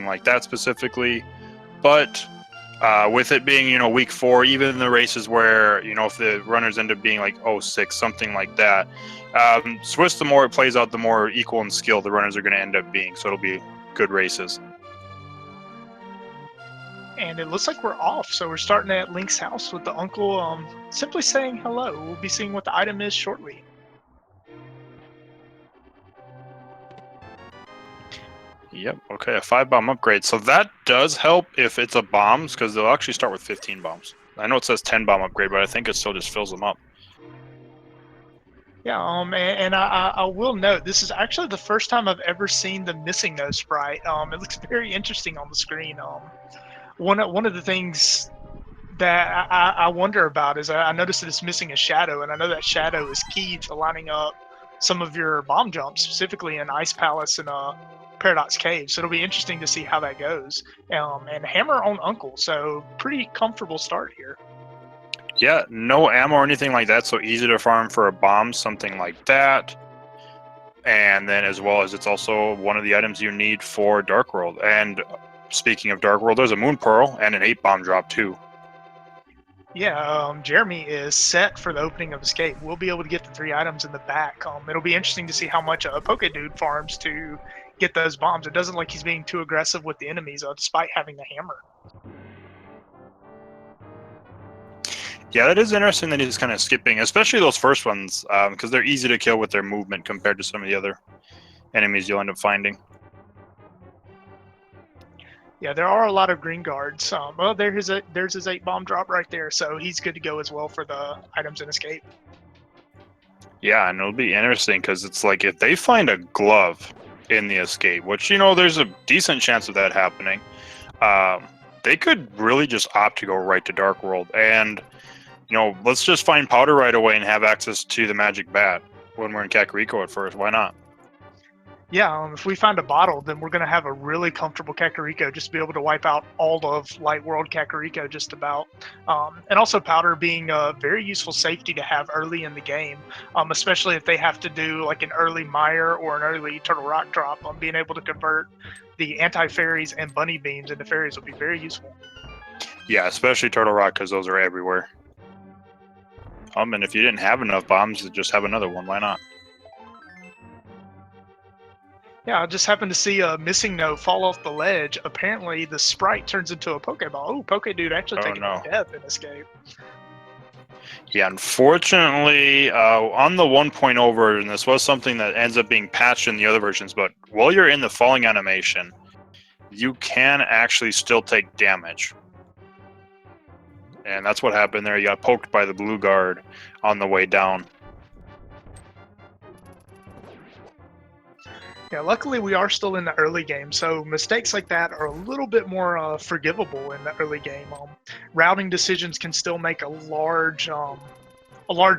like that specifically. But with it being, week 4, even the races where, if the runners end up being like 06, something like that, Swiss, the more it plays out, the more equal in skill the runners are going to end up being. So it'll be good races. And it looks like we're off. So we're starting at Link's house with the uncle simply saying hello. We'll be seeing what the item is shortly. Yep, okay, a 5-bomb upgrade. So that does help if it's a bombs, because they'll actually start with 15 bombs. I know it says 10-bomb upgrade, but I think it still just fills them up. Yeah, and I will note, this is actually the first time I've ever seen the missing no sprite. It looks very interesting on the screen. One of the things that I wonder about is I noticed that it's missing a shadow, and I know that shadow is key to lining up some of your bomb jumps, specifically in Ice Palace and Paradox Cave. So it'll be interesting to see how that goes. And hammer on Uncle, so pretty comfortable start here. Yeah, no ammo or anything like that, so easy to farm for a bomb, something like that. And then as well as it's also one of the items you need for Dark World. And speaking of Dark World, there's a Moon Pearl and an 8-bomb drop too. Yeah, Jeremy is set for the opening of Escape. We'll be able to get the 3 items in the back. It'll be interesting to see how much a Pokedude farms to get those bombs. It doesn't look like he's being too aggressive with the enemies, despite having the hammer. Yeah, that is interesting that he's kind of skipping, especially those first ones, because they're easy to kill with their movement compared to some of the other enemies you'll end up finding. Yeah, there are a lot of green guards. Well, there's his 8-bomb drop right there, so he's good to go as well for the items in Escape. Yeah, and it'll be interesting because it's like if they find a glove in the Escape, which, there's a decent chance of that happening, they could really just opt to go right to Dark World. And, let's just find Powder right away and have access to the Magic Bat when we're in Kakariko at first. Why not? Yeah, if we find a bottle, then we're going to have a really comfortable Kakariko, just to be able to wipe out all of Light World Kakariko just about. And also Powder being a very useful safety to have early in the game, especially if they have to do like an early Mire or an early Turtle Rock drop. Being able to convert the anti-fairies and bunny beams into fairies will be very useful. Yeah, especially Turtle Rock, because those are everywhere. And if you didn't have enough bombs, just have another one. Why not? Yeah, I just happened to see a missing note fall off the ledge. Apparently, the sprite turns into a Pokeball. Oh, Pokedude actually taking a death in Escape. Yeah, unfortunately, on the 1.0 version, this was something that ends up being patched in the other versions, but while you're in the falling animation, you can actually still take damage. And that's what happened there. You got poked by the blue guard on the way down. Yeah, luckily we are still in the early game, so mistakes like that are a little bit more forgivable in the early game. Routing decisions can still make a large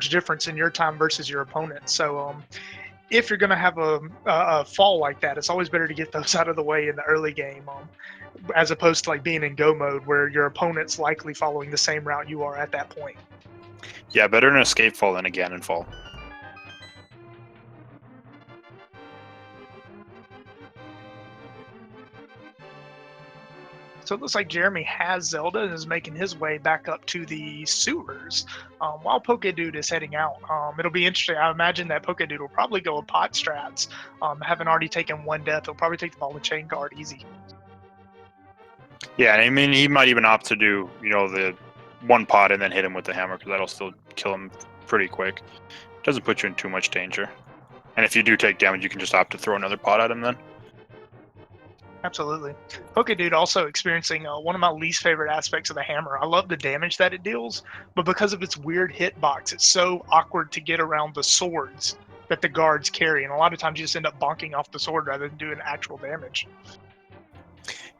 difference in your time versus your opponent. So if you're going to have a fall like that, it's always better to get those out of the way in the early game, as opposed to like being in go mode where your opponent's likely following the same route you are at that point. Yeah, better an escape fall than a Ganon fall. So it looks like Jeremy has Zelda and is making his way back up to the sewers while Pokedude is heading out. It'll be interesting. I imagine that Pokedude will probably go with pot strats. Having already taken 1 death, he'll probably take the ball and chain guard easy. Yeah, I mean, he might even opt to do, the 1 pot and then hit him with the hammer, because that'll still kill him pretty quick. Doesn't put you in too much danger. And if you do take damage, you can just opt to throw another pot at him then. Absolutely. Pokedude also experiencing one of my least favorite aspects of the hammer. I love the damage that it deals, but because of its weird hitbox, it's so awkward to get around the swords that the guards carry, and a lot of times you just end up bonking off the sword rather than doing actual damage.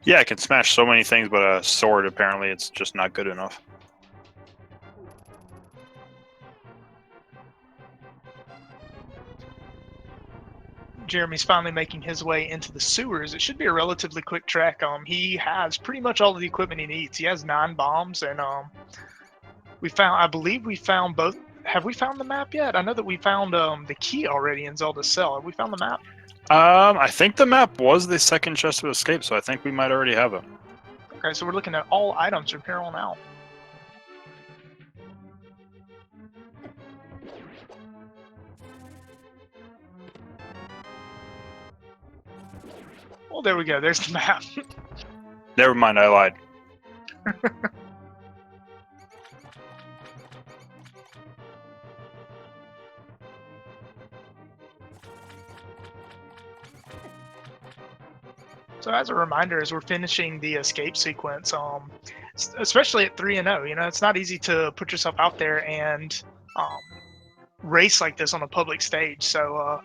Yeah, it can smash so many things, but a sword, apparently, it's just not good enough. Jeremy's finally making his way into the sewers. It should be a relatively quick trek. He has pretty much all of the equipment he needs. He has 9 bombs, and I believe we found both. Have we found the map yet? I know that we found the key already in Zelda's cell. Have we found the map? I think the map was the second chest of escape, so I think we might already have it. Okay, so we're looking at all items from here on out. Well, there we go. There's the map. Never mind, I lied. So as a reminder, as we're finishing the escape sequence, especially at 3-0, you know, it's not easy to put yourself out there and race like this on a public stage. So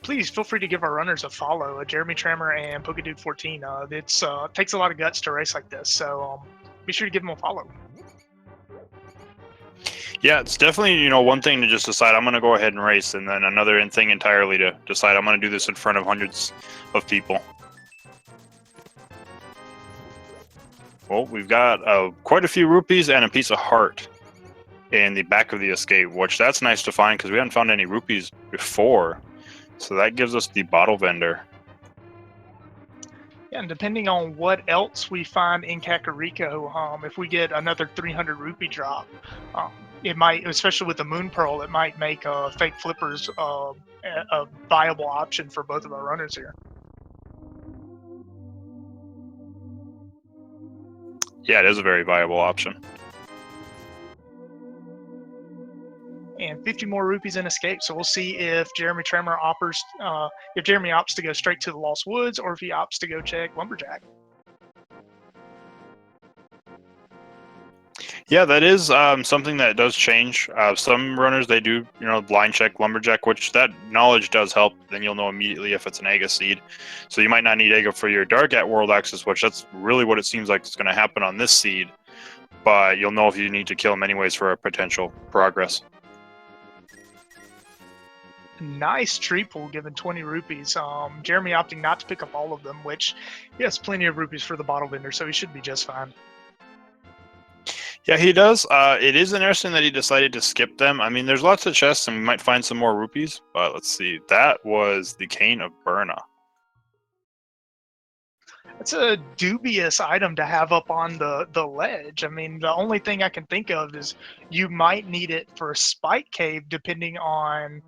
please feel free to give our runners a follow, JeremyTrammer and Pokedude14. It takes a lot of guts to race like this, so be sure to give them a follow. Yeah, it's definitely, one thing to just decide I'm going to go ahead and race, and then another thing entirely to decide I'm going to do this in front of hundreds of people. Well, we've got quite a few rupees and a piece of heart in the back of the escape, which that's nice to find because we haven't found any rupees before. So that gives us the bottle vendor. Yeah, and depending on what else we find in Kakariko, if we get another 300 rupee drop, it might, especially with the Moon Pearl, it might make fake flippers a viable option for both of our runners here. Yeah, it is a very viable option. And 50 more rupees in escape. So we'll see if JeremyTrammer offers, if Jeremy opts to go straight to the Lost Woods, or if he opts to go check Lumberjack. Yeah, that is something that does change. Some runners, they do, blind check Lumberjack, which that knowledge does help. Then you'll know immediately if it's an Aga seed. So you might not need Aga for your Dark at World Access, which that's really what it seems like is going to happen on this seed. But you'll know if you need to kill him anyways for a potential progress. Nice tree pull given 20 rupees. Jeremy opting not to pick up all of them, which he has plenty of rupees for the bottle vendor, so he should be just fine. Yeah, he does. It is interesting that he decided to skip them. I mean, there's lots of chests, and we might find some more rupees. But let's see. That was the Cane of Burna. It's a dubious item to have up on the ledge. I mean, the only thing I can think of is you might need it for a Spike Cave, depending on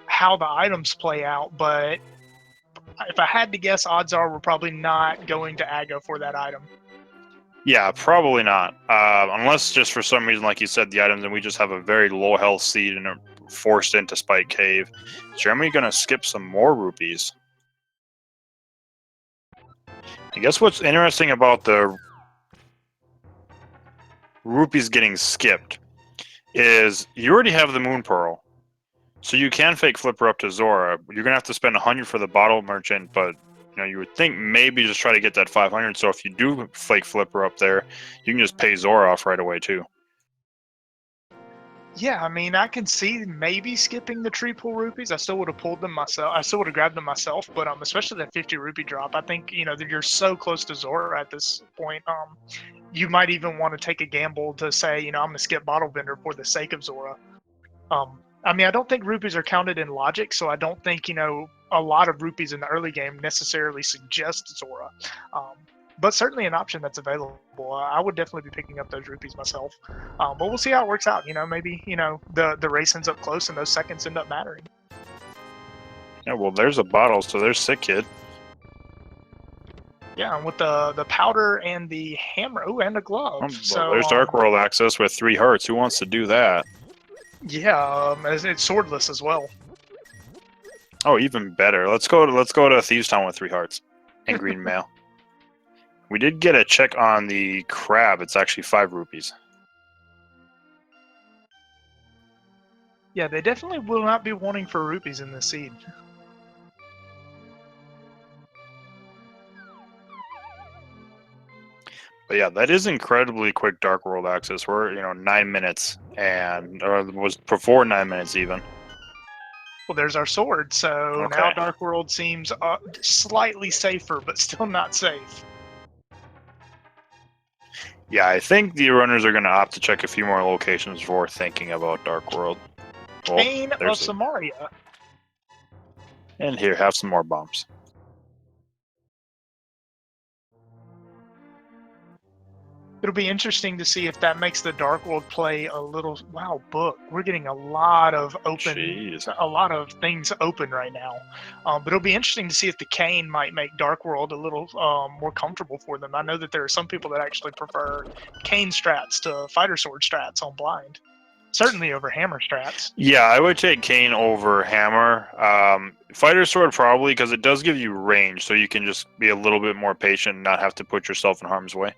how the items play out. But if I had to guess, odds are we're probably not going to Aga for that item. Yeah, probably not. Unless just for some reason, like you said, the items, and we just have a very low health seed and are forced into Spike Cave. Is Jeremy going to skip some more rupees? I guess what's interesting about the rupees getting skipped is you already have the Moon Pearl. So you can fake flipper up to Zora. You're going to have to spend 100 for the bottle merchant, but you would think maybe just try to get that 500. So if you do fake flipper up there, you can just pay Zora off right away too. Yeah, I mean, I can see maybe skipping the tree pull rupees. I still would have pulled them myself. I still would have grabbed them myself, but especially that 50 rupee drop. I think that you're so close to Zora at this point. You might even want to take a gamble to say, I'm going to skip bottle vendor for the sake of Zora. I mean, I don't think rupees are counted in logic, so I don't think a lot of rupees in the early game necessarily suggest Zora. But certainly an option that's available. I would definitely be picking up those rupees myself. But we'll see how it works out. Maybe the race ends up close and those seconds end up mattering. Yeah, well, there's a bottle, so there's Sick Kid. Yeah, and with the powder and the hammer, and a glove. So there's Dark World access with 3 hearts. Who wants to do that? Yeah, it's swordless as well. Oh, even better. Let's go to Thieves Town with 3 hearts and green mail. We did get a check on the crab. It's actually 5 rupees. Yeah, they definitely will not be wanting for rupees in this seed. But yeah, that is incredibly quick Dark World access. We're 9 minutes, or it was before 9 minutes even. Well, there's our sword. So Okay. now Dark World seems slightly safer, but still not safe. Yeah, I think the runners are going to opt to check a few more locations before thinking about Dark World. Cane of Samaria. And here, have some more bombs. It'll be interesting to see if that makes the Dark World play a little. Wow, book. We're getting a lot of Jeez. a lot of things open right now. But it'll be interesting to see if the Cane might make Dark World a little more comfortable for them. I know that there are some people that actually prefer Cane strats to fighter sword strats on blind. Certainly over hammer strats. Yeah, I would take Kane over Hammer. Fighter Sword probably, because it does give you range, so you can just be a little bit more patient and not have to put yourself in harm's way.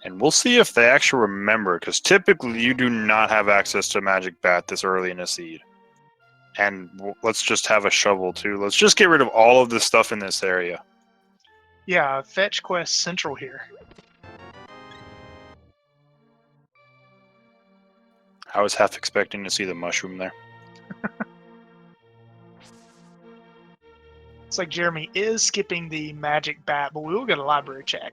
And we'll see if they actually remember, because typically you do not have access to Magic Bat this early in a seed. And let's just have a shovel, too. Let's just get rid of all of this stuff in this area. Yeah, fetch quest central here. I was half expecting to see the mushroom there. It's like Jeremy is skipping the magic bat, but we will get a library check.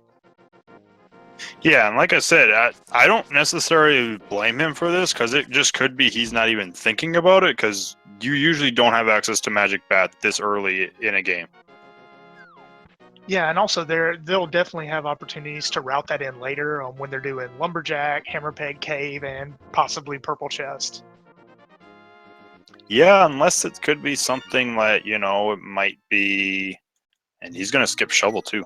Yeah, and like I said, I don't necessarily blame him for this, because it just could be he's not even thinking about it, because you usually don't have access to Magic Bat this early in a game. Yeah, and also they'll definitely have opportunities to route that in later when they're doing Lumberjack, Hammerpeg Cave, and possibly Purple Chest. Yeah, unless it could be something like, it might be... And he's going to skip Shovel, too.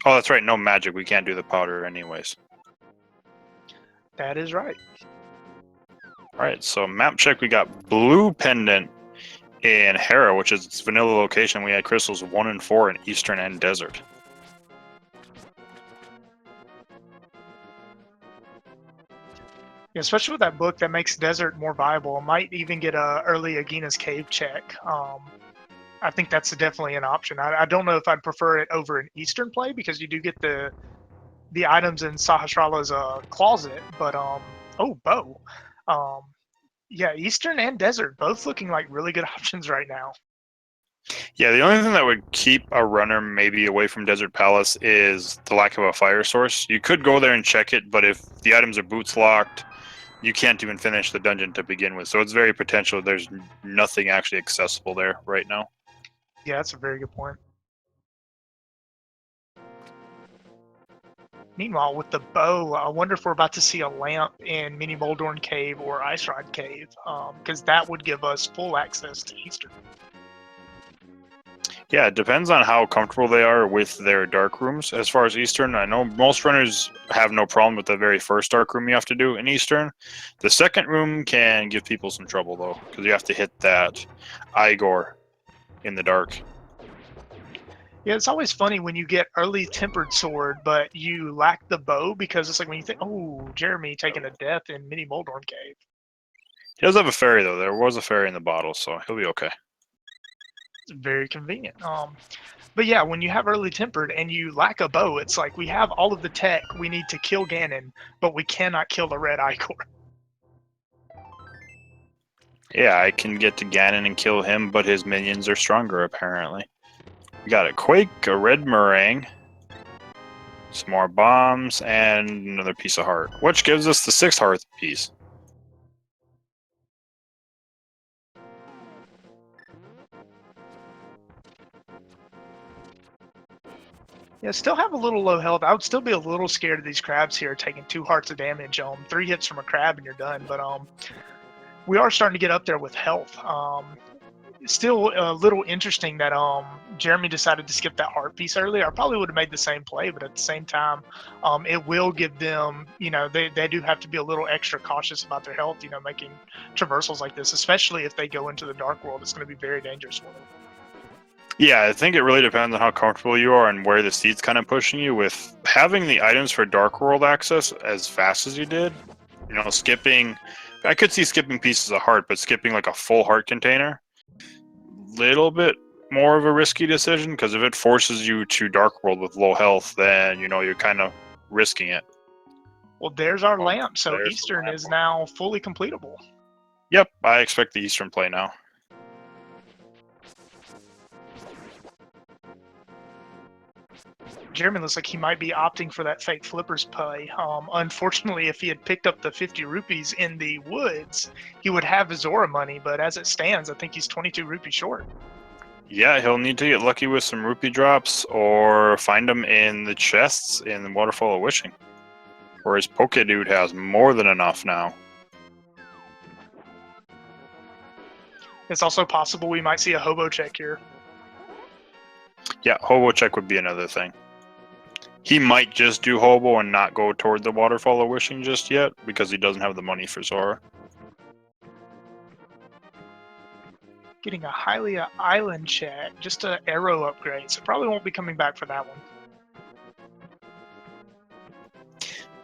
Oh, that's right, no magic. We can't do the powder anyways. That is right. Alright, so map check, we got Blue Pendant in Hera, which is its vanilla location. We had crystals 1 and 4 in Eastern and Desert. Yeah, especially with that book, that makes Desert more viable. Might even get a early Agina's Cave check. I think that's definitely an option. I don't know if I'd prefer it over an Eastern play, because you do get the items in Sahasrara's closet, but bow. Yeah, Eastern and Desert both looking like really good options right now. Yeah, the only thing that would keep a runner maybe away from Desert Palace is the lack of a fire source. You could go there and check it, but if the items are boots locked, you can't even finish the dungeon to begin with. So it's very potential there's nothing actually accessible there right now. Yeah, that's a very good point. Meanwhile, with the bow, I wonder if we're about to see a lamp in Mini Moldorn Cave or Ice Rod Cave, because that would give us full access to Eastern. Yeah, it depends on how comfortable they are with their dark rooms. As far as Eastern, I know most runners have no problem with the very first dark room you have to do in Eastern. The second room can give people some trouble, though, because you have to hit that Igor in the dark. Yeah, it's always funny when you get early Tempered Sword, but you lack the bow, because it's like when you think, oh, Jeremy taking a death in Mini Moldorn Cave. He does have a fairy, though. There was a fairy in the bottle, so he'll be okay. It's very convenient. But yeah, when you have early Tempered and you lack a bow, it's like we have all of the tech we need to kill Ganon, but we cannot kill the red Igor. Yeah, I can get to Ganon and kill him, but his minions are stronger, apparently. We got a Quake, a red meringue, some more bombs, and another piece of heart, which gives us the 6th heart piece. Yeah, still have a little low health. I would still be a little scared of these crabs here, taking 2 hearts of damage. 3 hits from a crab and you're done. But we are starting to get up there with health. Still a little interesting that Jeremy decided to skip that heart piece earlier. I probably would have made the same play, but at the same time, it will give them, they do have to be a little extra cautious about their health, making traversals like this, especially if they go into the dark world. It's going to be very dangerous for them. Yeah, I think it really depends on how comfortable you are and where the seed's kind of pushing you. With having the items for Dark World access as fast as you did, skipping... I could see skipping pieces of heart, but skipping like a full heart container, little bit more of a risky decision, because if it forces you to Dark World with low health, then, you're kind of risking it. Well, there's our lamp, so there's Eastern is now fully completable. Yep, I expect the Eastern play now. Jeremy looks like he might be opting for that fake flippers play. Unfortunately, if he had picked up the 50 rupees in the woods, he would have his Zora money, but as it stands, I think he's 22 rupees short. Yeah, he'll need to get lucky with some rupee drops or find them in the chests in the Waterfall of Wishing. Whereas Pokedude has more than enough now. It's also possible we might see a hobo check here. Yeah, Hobo check would be another thing. He might just do Hobo and not go toward the Waterfall of Wishing just yet because he doesn't have the money for Zora. Getting a Hylia Island check, just an arrow upgrade, so probably won't be coming back for that one.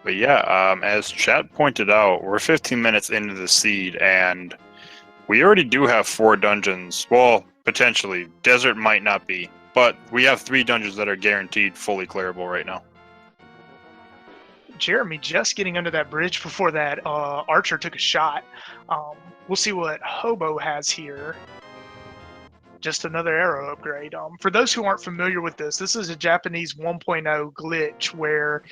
But yeah, as chat pointed out, we're 15 minutes into the seed, and we already do have 4 dungeons. Well, potentially. Desert might not be, but we have 3 dungeons that are guaranteed fully clearable right now. Jeremy just getting under that bridge before that archer took a shot. We'll see what Hobo has here. Just another arrow upgrade. For those who aren't familiar with this is a Japanese 1.0 glitch where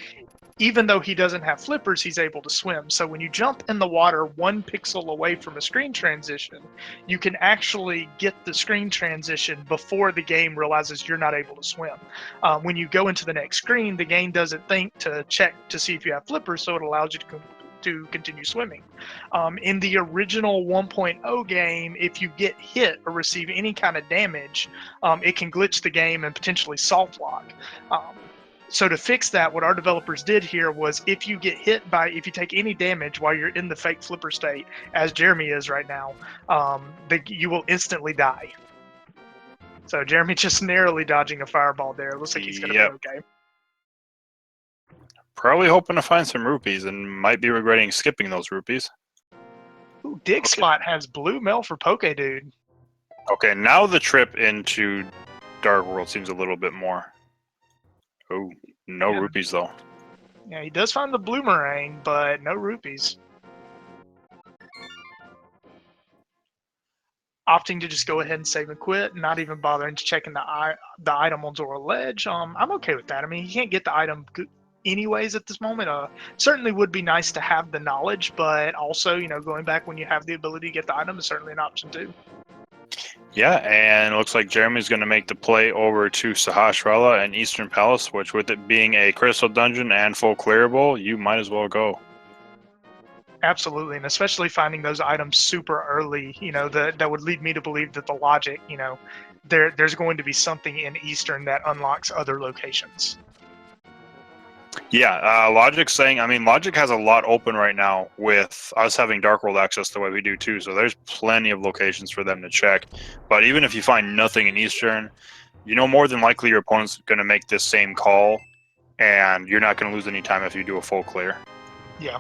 even though he doesn't have flippers, he's able to swim. So when you jump in the water 1 pixel away from a screen transition, you can actually get the screen transition before the game realizes you're not able to swim. When you go into the next screen, the game doesn't think to check to see if you have flippers, so it allows you to continue swimming. In the original 1.0 game, if you get hit or receive any kind of damage, it can glitch the game and potentially soft lock. So to fix that, what our developers did here was if you take any damage while you're in the fake flipper state, as Jeremy is right now, you will instantly die. So Jeremy just narrowly dodging a fireball there. Looks like he's going to be okay. Probably hoping to find some rupees and might be regretting skipping those rupees. Ooh, Dig Spot has blue mail for Pokedude. Okay, now the trip into Dark World seems a little bit more. Oh, no rupees though. Yeah, he does find the bloomerang, but no rupees. Opting to just go ahead and save and quit, not even bothering to checking the item on Zora Ledge. I'm okay with that. I mean, he can't get the item anyways at this moment. Certainly would be nice to have the knowledge, but also, going back when you have the ability to get the item is certainly an option too. Yeah, and it looks like Jeremy's going to make the play over to Sahasrara and Eastern Palace, which with it being a crystal dungeon and full clearable, you might as well go. Absolutely, and especially finding those items super early, that would lead me to believe that the logic, there's going to be something in Eastern that unlocks other locations. Yeah, Logic's saying, Logic has a lot open right now with us having Dark World access the way we do too, so there's plenty of locations for them to check. But even if you find nothing in Eastern, more than likely your opponent's going to make this same call, and you're not going to lose any time if you do a full clear. Yeah.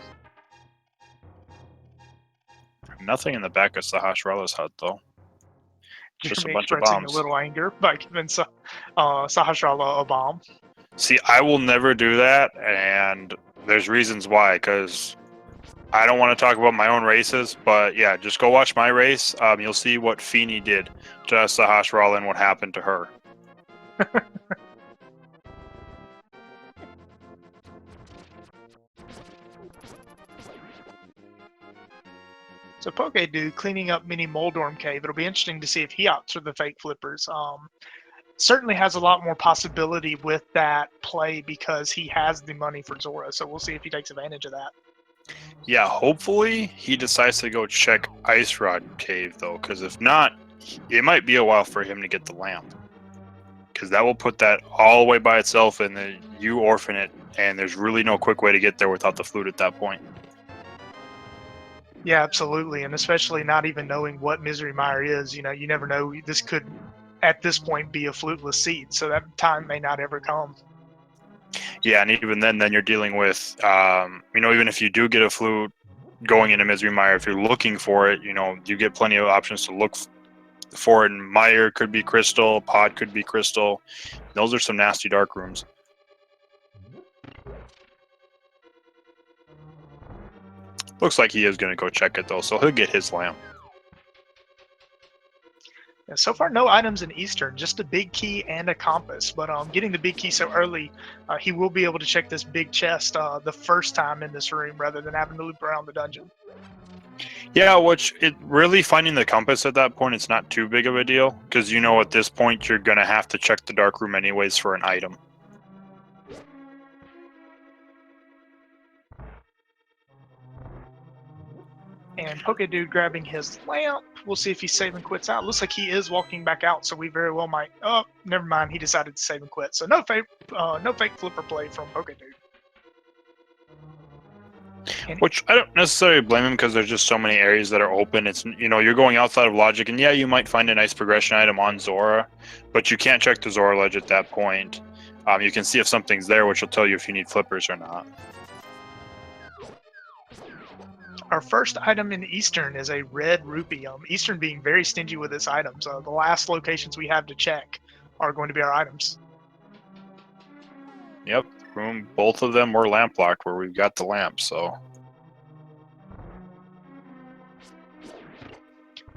Nothing in the back of Sahasrara's hut, though. Just a bunch of bombs. A little anger by giving Sahasrara a bomb. See, I will never do that, and there's reasons why, because I don't want to talk about my own races, but yeah, just go watch my race. You'll see what Feeny did to Sahasrara and what happened to her. So Pokedude cleaning up Mini Moldorm Cave. It'll be interesting to see if he opts for the fake flippers. Certainly has a lot more possibility with that play because he has the money for Zora. So we'll see if he takes advantage of that. Yeah, hopefully he decides to go check Ice Rod Cave, though, because if not, it might be a while for him to get the lamp. Because that will put that all the way by itself, and then you orphan it, and there's really no quick way to get there without the flute at that point. Yeah, absolutely, and especially not even knowing what Misery Mire is. You never know. This could, at this point, be a fluteless seed, so that time may not ever come. Yeah, and even then you're dealing with, even if you do get a flute going into Misery Mire, if you're looking for it, you get plenty of options to look for it. And Mire could be crystal, Pod could be crystal. Those are some nasty dark rooms. Looks like he is going to go check it, though, so he'll get his lamp. Yeah, so far, no items in Eastern, just a big key and a compass. But getting the big key so early, he will be able to check this big chest the first time in this room rather than having to loop around the dungeon. Yeah, which it really finding the compass at that point, it's not too big of a deal because you know at this point you're gonna have to check the dark room anyways for an item. And Pokedude grabbing his lamp. We'll see if he save and quits out. Looks like he is walking back out, so we very well might. Oh, never mind. He decided to save and quit. So no fake flipper play from Pokedude. Which I don't necessarily blame him because there's just so many areas that are open. It's you're going outside of logic, and yeah, you might find a nice progression item on Zora, but you can't check the Zora ledge at that point. You can see if something's there, which will tell you if you need flippers or not. Our first item in Eastern is a red rupee. Eastern being very stingy with its items. The last locations we have to check are going to be our items. Yep, both of them were lamp locked where we've got the lamp, so.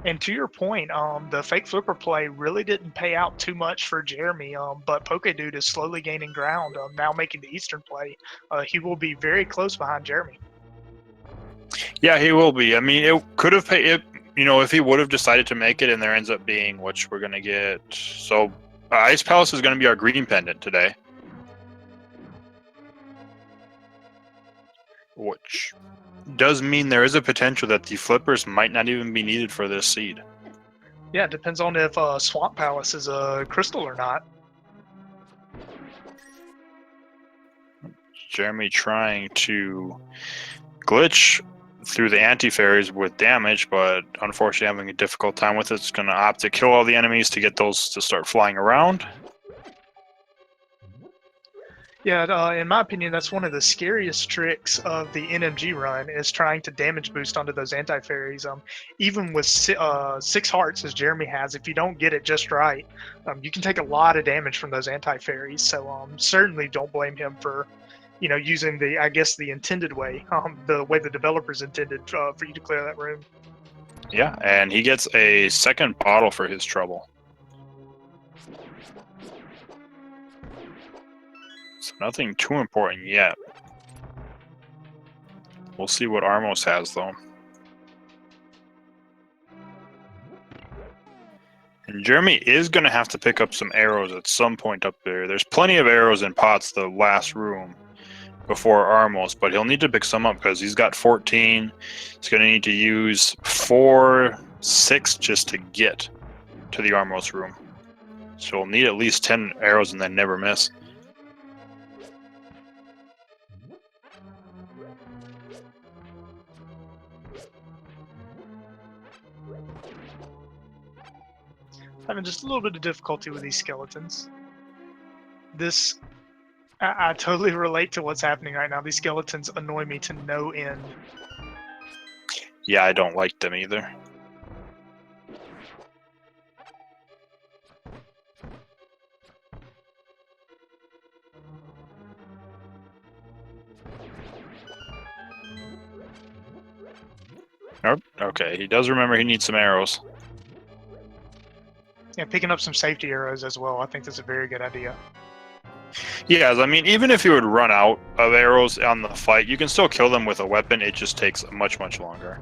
And to your point, the fake flipper play really didn't pay out too much for Jeremy, but Pokedude is slowly gaining ground, now making the Eastern play. He will be very close behind Jeremy. Yeah, he will be. I mean, it could have paid it, if he would have decided to make it and there ends up being, which we're going to get. So, Ice Palace is going to be our green pendant today. Which does mean there is a potential that the flippers might not even be needed for this seed. Yeah, it depends on if Swamp Palace is a crystal or not. Jeremy trying to glitch through the anti-fairies with damage, but unfortunately having a difficult time with it. It's going to opt to kill all the enemies to get those to start flying around. Yeah, in my opinion, that's one of the scariest tricks of the NMG run is trying to damage boost onto those anti-fairies. Even with 6 hearts, as Jeremy has, if you don't get it just right, you can take a lot of damage from those anti-fairies. So certainly don't blame him for, using the intended way, the way the developers intended for you to clear that room. Yeah, and he gets a second bottle for his trouble. So nothing too important yet. We'll see what Armos has, though. And Jeremy is going to have to pick up some arrows at some point up there. There's plenty of arrows in pots, the last room, before Armos, but he'll need to pick some up because he's got 14. He's going to need to use 4, 6 just to get to the Armos room. So he'll need at least 10 arrows and then never miss. Having just a little bit of difficulty with these skeletons. I totally relate to what's happening right now. These skeletons annoy me to no end. Yeah, I don't like them either. Nope. Okay, he does remember he needs some arrows. Yeah, picking up some safety arrows as well. I think that's a very good idea. Yeah, I mean, even if you would run out of arrows on the fight, you can still kill them with a weapon. It just takes much, much longer.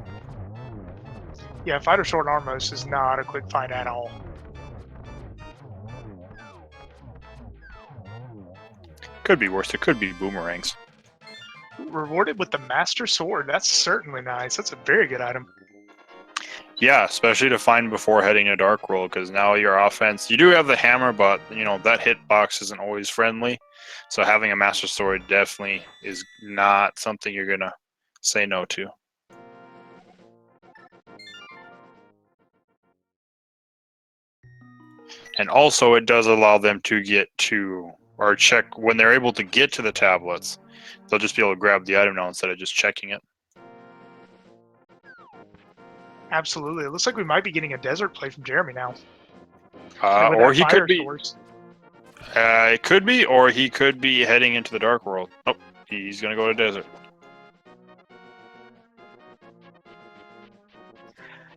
Yeah, Fighter Sword Armos is not a quick fight at all. Could be worse. It could be boomerangs. Rewarded with the Master Sword. That's certainly nice. That's a very good item. Yeah, especially to find before heading to Dark World, because now your offense, you do have the hammer, but that hitbox isn't always friendly. So having a Master Sword definitely is not something you're gonna say no to. And also, it does allow them to get to, or check, when they're able to get to the tablets, they'll just be able to grab the item now instead of just checking it. Absolutely. It looks like we might be getting a desert play from Jeremy now. Or he could be. Source. It could be, or he could be heading into the Dark World. Oh, he's going to go to desert.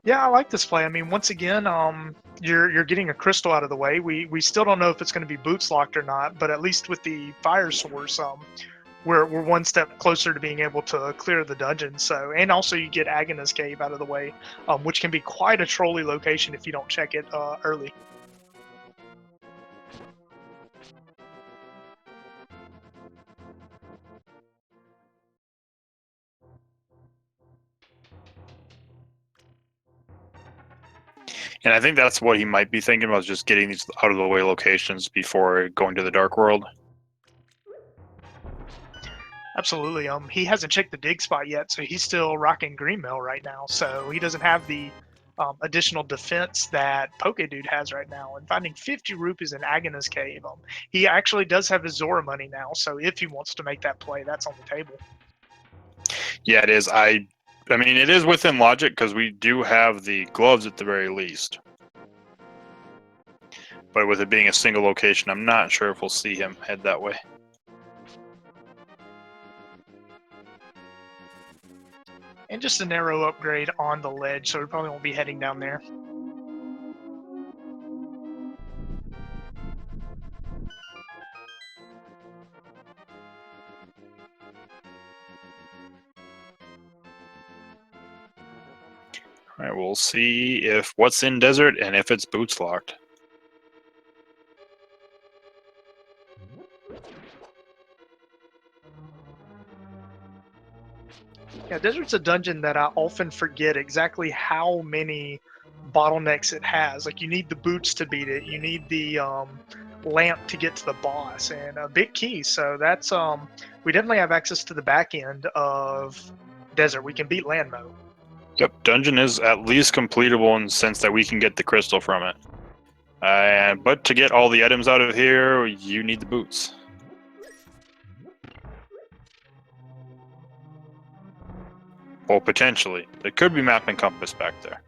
Yeah, I like this play. I mean, once again, you're getting a crystal out of the way. We still don't know if it's going to be boots locked or not, but at least with the fire source, we're one step closer to being able to clear the dungeon. So, and also you get Agana's cave out of the way, which can be quite a trolly location if you don't check it early. And I think that's what he might be thinking about, just getting these out of the way locations before going to the Dark World. Absolutely. He hasn't checked the dig spot yet, so he's still rocking Greenmail right now. So he doesn't have the additional defense that Pokedude has right now. And finding 50 rupees in Agana's cave, he actually does have his Zora money now. So if he wants to make that play, that's on the table. Yeah, it is. I mean, it is within logic because we do have the gloves at the very least. But with it being a single location, I'm not sure if we'll see him head that way. And just a narrow upgrade on the ledge, so we probably won't be heading down there. All right, we'll see if what's in desert and if it's boots locked. Yeah, Desert's a dungeon that I often forget exactly how many bottlenecks it has. Like, you need the boots to beat it, you need the lamp to get to the boss, and a big key. So that's we definitely have access to the back end of Desert. We can beat Landmo. Yep, dungeon is at least completable in the sense that we can get the crystal from it. But to get all the items out of here, you need the boots. Well, potentially. There could be map and compass back there.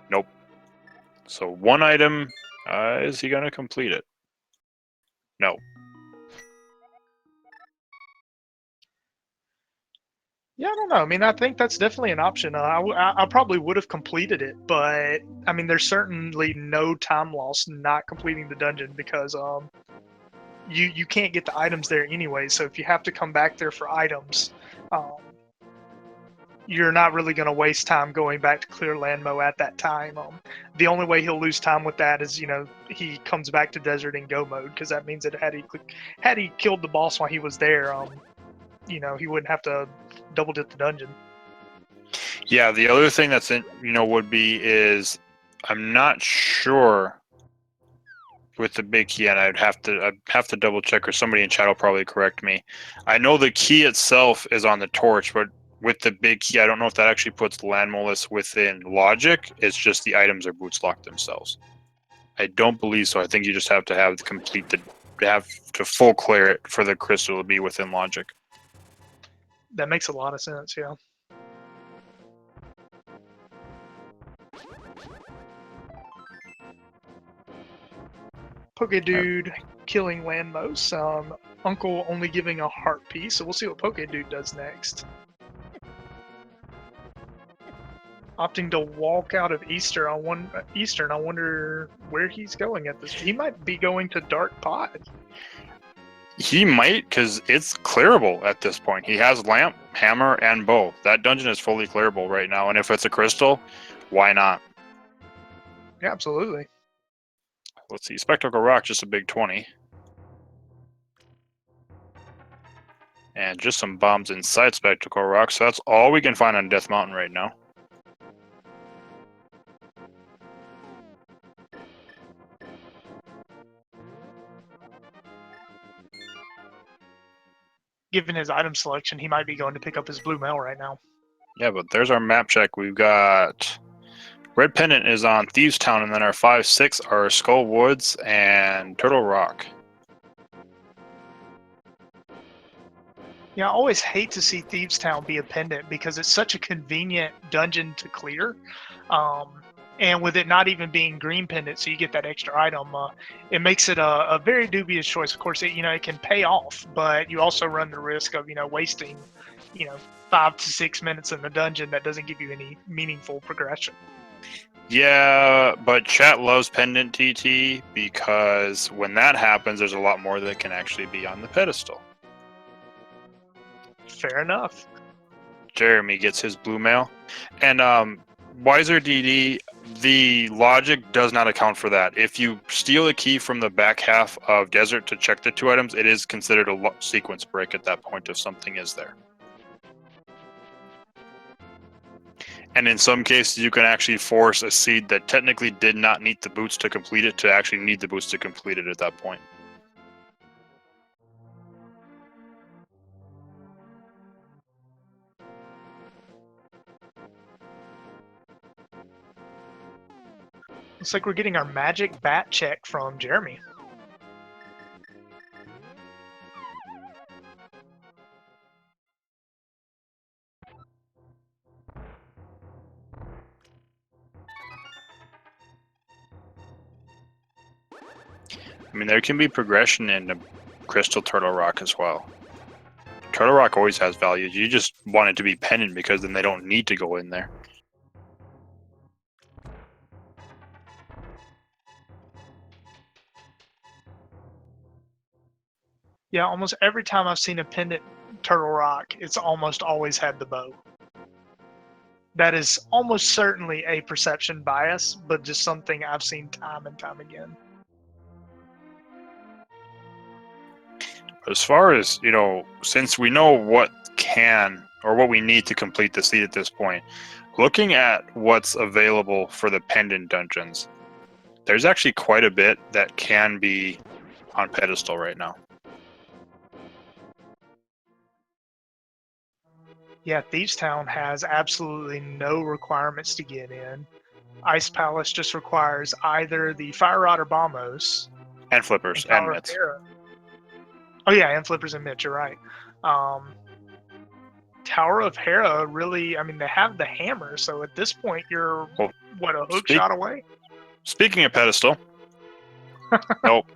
Nope. So one item, is he going to complete it? No. Yeah, I don't know. I mean, I think that's definitely an option. I probably would have completed it, but I mean, there's certainly no time loss not completing the dungeon because you can't get the items there anyway. So if you have to come back there for items, you're not really going to waste time going back to clear Landmo at that time. The only way he'll lose time with that is, he comes back to Desert in go mode, because that means that had he killed the boss while he was there, he wouldn't have to double dip the dungeon. Yeah, the other thing that's would be is I'm not sure with the big key, and I'd have to double check, or somebody in chat will probably correct me. I know the key itself is on the torch, but with the big key, I don't know if that actually puts Landmolus within logic. It's just the items are boots locked themselves. I don't believe so. I think you just have to have to full clear it for the crystal to be within logic. That makes a lot of sense, yeah. Pokedude killing Landmos. Uncle only giving a heart piece, so we'll see what Pokedude does next. Opting to walk out of Eastern. I wonder where he's going at this. He might be going to Dark Pod. He might, because it's clearable at this point. He has lamp, hammer, and bow. That dungeon is fully clearable right now, and if it's a crystal, why not? Yeah, absolutely. Let's see, Spectacle Rock, just a big 20. And just some bombs inside Spectacle Rock, so that's all we can find on Death Mountain right now. Given his item selection, he might be going to pick up his blue mail right now. Yeah, but there's our map check. We've got Red Pendant is on Thieves Town, and then our 5-6 are Skull Woods and Turtle Rock. Yeah, I always hate to see Thieves Town be a pendant because it's such a convenient dungeon to clear. And with it not even being green pendant, so you get that extra item, it makes it a very dubious choice. Of course, it can pay off, but you also run the risk of wasting 5 to 6 minutes in the dungeon that doesn't give you any meaningful progression. Yeah, but chat loves pendant TT because when that happens, there's a lot more that can actually be on the pedestal. Fair enough. Jeremy gets his blue mail. And Wiser DD, the logic does not account for that. If you steal a key from the back half of Desert to check the 2 items, it is considered a sequence break at that point if something is there. And in some cases, you can actually force a seed that technically did not need the boots to complete it to actually need the boots to complete it at that point. Looks like we're getting our magic bat check from Jeremy. I mean, there can be progression in the Crystal Turtle Rock as well. Turtle Rock always has value. You just want it to be pendant because then they don't need to go in there. Yeah, almost every time I've seen a pendant Turtle Rock, it's almost always had the bow. That is almost certainly a perception bias, but just something I've seen time and time again. As far as, since we know what can or what we need to complete the seed at this point, looking at what's available for the pendant dungeons, there's actually quite a bit that can be on pedestal right now. Yeah, Thieves Town has absolutely no requirements to get in. Ice Palace just requires either the Fire Rod or Bombos. And flippers and mitts. Oh yeah, and flippers and mitts, you're right. Tower of Hera really, I mean, they have the hammer, so at this point you're, a hook shot away? Speaking of pedestal. Nope.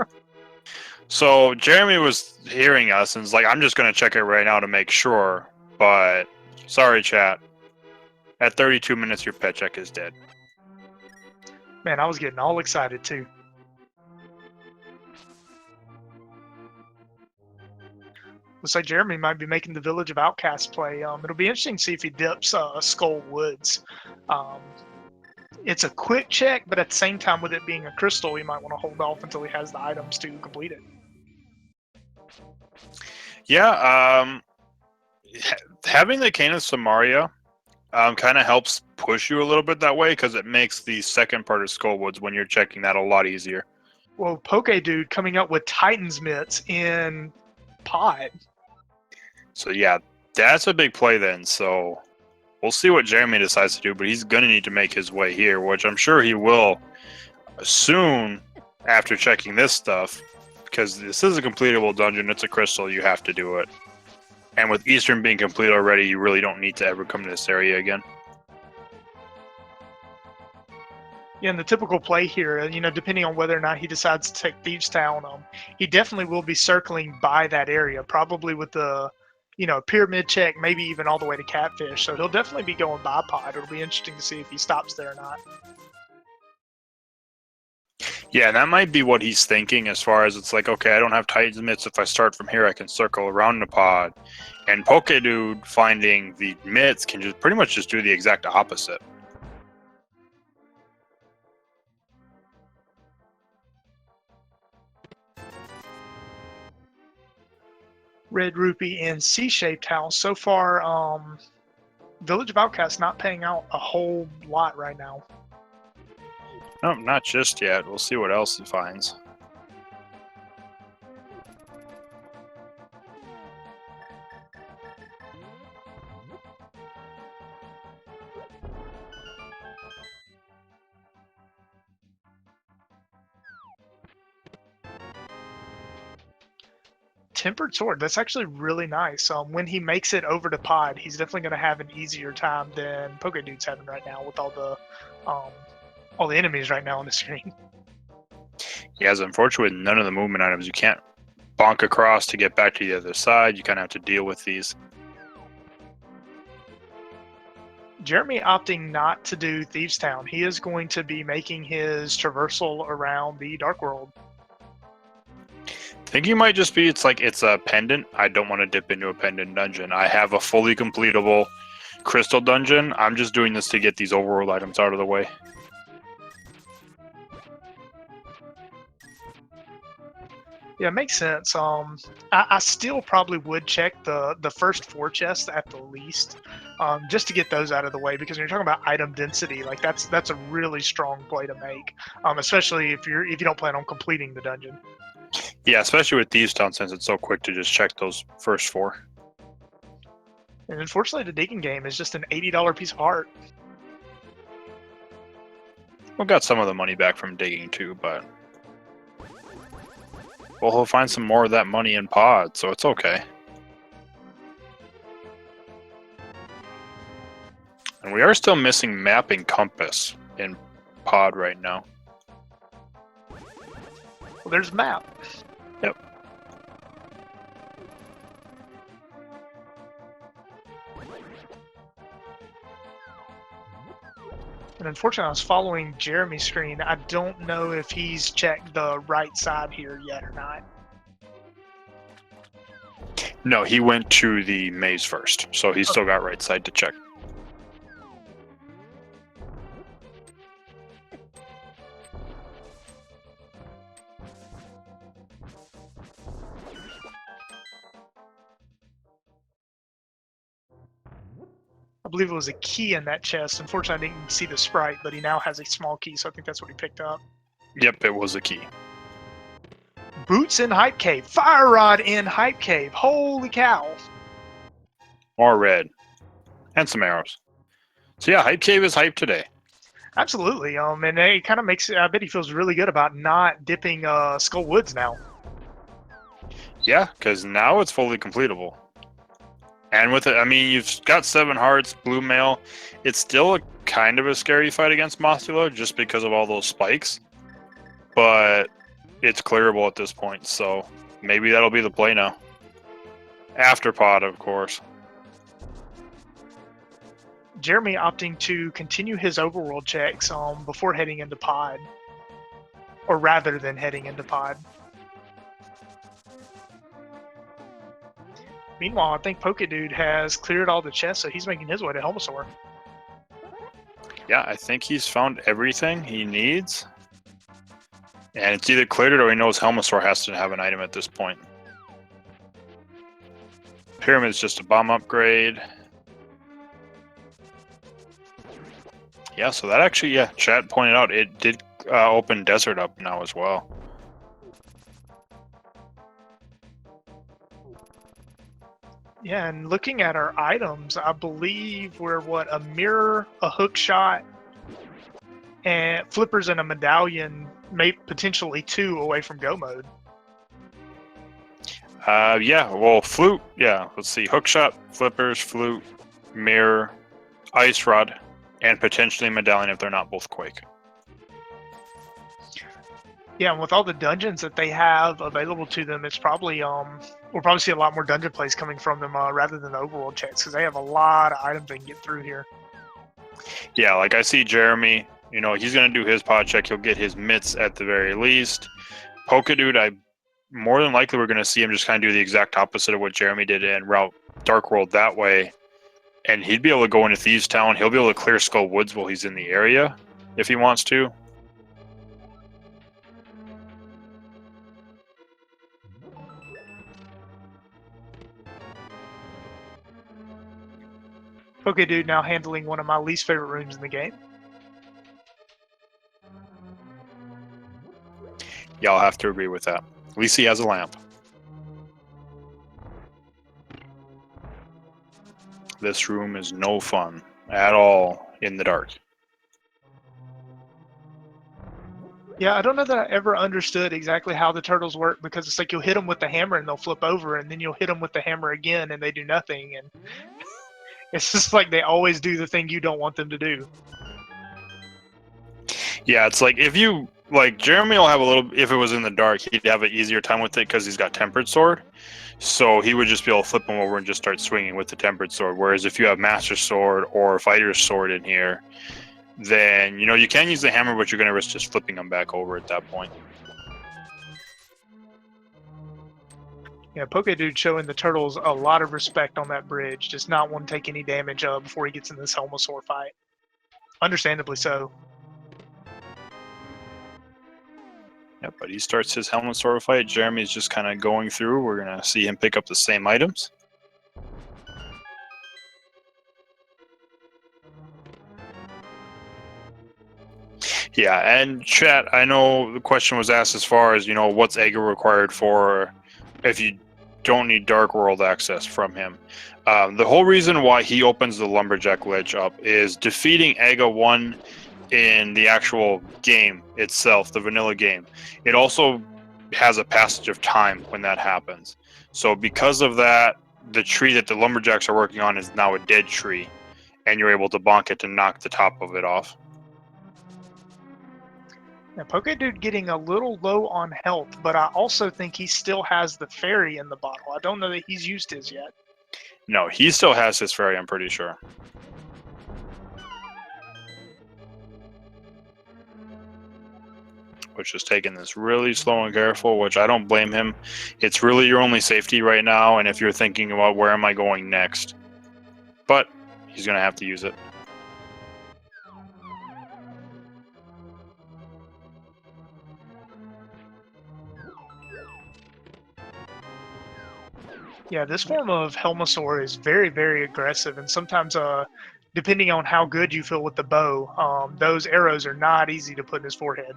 So Jeremy was hearing us and was like, I'm just going to check it right now to make sure, but sorry, chat. At 32 minutes, your pet check is dead. Man, I was getting all excited too. Looks like Jeremy might be making the Village of Outcasts play. It'll be interesting to see if he dips Skull Woods. It's a quick check, but at the same time, with it being a crystal, he might want to hold off until he has the items to complete it. Yeah, having the Cane of Samaria kind of helps push you a little bit that way because it makes the second part of Skullwoods when you're checking that a lot easier. Well, Pokedude coming up with Titan's Mitts in Pod. So yeah, that's a big play then. So we'll see what Jeremy decides to do, but he's going to need to make his way here, which I'm sure he will soon after checking this stuff, because this is a completable dungeon. It's a crystal. You have to do it. And with Eastern being complete already, you really don't need to ever come to this area again. Yeah, and the typical play here, depending on whether or not he decides to take Thieves Town, he definitely will be circling by that area, probably with the, pyramid check, maybe even all the way to Catfish. So he'll definitely be going by Pod. It'll be interesting to see if he stops there or not. Yeah, that might be what he's thinking as far as it's like, okay, I don't have Titan's Mitts. If I start from here, I can circle around the pod. And Pokedude finding the mitts can just pretty much just do the exact opposite. Red Rupee and C-shaped house. So far, Village of Outcasts not paying out a whole lot right now. No, not just yet. We'll see what else he finds. Tempered Sword, that's actually really nice. When he makes it over to Pod, he's definitely going to have an easier time than Pokedude's having right now with all the enemies right now on the screen. Yeah, as unfortunately with none of the movement items, you can't bonk across to get back to the other side. You kind of have to deal with these. Jeremy opting not to do Thieves Town. He is going to be making his traversal around the Dark World. I think you might just be, it's a pendant. I don't want to dip into a pendant dungeon. I have a fully completable crystal dungeon. I'm just doing this to get these overworld items out of the way. Yeah, it makes sense. I still probably would check the first 4 chests at the least, just to get those out of the way. Because when you're talking about item density, like that's a really strong play to make, especially if you don't plan on completing the dungeon. Yeah, especially with Thieves Town, since it's so quick to just check those first 4. And unfortunately, the digging game is just an $80 piece of art. We got some of the money back from digging too, but well, he'll find some more of that money in pod, so it's okay. And we are still missing mapping compass in pod right now. Well, there's a map. Yep. And unfortunately, I was following Jeremy's screen. I don't know if he's checked the right side here yet or not. No, he went to the maze first, so he's still got right side to check. I believe it was a key in that chest. Unfortunately, I didn't see the sprite, but he now has a small key, so I think that's what he picked up. Yep, it was a key. Boots in Hype Cave. Fire Rod in Hype Cave. Holy cow. More red. And some arrows. So yeah, Hype Cave is hype today. Absolutely. And it kind of makes, I bet he feels really good about not dipping Skull Woods now. Yeah, because now it's fully completable. And with it, I mean, you've got 7 hearts, blue mail. It's still kind of a scary fight against Mothula just because of all those spikes. But it's clearable at this point, so maybe that'll be the play now. After pod, of course. Jeremy opting to continue his overworld checks before heading into pod. Or rather than heading into pod. Meanwhile, I think Pokedude has cleared all the chests, so he's making his way to Helmasaur. Yeah, I think he's found everything he needs. And it's either cleared it or he knows Helmasaur has to have an item at this point. Pyramid's just a bomb upgrade. Yeah, so that actually, yeah, chat pointed out, it did open Desert up now as well. Yeah, and looking at our items, I believe we're a mirror, a hook shot, and flippers and a medallion, maybe potentially 2 away from go mode. Yeah, well, flute, yeah, let's see, hookshot, flippers, flute, mirror, ice rod, and potentially medallion if they're not both quake. Yeah, and with all the dungeons that they have available to them, it's probably we'll probably see a lot more dungeon plays coming from them rather than the overworld checks, because they have a lot of items they can get through here. Yeah, like I see Jeremy, you know, he's going to do his pod check. He'll get his mitts at the very least. Pokedude, more than likely we're going to see him just kind of do the exact opposite of what Jeremy did and route Dark World that way. And he'd be able to go into Thieves Town. He'll be able to clear Skull Woods while he's in the area if he wants to. Pokedude now handling one of my least favorite rooms in the game. Yeah, I'll have to agree with that. At least he has a lamp. This room is no fun at all in the dark. Yeah, I don't know that I ever understood exactly how the turtles work, because it's like you'll hit them with the hammer and they'll flip over, and then you'll hit them with the hammer again and they do nothing. And it's just like they always do the thing you don't want them to do. Yeah, it's like if you like Jeremy will have a little. If it was in the dark, he'd have an easier time with it because he's got tempered sword. So he would just be able to flip him over and just start swinging with the tempered sword. Whereas if you have master sword or fighter's sword in here, then you can use the hammer, but you're going to risk just flipping them back over at that point. Yeah, Pokedude showing the turtles a lot of respect on that bridge. Does not want to take any damage before he gets in this Helmasaur fight. Understandably so. Yeah, but he starts his Helmasaur fight. Jeremy's just kind of going through. We're going to see him pick up the same items. Yeah, and chat, I know the question was asked as far as, what's Ega required for if you don't need Dark World access from him. The whole reason why he opens the Lumberjack ledge up is defeating Ega 1 in the actual game itself, the vanilla game. It also has a passage of time when that happens. So because of that, the tree that the Lumberjacks are working on is now a dead tree, and you're able to bonk it to knock the top of it off. Now, Pokedude getting a little low on health, but I also think he still has the fairy in the bottle. I don't know that he's used his yet. No, he still has his fairy, I'm pretty sure. Which is taking this really slow and careful, which I don't blame him. It's really your only safety right now, and if you're thinking about where am I going next. But he's going to have to use it. Yeah, this form of Helmasaur is very, very aggressive, and sometimes, depending on how good you feel with the bow, those arrows are not easy to put in his forehead.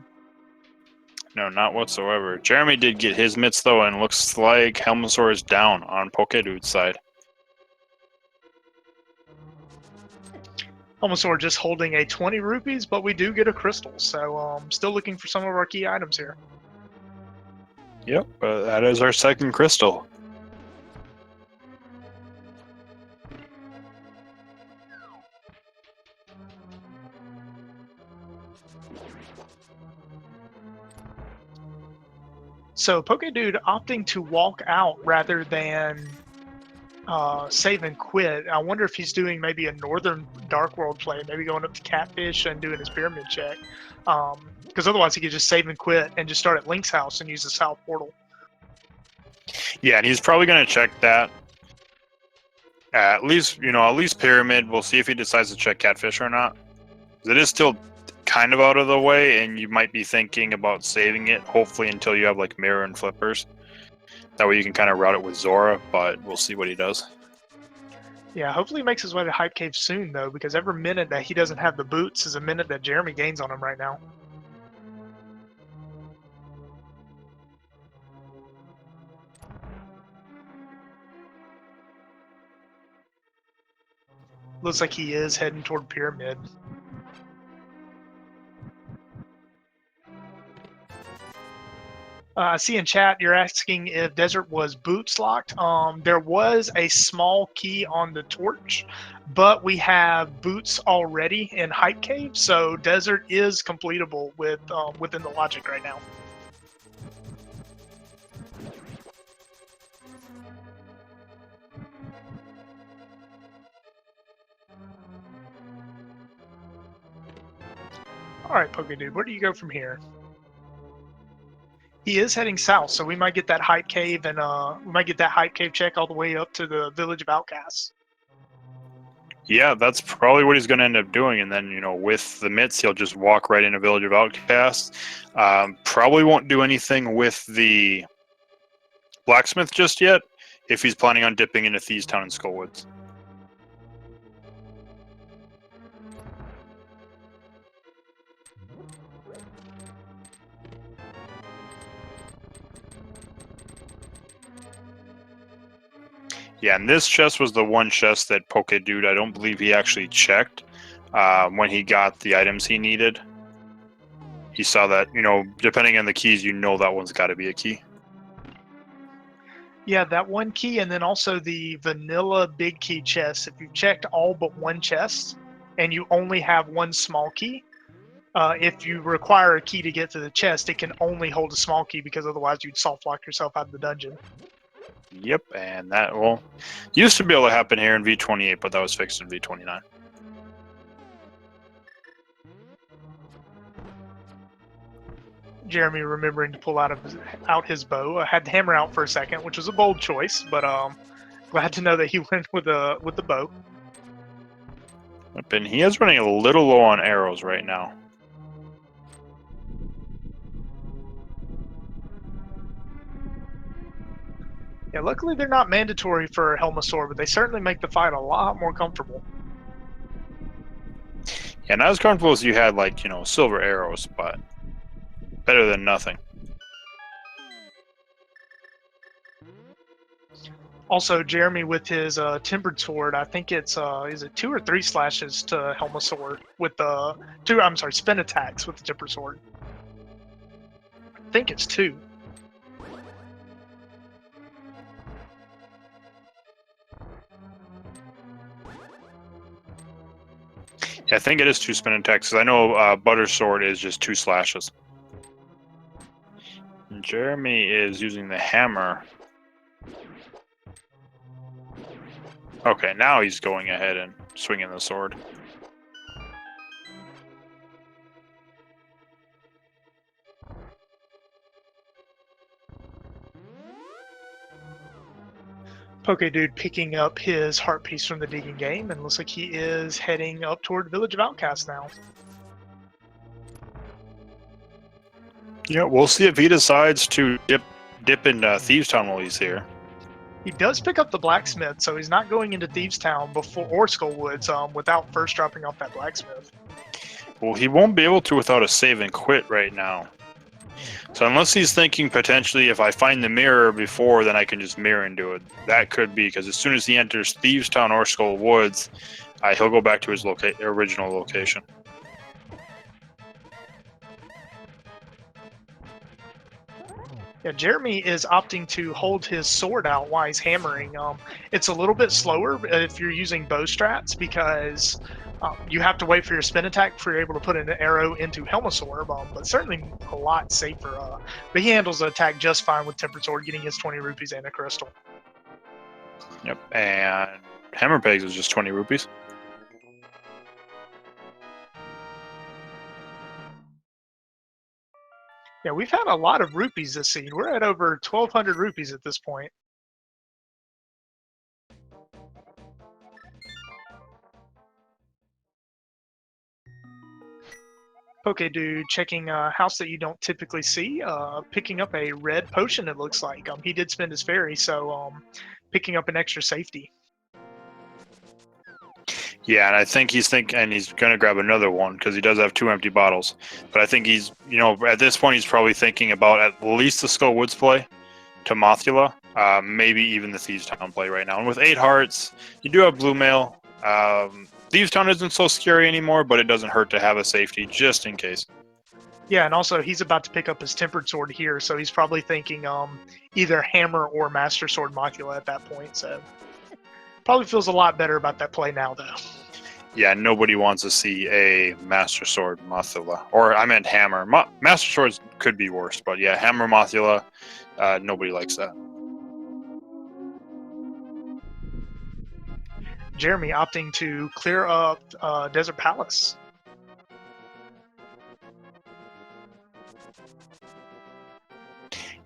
No, not whatsoever. Jeremy did get his mitts, though, and looks like Helmasaur is down on Pokedude's side. Helmasaur just holding a 20 rupees, but we do get a crystal, so still looking for some of our key items here. Yep, that is our second crystal. So Pokedude opting to walk out rather than save and quit. I wonder if he's doing maybe a Northern Dark World play, maybe going up to Catfish and doing his pyramid check. Because otherwise he could just save and quit and just start at Link's house and use the South Portal. Yeah, and he's probably going to check that. At least Pyramid. We'll see if he decides to check Catfish or not. It is still kind of out of the way, and you might be thinking about saving it, hopefully until you have like Mirror and Flippers. That way you can kind of route it with Zora, but we'll see what he does. Yeah, hopefully he makes his way to Hype Cave soon, though, because every minute that he doesn't have the boots is a minute that Jeremy gains on him right now. Looks like he is heading toward Pyramid. I see in chat you're asking if Desert was boots locked. There was a small key on the torch, but we have boots already in Hype Cave, so Desert is completable with within the logic right now. All right, Pokedude, where do you go from here? He is heading south, so we might get that Hype Cave, and we might get that Hype Cave check all the way up to the Village of Outcasts. Yeah, that's probably what he's going to end up doing, and then with the mitts, he'll just walk right into Village of Outcasts. Probably won't do anything with the blacksmith just yet, if he's planning on dipping into Thieves Town and Skullwoods. Yeah, and this chest was the one chest that Pokedude, I don't believe he actually checked when he got the items he needed. He saw that, depending on the keys, that one's got to be a key. Yeah, that one key, and then also the vanilla big key chest. If you've checked all but one chest, and you only have one small key, If you require a key to get to the chest, it can only hold a small key because otherwise you'd soft lock yourself out of the dungeon. Yep, and that used to be able to happen here in V28, but that was fixed in V29. Jeremy remembering to pull out his bow. Had the hammer out for a second, which was a bold choice, but glad to know that he went with the bow. And he is running a little low on arrows right now. Yeah, luckily they're not mandatory for Helmasaur, but they certainly make the fight a lot more comfortable. Yeah, not as comfortable as you had, like, silver arrows, but better than nothing. Also, Jeremy with his tempered sword, I think it's is it 2 or 3 slashes to Helmasaur with the spin attacks with the tempered sword. I think it's 2. Yeah, I think it is 2 spin attacks, because I know Butter Sword is just 2 slashes. And Jeremy is using the hammer. Okay, now he's going ahead and swinging the sword. Pokedude picking up his heart piece from the digging game, and looks like he is heading up toward the Village of Outcasts now. Yeah, we'll see if he decides to dip into Thieves Town while he's here. He does pick up the blacksmith, so he's not going into Thieves Town or Skullwoods without first dropping off that blacksmith. Well, he won't be able to without a save and quit right now. So unless he's thinking potentially if I find the mirror before, then I can just mirror into it. That could be, because as soon as he enters Thieves Town or Skull Woods, he'll go back to his original location. Yeah, Jeremy is opting to hold his sword out while he's hammering. It's a little bit slower if you're using bow strats because you have to wait for your spin attack before you're able to put an arrow into Helmasaur, but certainly a lot safer. But he handles the attack just fine with Tempered Sword, getting his 20 rupees and a crystal. Yep, and Hammer Pegs is just 20 rupees. Yeah, we've had a lot of rupees this seed. We're at over 1,200 rupees at this point. Pokedude checking a house that you don't typically see, picking up a red potion, it looks like. He did spend his fairy, so picking up an extra safety. Yeah, and I think he's going to grab another one because he does have 2 empty bottles. But I think he's, at this point, he's probably thinking about at least the Skull Woods play to Mothula, maybe even the Thieves Town play right now. And with 8 hearts, you do have Blue Mail. Thieves Town isn't so scary anymore, but it doesn't hurt to have a safety just in case. Yeah, and also he's about to pick up his Tempered Sword here, so he's probably thinking either Hammer or Master Sword Mothula at that point. So probably feels a lot better about that play now, though. Yeah, nobody wants to see a Master Sword Mothula. Or I meant Hammer. Master Swords could be worse, but yeah, Hammer Mothula, nobody likes that. Jeremy opting to clear up Desert Palace.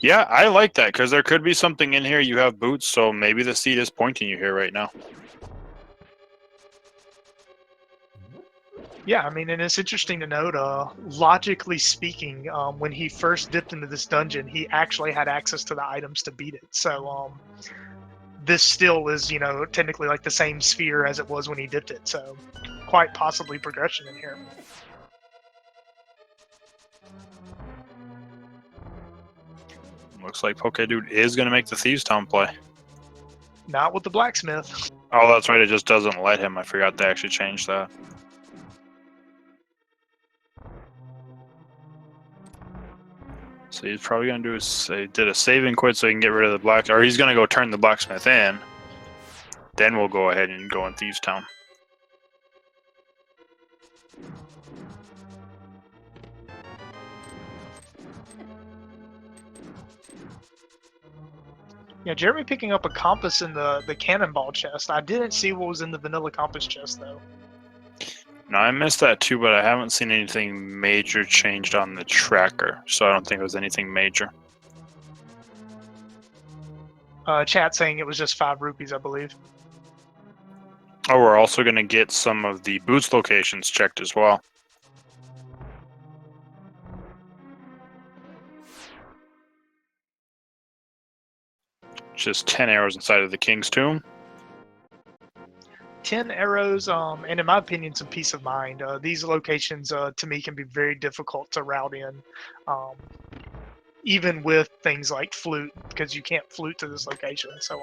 Yeah, I like that because there could be something in here. You have boots, so maybe the seed is pointing you here right now. Yeah, I mean, and it's interesting to note, logically speaking, when he first dipped into this dungeon, he actually had access to the items to beat it. So this still is, technically like the same sphere as it was when he dipped it. So quite possibly progression in here. Looks like Pokedude is going to make the Thieves Town play. Not with the blacksmith. Oh, that's right. It just doesn't let him. I forgot they actually changed that. So he's probably going to did a save and quit so he can get rid of the or he's going to go turn the blacksmith in. Then we'll go ahead and go in Thieves Town. Yeah, Jeremy picking up a compass in the cannonball chest. I didn't see what was in the vanilla compass chest though. No, I missed that too, but I haven't seen anything major changed on the tracker, so I don't think it was anything major. Chat saying it was just 5 rupees, I believe. Oh, we're also going to get some of the boots locations checked as well. Just 10 arrows inside of the King's Tomb. 10 arrows, and in my opinion, some peace of mind. These locations, to me, can be very difficult to route in, even with things like flute, because you can't flute to this location. So,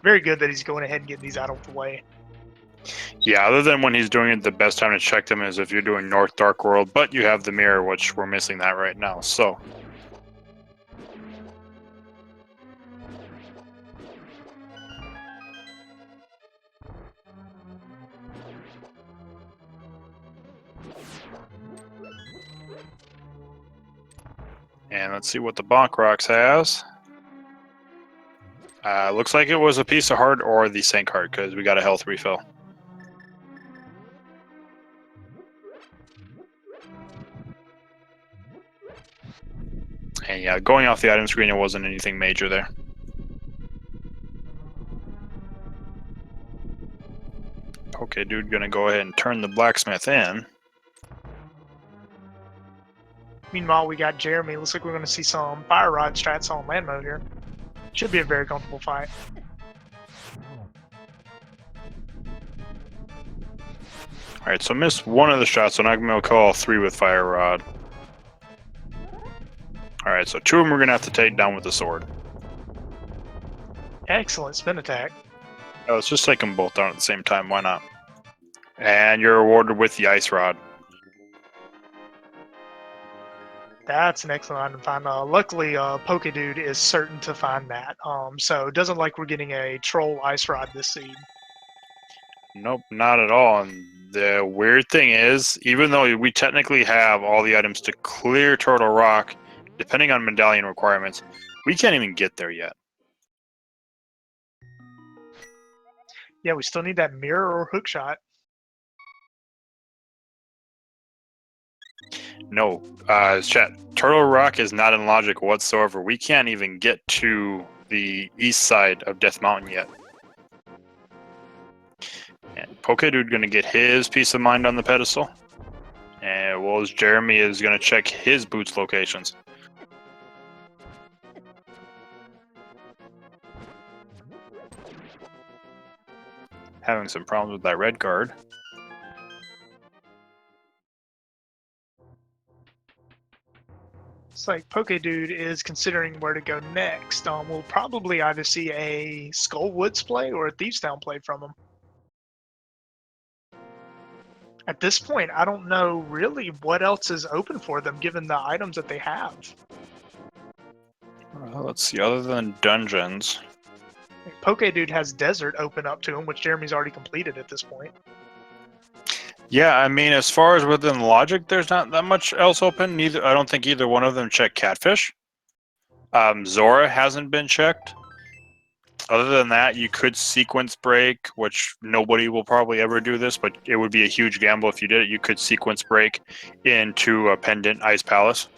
very good that he's going ahead and getting these out of the way. Yeah, other than when he's doing it, the best time to check them is if you're doing North Dark World, but you have the mirror, which we're missing that right now, so... And let's see what the Bonk Rocks has. Looks like it was a piece of heart or the Sank Heart, because we got a health refill. And yeah, going off the item screen, it wasn't anything major there. Pokedude gonna go ahead and turn the blacksmith in. Meanwhile, we got Jeremy. Looks like we're going to see some fire rod strats on land mode here. Should be a very comfortable fight. Alright, so missed one of the shots, so now I'm gonna call 3 with fire rod. Alright, so 2 of them we're gonna have to take down with the sword. Excellent spin attack. Oh, let's just take them both down at the same time, why not? And you're rewarded with the ice rod. That's an excellent item to find. Luckily, Pokedude is certain to find that. So it doesn't like we're getting a troll ice rod this seed. Nope, not at all. And the weird thing is, even though we technically have all the items to clear Turtle Rock, depending on medallion requirements, we can't even get there yet. Yeah, we still need that mirror or hook shot. No, chat. Turtle Rock is not in logic whatsoever. We can't even get to the east side of Death Mountain yet. And Pokedude gonna get his peace of mind on the pedestal. And well, as Jeremy is gonna check his boots locations. Having some problems with that red card. It's like Pokedude is considering where to go next. We'll probably either see a Skull Woods play or a Thieves Town play from him. At this point, I don't know really what else is open for them given the items that they have. Let's see, other than dungeons. Pokedude has Desert open up to him, which Jeremy's already completed at this point. Yeah, I mean, as far as within logic, there's not that much else open. I don't think either one of them checked Catfish. Zora hasn't been checked. Other than that, you could sequence break, which nobody will probably ever do this, but it would be a huge gamble if you did it. You could sequence break into a Pendant Ice Palace.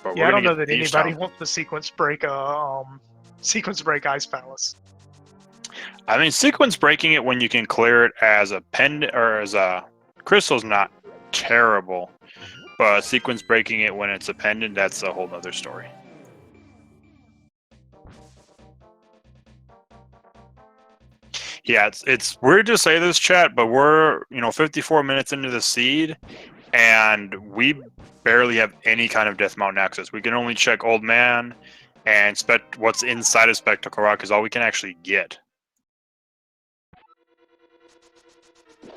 But Yeah, I don't know that anybody wants to sequence break Ice Palace. I mean, sequence breaking it when you can clear it as a pendant or as a crystal's not terrible, but sequence breaking it when it's a pendant, that's a whole nother story. Yeah, it's weird to say this, chat, but we're 54 minutes into the seed, and we barely have any kind of Death Mountain access. We can only check Old Man and what's inside of Spectacle Rock is all we can actually get.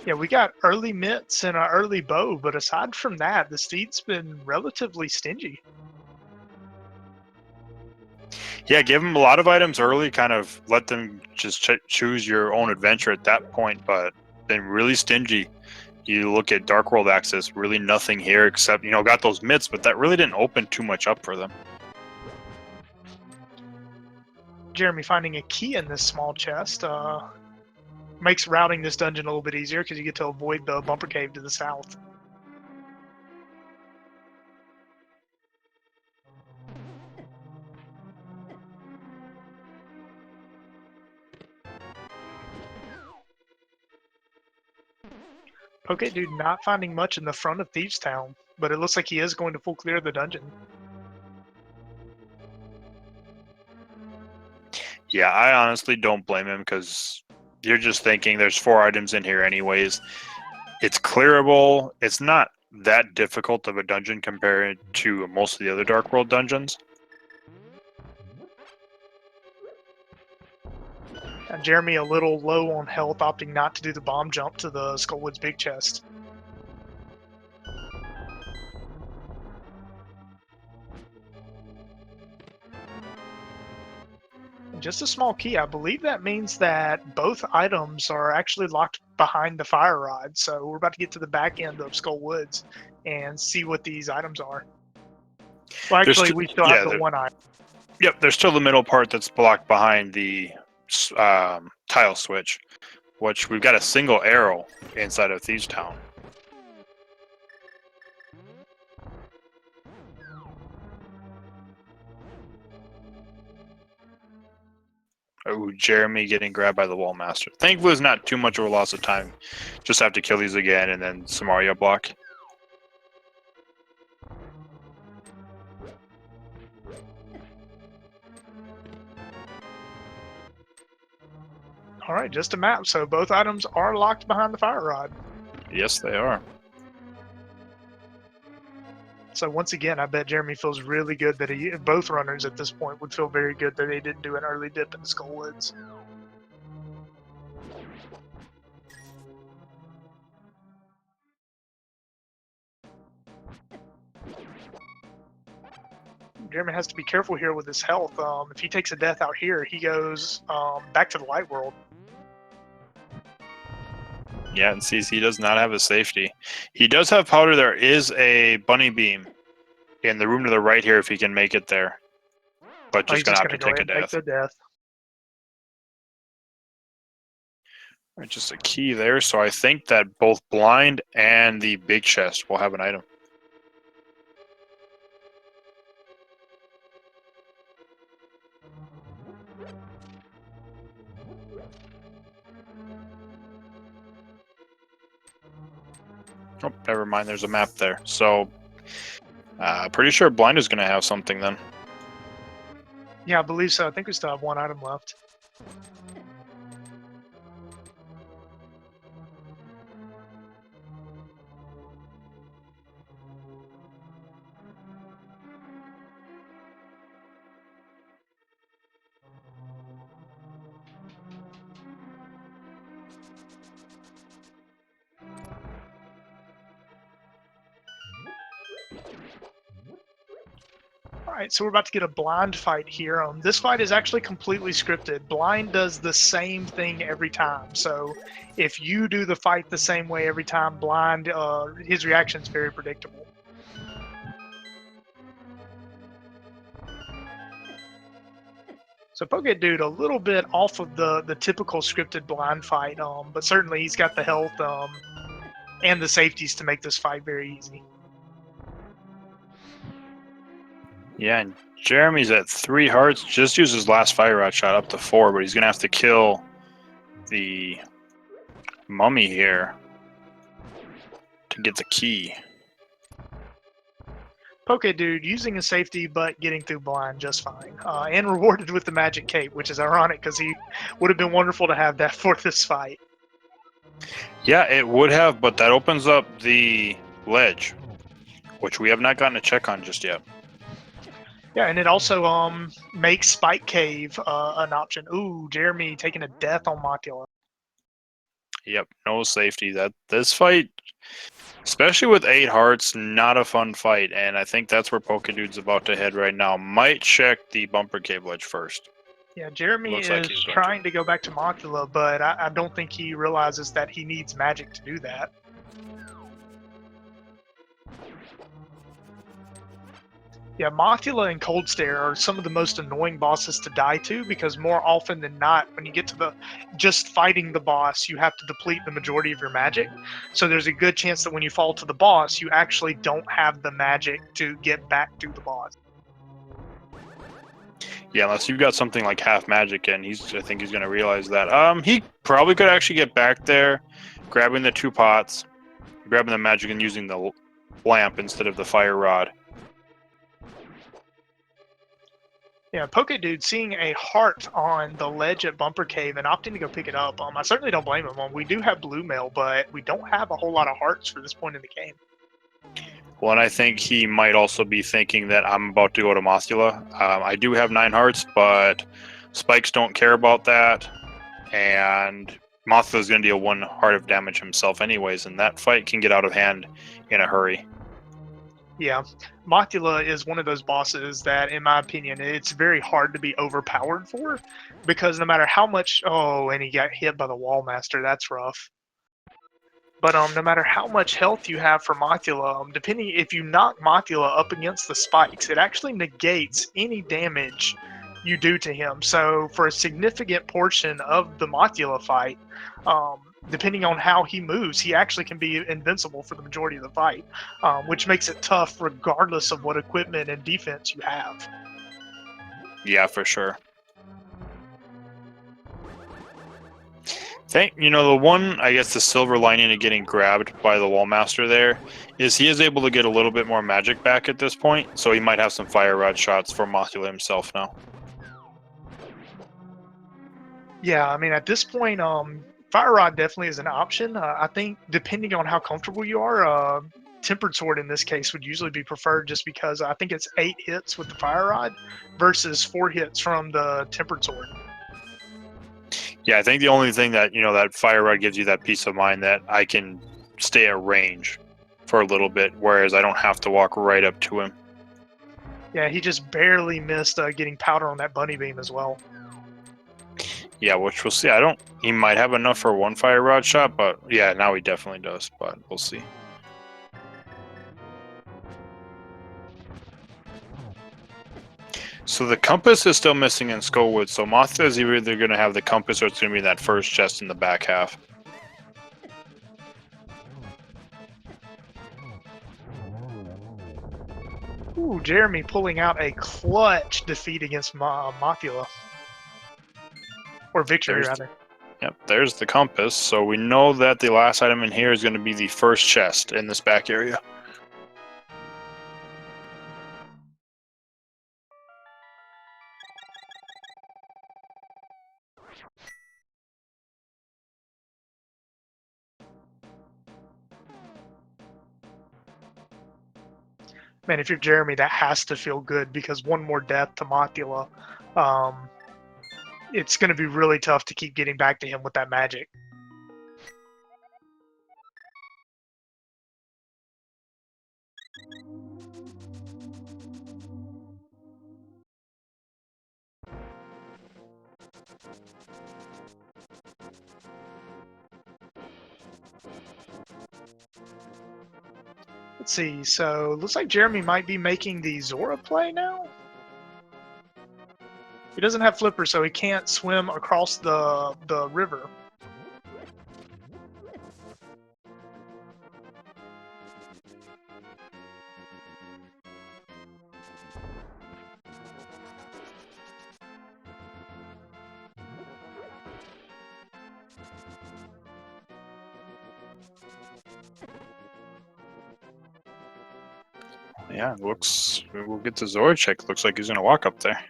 Yeah, we got early mitts and an early bow, but aside from that, the seed's been relatively stingy. Yeah, give them a lot of items early, kind of let them just choose your own adventure at that point, but then really stingy. You look at Dark World access, really nothing here except, got those mitts, but that really didn't open too much up for them. Jeremy finding a key in this small chest makes routing this dungeon a little bit easier because you get to avoid the bumper cave to the south. Pokedude not finding much in the front of Thieves Town, but it looks like he is going to full clear the dungeon. Yeah, I honestly don't blame him because you're just thinking there's 4 items in here anyways. It's clearable. It's not that difficult of a dungeon compared to most of the other Dark World dungeons. And Jeremy a little low on health, opting not to do the bomb jump to the Skullwood's big chest. Just a small key. I believe that means that both items are actually locked behind the fire rod. So we're about to get to the back end of Skull Woods and see what these items are. Well, actually, we still have the one item. Yep, there's still the middle part that's blocked behind the tile switch, which we've got a single arrow inside of Thieves Town. Oh, Jeremy getting grabbed by the Wall Master. Thankfully, it's not too much of a loss of time. Just have to kill these again and then Samaria block. Alright, just a map. So both items are locked behind the fire rod. Yes, they are. So once again, I bet Jeremy feels really good that both runners at this point would feel very good that they didn't do an early dip in the Skull Woods. Jeremy has to be careful here with his health. If he takes a death out here, he goes back to the light world. Yeah, and sees he does not have a safety. He does have powder. There is a bunny beam in the room to the right here if he can make it there. But just going to have to take a death. Just a key there, so I think that both blind and the big chest will have an item. Oh, never mind, there's a map there. So, pretty sure blind is going to have something then. Yeah, I believe so. I think we still have one item left. Alright, so we're about to get a blind fight here. This fight is actually completely scripted. Blind does the same thing every time. So if you do the fight the same way every time, blind, his reaction is very predictable. So Pokedude a little bit off of the typical scripted blind fight, but certainly he's got the health and the safeties to make this fight very easy. Yeah, and Jeremy's at 3 hearts. Just used his last fire rod shot up to 4, but he's going to have to kill the mummy here to get the key. Pokedude using a safety but getting through blind just fine. And rewarded with the magic cape, which is ironic because he would have been wonderful to have that for this fight. Yeah, it would have, but that opens up the ledge, which we have not gotten a check on just yet. Yeah, and it also makes Spike Cave an option. Ooh, Jeremy taking a death on Mocula. Yep, no safety. This fight, especially with 8 hearts, not a fun fight, and I think that's where Pokedude's about to head right now. Might check the bumper cave ledge first. Yeah, Jeremy is trying to go back to Mocula, but I don't think he realizes that he needs magic to do that. Yeah, Mothula and Cold Stare are some of the most annoying bosses to die to because more often than not, when you get to the just fighting the boss, you have to deplete the majority of your magic. So there's a good chance that when you fall to the boss, you actually don't have the magic to get back to the boss. Yeah, unless you've got something like half magic, and I think he's going to realize that. He probably could actually get back there, grabbing the 2 pots, grabbing the magic, and using the lamp instead of the fire rod. Yeah, Pokedude seeing a heart on the ledge at Bumper Cave and opting to go pick it up. I certainly don't blame him. We do have blue mail, but we don't have a whole lot of hearts for this point in the game. Well, and I think he might also be thinking that I'm about to go to Mothula. I do have 9 hearts, but Spikes don't care about that, and Mothula's going to deal 1 heart of damage himself anyways, and that fight can get out of hand in a hurry. Yeah, Mothula is one of those bosses that, in my opinion, it's very hard to be overpowered for, because no matter how much... Oh, and he got hit by the Wall Master. That's rough. But no matter how much health you have for Mothula, depending if you knock Mothula up against the spikes, it actually negates any damage you do to him. So for a significant portion of the Mothula fight, depending on how he moves, he actually can be invincible for the majority of the fight, which makes it tough regardless of what equipment and defense you have. Yeah, for sure. The one, I guess, the silver lining of getting grabbed by the Wall Master there is he is able to get a little bit more magic back at this point, so he might have some fire rod shots for Mothula himself now. Yeah, I mean, at this point, Fire Rod definitely is an option. I think depending on how comfortable you are, Tempered Sword in this case would usually be preferred just because I think it's 8 hits with the Fire Rod versus 4 hits from the Tempered Sword. Yeah, I think the only thing that, that fire rod gives you that peace of mind that I can stay at range for a little bit, whereas I don't have to walk right up to him. Yeah, he just barely missed getting powder on that bunny beam as well. Yeah, which we'll see. He might have enough for 1 fire rod shot, but yeah, now he definitely does, but we'll see. So the compass is still missing in Skullwood, so Mothra is either going to have the compass or it's going to be that first chest in the back half. Ooh, Jeremy pulling out a clutch defeat against Mothula. Or victory, rather. Yep, there's the compass, so we know that the last item in here is going to be the first chest in this back area. Man, if you're Jeremy, that has to feel good because 1 more death to Mothula. It's going to be really tough to keep getting back to him with that magic. Let's see, so looks like Jeremy might be making the Zora play now. He doesn't have Flipper, so he can't swim across the river. Yeah, we'll get the Zora check. Looks like he's going to walk up there.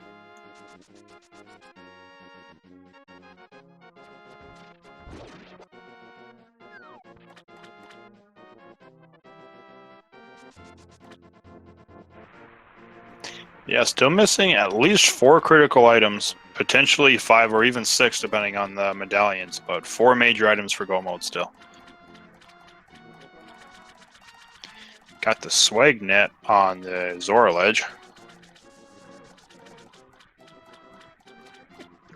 Yeah, still missing at least 4 critical items, potentially 5 or even 6 depending on the medallions, but 4 major items for Go Mode still. Got the swag net on the Zora ledge.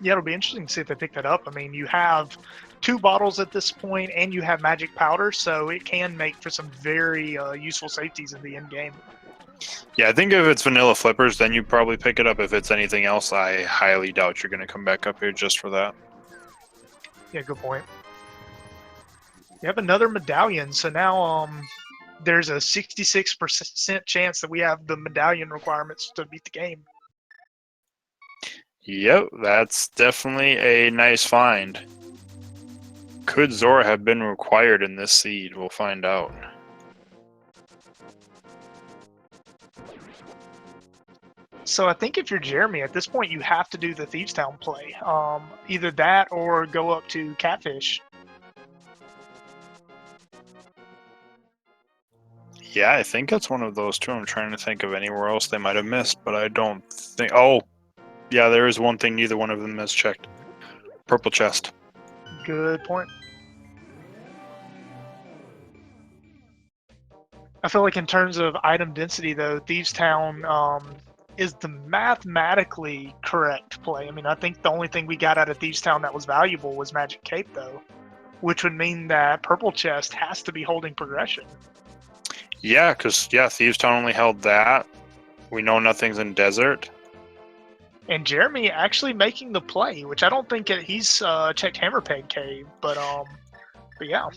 Yeah, it'll be interesting to see if they pick that up. I mean, you have 2 bottles at this point, and you have magic powder, so it can make for some very useful safeties in the end game. Yeah, I think if it's vanilla flippers, then you probably pick it up. If it's anything else, I highly doubt you're going to come back up here just for that. Yeah, good point. You have another medallion, so now there's a 66% chance that we have the medallion requirements to beat the game. Yep, that's definitely a nice find. Could Zora have been required in this seed? We'll find out. So I think if you're Jeremy, at this point you have to do the Thieves Town play. Either that or go up to Catfish. Yeah, I think it's one of those two. I'm trying to think of anywhere else they might have missed, but I don't think... Oh, yeah, there is one thing neither one of them mischecked. Purple chest. Good point. I feel like in terms of item density, though, Thieves Town is the mathematically correct play. I mean, I think the only thing we got out of Thieves Town that was valuable was Magic Cape, though, which would mean that Purple Chest has to be holding progression. Yeah, because, yeah, Thieves Town only held that. We know nothing's in Desert. And Jeremy actually making the play, which I don't think he's checked Hammerpeg Cave, but yeah.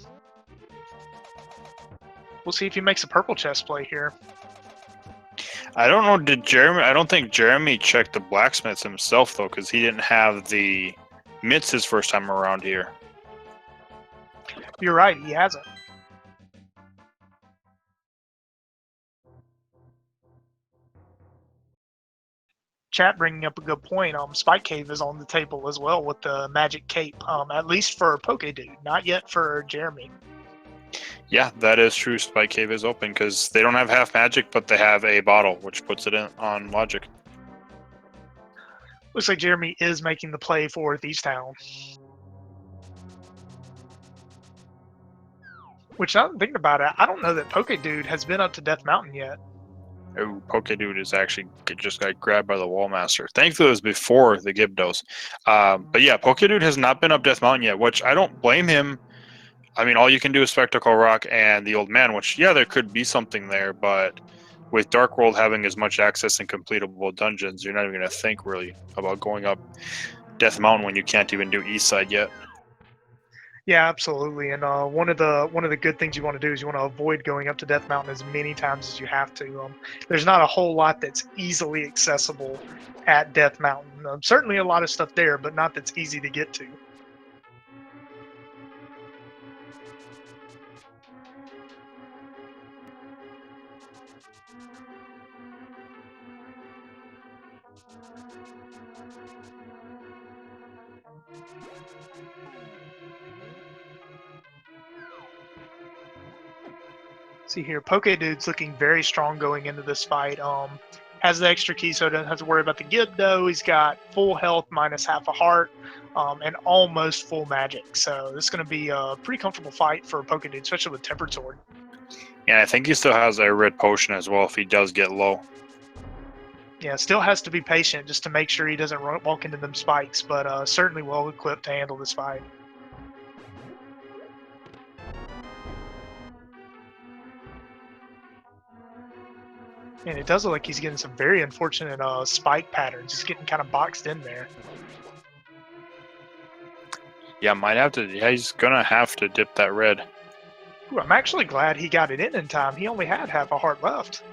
We'll see if he makes a Purple Chest play here. I don't know, I don't think Jeremy checked the blacksmiths himself, though, because he didn't have the mitts his first time around here. You're right, he hasn't. Chat bringing up a good point. Spike Cave is on the table as well with the Magic Cape, at least for Pokedude, not yet for Jeremy. Yeah, that is true. Spike Cave is open because they don't have half magic, but they have a bottle, which puts it in on logic. Looks like Jeremy is making the play for Thieves Town. Which, now that I'm thinking about it, I don't know that Pokedude has been up to Death Mountain yet. Oh, Pokedude is actually just got grabbed by the Wallmaster. Thankfully, it was before the Gyarados. But yeah, Pokedude has not been up Death Mountain yet, which I don't blame him. I mean, all you can do is Spectacle Rock and the Old Man, which, yeah, there could be something there, but with Dark World having as much access and completable dungeons, you're not even going to think really about going up Death Mountain when you can't even do East Side yet. Yeah, absolutely. And one of the good things you want to do is you want to avoid going up to Death Mountain as many times as you have to. There's not a whole lot that's easily accessible at Death Mountain. Certainly a lot of stuff there, but not that's easy to get to. See here, Pokedude's looking very strong going into this fight. Has the extra key, so doesn't have to worry about the Gyarados. He's got full health minus half a heart, and almost full magic. So this is going to be a pretty comfortable fight for Pokedude, especially with Tempered Sword. And I think he still has a red potion as well if he does get low. Yeah, still has to be patient just to make sure he doesn't walk into them spikes, but certainly well equipped to handle this fight. And it does look like he's getting some very unfortunate spike patterns. He's getting kind of boxed in there. Yeah, might have to. Yeah, he's gonna have to dip that red. Ooh, I'm actually glad he got it in time. He only had half a heart left.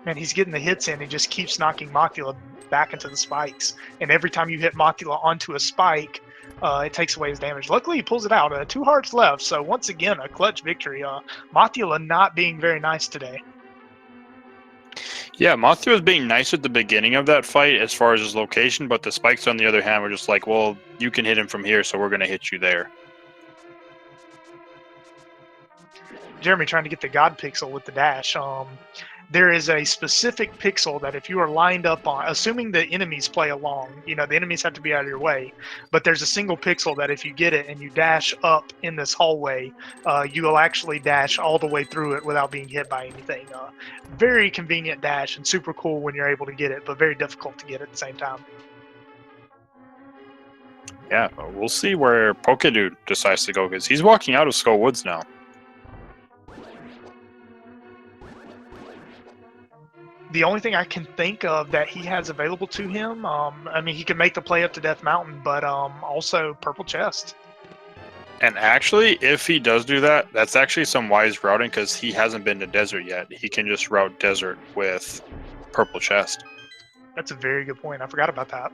Man, he's getting the hits in. He just keeps knocking Mothula back into the spikes. And every time you hit Mothula onto a spike, it takes away his damage. Luckily, he pulls it out. 2 hearts left. So once again, a clutch victory. Mothula not being very nice today. Yeah, Mothra was being nice at the beginning of that fight as far as his location, but the spikes, on the other hand, were just like, well, you can hit him from here, so we're going to hit you there. Jeremy trying to get the God Pixel with the dash. There is a specific pixel that if you are lined up on, assuming the enemies play along, the enemies have to be out of your way, but there's a single pixel that if you get it and you dash up in this hallway, you will actually dash all the way through it without being hit by anything. Very convenient dash and super cool when you're able to get it, but very difficult to get at the same time. Yeah, we'll see where Pokedude decides to go, because he's walking out of Skull Woods now. The only thing I can think of that he has available to him, I mean, he can make the play up to Death Mountain, but also Purple Chest. And actually, if he does do that, that's actually some wise routing, because he hasn't been to Desert yet. He can just route Desert with Purple Chest. That's a very good point. I forgot about that.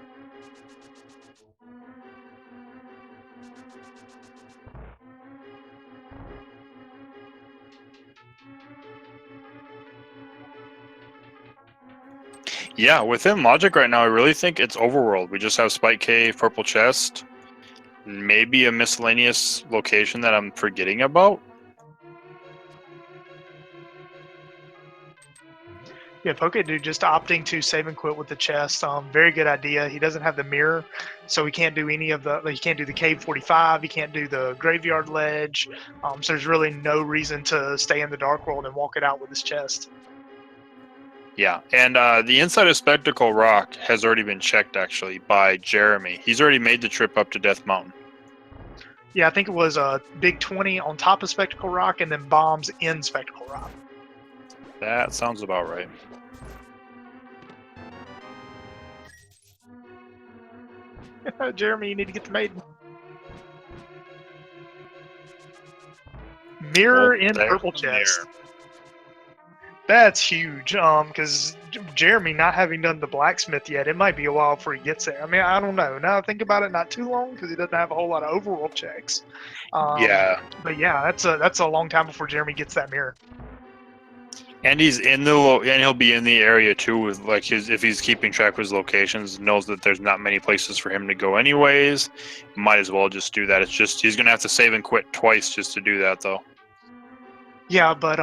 Yeah, within Logic right now, I really think it's Overworld. We just have Spike Cave, Purple Chest, maybe a miscellaneous location that I'm forgetting about. Yeah, Pokedude just opting to save and quit with the chest. Very good idea. He doesn't have the mirror, so he can't do any of the. He can't do the Cave 45. He can't do the Graveyard Ledge. So there's really no reason to stay in the Dark World and walk it out with his chest. Yeah, and the inside of Spectacle Rock has already been checked, actually, by Jeremy. He's already made the trip up to Death Mountain. Yeah, I think it was a big 20 on top of Spectacle Rock and then bombs in Spectacle Rock. That sounds about right. Jeremy, you need to get the maiden. Mirror in Purple Chest. That's huge. Because Jeremy not having done the blacksmith yet, it might be a while before he gets there. I mean, I don't know. Now I think about it, not too long because he doesn't have a whole lot of overworld checks. Yeah, But yeah, that's a long time before Jeremy gets that mirror. and he's in the and he'll be in the area too, with like his, if he's keeping track of his locations, knows that there's not many places for him to go anyways. Might as well just do that. It's just he's gonna have to save and quit twice just to do that, though. Yeah, but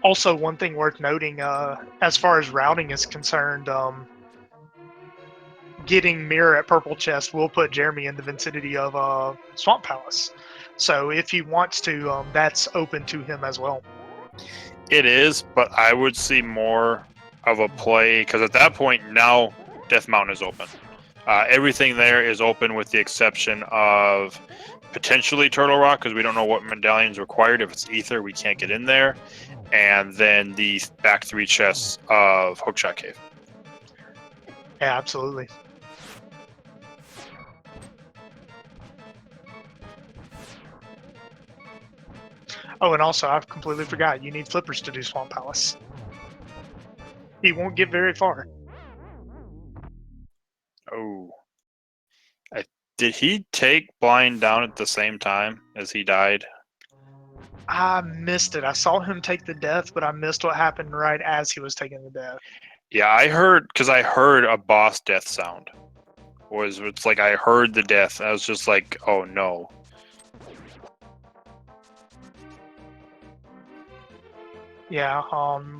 also one thing worth noting, as far as routing is concerned, getting mirror at Purple Chest will put Jeremy in the vicinity of Swamp Palace. So if he wants to, that's open to him as well. It is, but I would see more of a play, because at that point now Death Mountain is open. Everything there is open with the exception of potentially Turtle Rock, because we don't know what medallion's required. If it's Ether, we can't get in there. And then the back 3 chests of Hookshot Cave. Yeah, absolutely. Oh, and also, I completely forgot, you need flippers to do Swamp Palace. He won't get very far. Oh. Did he take Blind down at the same time as he died? I missed it. I saw him take the death, but I missed what happened right as he was taking the death. Yeah, I heard, because I heard a boss death sound. It's like I heard the death. I was just like, oh no. Yeah,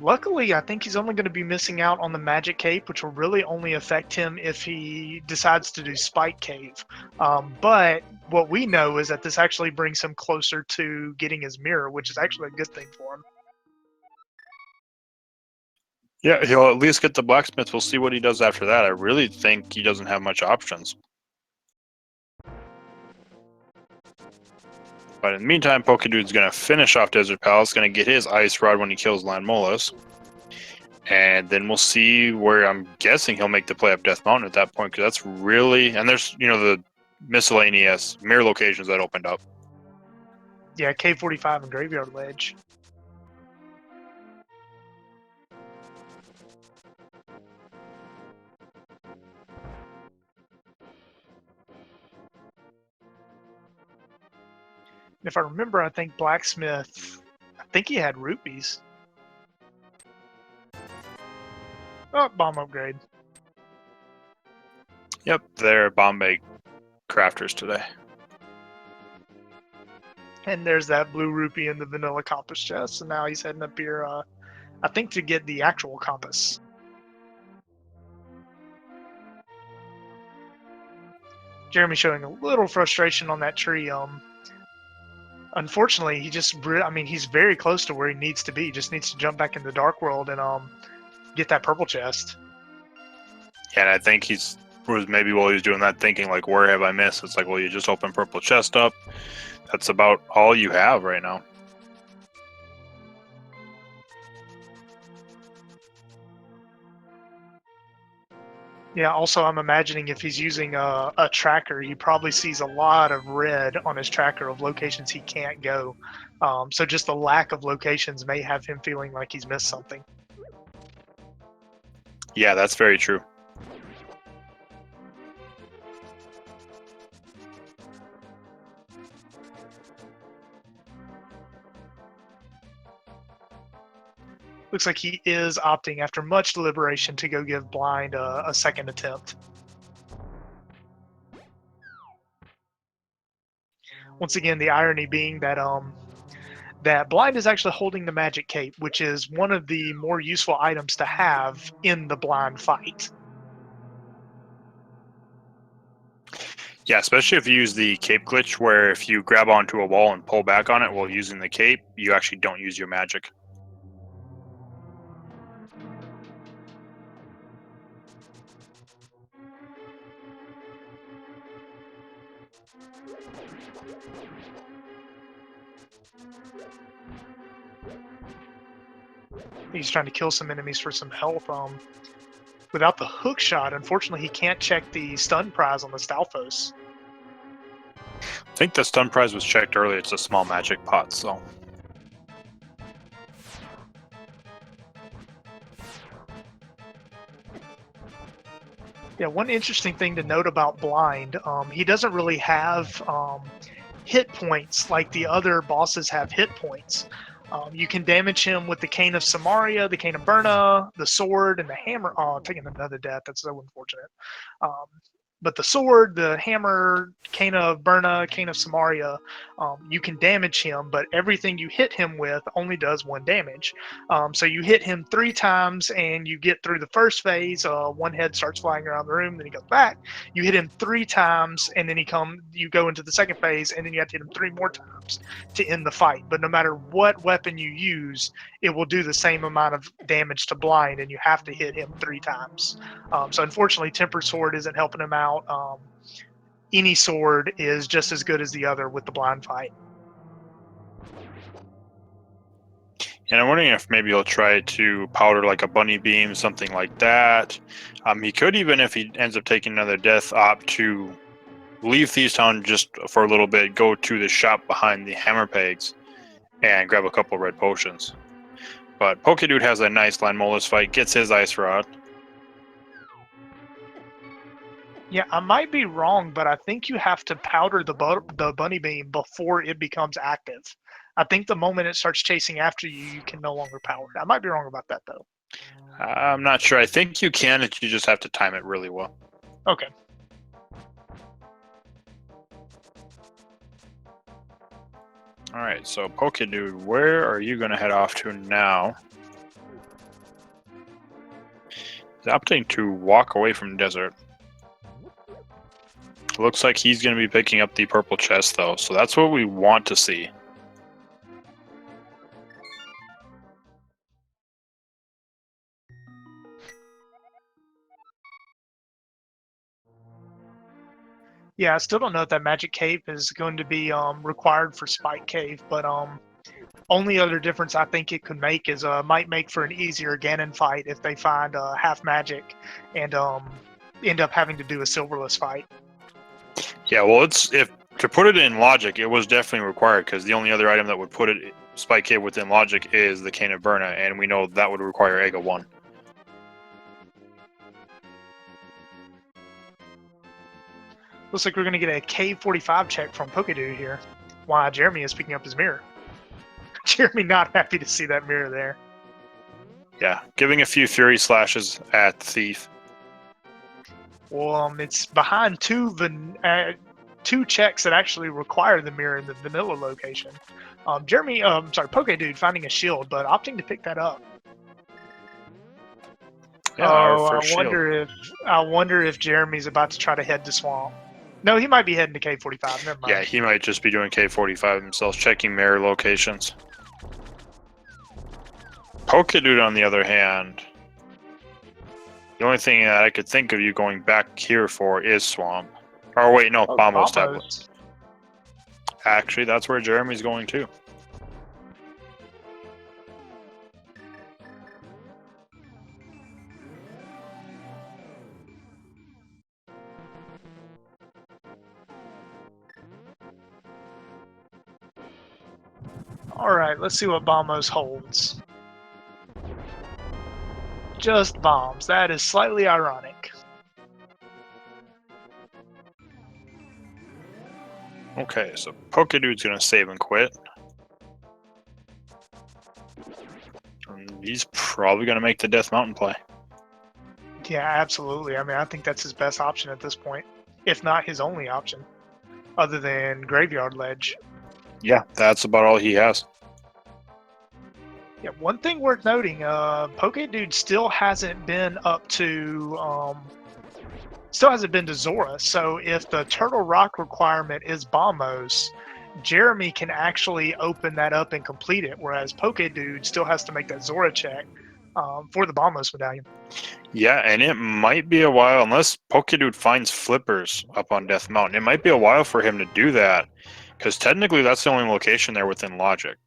luckily I think he's only going to be missing out on the Magic Cape, which will really only affect him if he decides to do Spike Cave. But what we know is that this actually brings him closer to getting his mirror, which is actually a good thing for him. Yeah, he'll at least get the blacksmith. We'll see what he does after that. I really think he doesn't have much options. But in the meantime, Pokedude's going to finish off Desert Palace, going to get his Ice Rod when he kills Landmolus. And then we'll see where, I'm guessing he'll make the play up Death Mountain at that point, because that's really... And there's, the miscellaneous mirror locations that opened up. Yeah, Cave 45 and Graveyard Ledge. If I remember, I think Blacksmith, I think he had rupees. Oh, bomb upgrade. Yep, they're Bombay crafters today. And there's that blue rupee in the vanilla compass chest. So now he's heading up here, I think, to get the actual compass. Jeremy showing a little frustration on that tree. Unfortunately, he's very close to where he needs to be. He just needs to jump back in the Dark World and get that purple chest. And I think he's was maybe while he was doing that thinking, like, where have I missed? It's like, well, you just open purple chest up. That's about all you have right now. Yeah, also I'm imagining if he's using a tracker, he probably sees a lot of red on his tracker of locations he can't go. So just the lack of locations may have him feeling like he's missed something. Yeah, that's very true. Looks like he is opting, after much deliberation, to go give Blind a second attempt. Once again, the irony being that that Blind is actually holding the magic cape, which is one of the more useful items to have in the Blind fight. Yeah, especially if you use the cape glitch, where if you grab onto a wall and pull back on it while using the cape, you actually don't use your magic. He's trying to kill some enemies for some health. Without the hook shot, unfortunately, he can't check the stun prize on the Stalfos. I think the stun prize was checked earlier. It's a small magic pot, so. Yeah, one interesting thing to note about Blind, he doesn't really have hit points like the other bosses have hit points. You can damage him with the Cane of Samaria, the Cane of Berna, the sword, and the hammer. Oh, taking another death. That's so unfortunate. But the sword, the hammer, Cane of Berna, Cane of Samaria, you can damage him, but everything you hit him with only does 1 damage. So you hit him 3 times and you get through the first phase. One head starts flying around the room, then he goes back. You hit him 3 times, and then you go into the second phase, and then you have to hit him 3 more times to end the fight. But no matter what weapon you use, it will do the same amount of damage to Blind, and you have to hit him 3 times. So unfortunately, Tempered Sword isn't helping him out. Any sword is just as good as the other with the Blind fight. And I'm wondering if maybe he'll try to powder like a bunny beam, something like that. He could, even if he ends up taking another death, opt to leave Thieves Town just for a little bit, go to the shop behind the hammer pegs, and grab a couple red potions. But Pokedude has a nice Landmolus fight, gets his Ice Rod. Yeah, I might be wrong, but I think you have to powder the bunny beam before it becomes active. I think the moment it starts chasing after you, you can no longer power it. I might be wrong about that, though. I'm not sure. I think you can, you just have to time it really well. Okay. Alright, so Pokedude, where are you going to head off to now? He's opting to walk away from desert. Looks like he's going to be picking up the purple chest, though, so that's what we want to see. Yeah, I still don't know if that magic cave is going to be required for Spike Cave, but only other difference I think it could make is might make for an easier Ganon fight if they find half magic and end up having to do a silverless fight. Yeah, well, if to put it in logic, it was definitely required, because the only other item that would put it Spike Cave within logic is the Cane of Berna, and we know that would require Ega 1. Looks like we're going to get a K45 check from Pokedude here. Why Jeremy is picking up his mirror. Jeremy not happy to see that mirror there. Yeah, giving a few Fury Slashes at Thief. Well, it's behind two checks that actually require the mirror in the vanilla location. Pokedude finding a shield, but opting to pick that up. Yeah, our first shield. I wonder if Jeremy's about to try to head to Swamp. No, he might be heading to K45. Never mind. Yeah, he might just be doing K45 himself, checking mirror locations. Pokedude, on the other hand, The only thing that I could think of you going back here for is Swamp. Or wait, no, Oh, Bombo's tablet. Bombos. Actually, that's where Jeremy's going too. Alright, let's see what Bombos holds. Just bombs. That is slightly ironic. Okay, so Pokedude's gonna save and quit. And he's probably gonna make the Death Mountain play. Yeah, absolutely. I mean, I think that's his best option at this point, if not his only option, other than Graveyard Ledge. Yeah, that's about all he has. Yeah, one thing worth noting, Pokedude still hasn't been up to Zora. So if the Turtle Rock requirement is Bombos, Jeremy can actually open that up and complete it, whereas Pokedude still has to make that Zora check for the Bombos medallion. Yeah, and it might be a while, unless Pokedude finds flippers up on Death Mountain, it might be a while for him to do that, because technically that's the only location there within logic.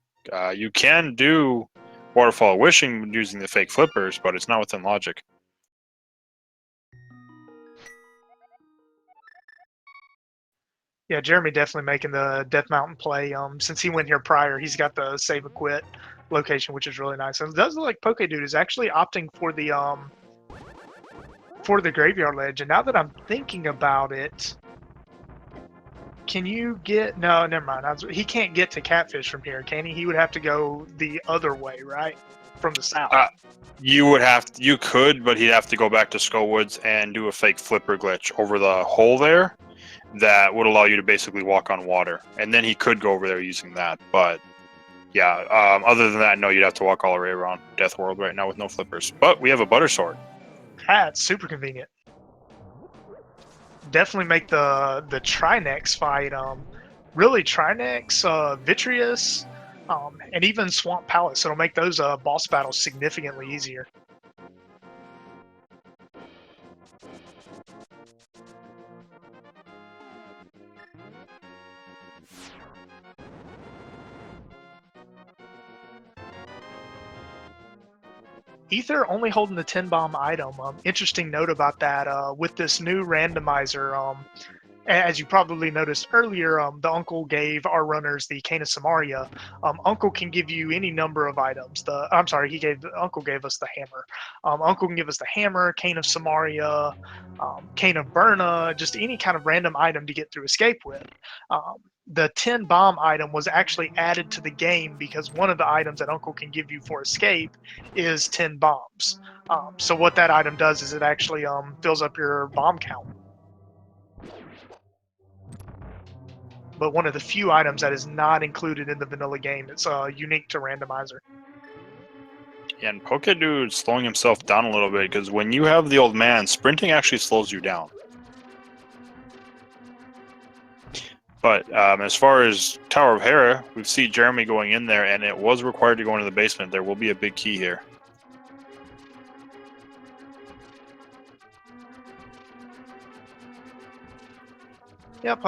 You can do Waterfall of Wishing using the fake flippers, but it's not within logic. Yeah, Jeremy definitely making the Death Mountain play. Since he went here prior, he's got the save and quit location, which is really nice. And it does look like Pokedude is actually opting for the Graveyard Ledge. And now that I'm thinking about it, can you get? No, never mind. He can't get to Catfish from here, can he? He would have to go the other way, right, from the south. You could, but he'd have to go back to Skull Woods and do a fake flipper glitch over the hole there. That would allow you to basically walk on water, and then he could go over there using that. But yeah, other than that, no, you'd have to walk all the way around Death World right now with no flippers. But we have a Butter Sword. That's super convenient. Definitely make the Trinex fight. Really Trinex, Vitreous, and even Swamp Palace. It'll make those boss battles significantly easier. Ether only holding the 10 bomb item. Interesting note about that. With this new randomizer, as you probably noticed earlier, the uncle gave our runners the Cane of Samaria. Uncle can give you any number of items. Uncle gave us the hammer. Uncle can give us the hammer, Cane of Samaria, Cane of Burna, just any kind of random item to get through escape with. The 10 bomb item was actually added to the game because one of the items that Uncle can give you for escape is 10 bombs. So what that item does is it actually fills up your bomb count. But one of the few items that is not included in the vanilla game. It's unique to Randomizer. And Pokedude's slowing himself down a little bit, because when you have the old man, sprinting actually slows you down. But as far as Tower of Hera, we've seen Jeremy going in there, and it was required to go into the basement. There will be a big key here. Yep,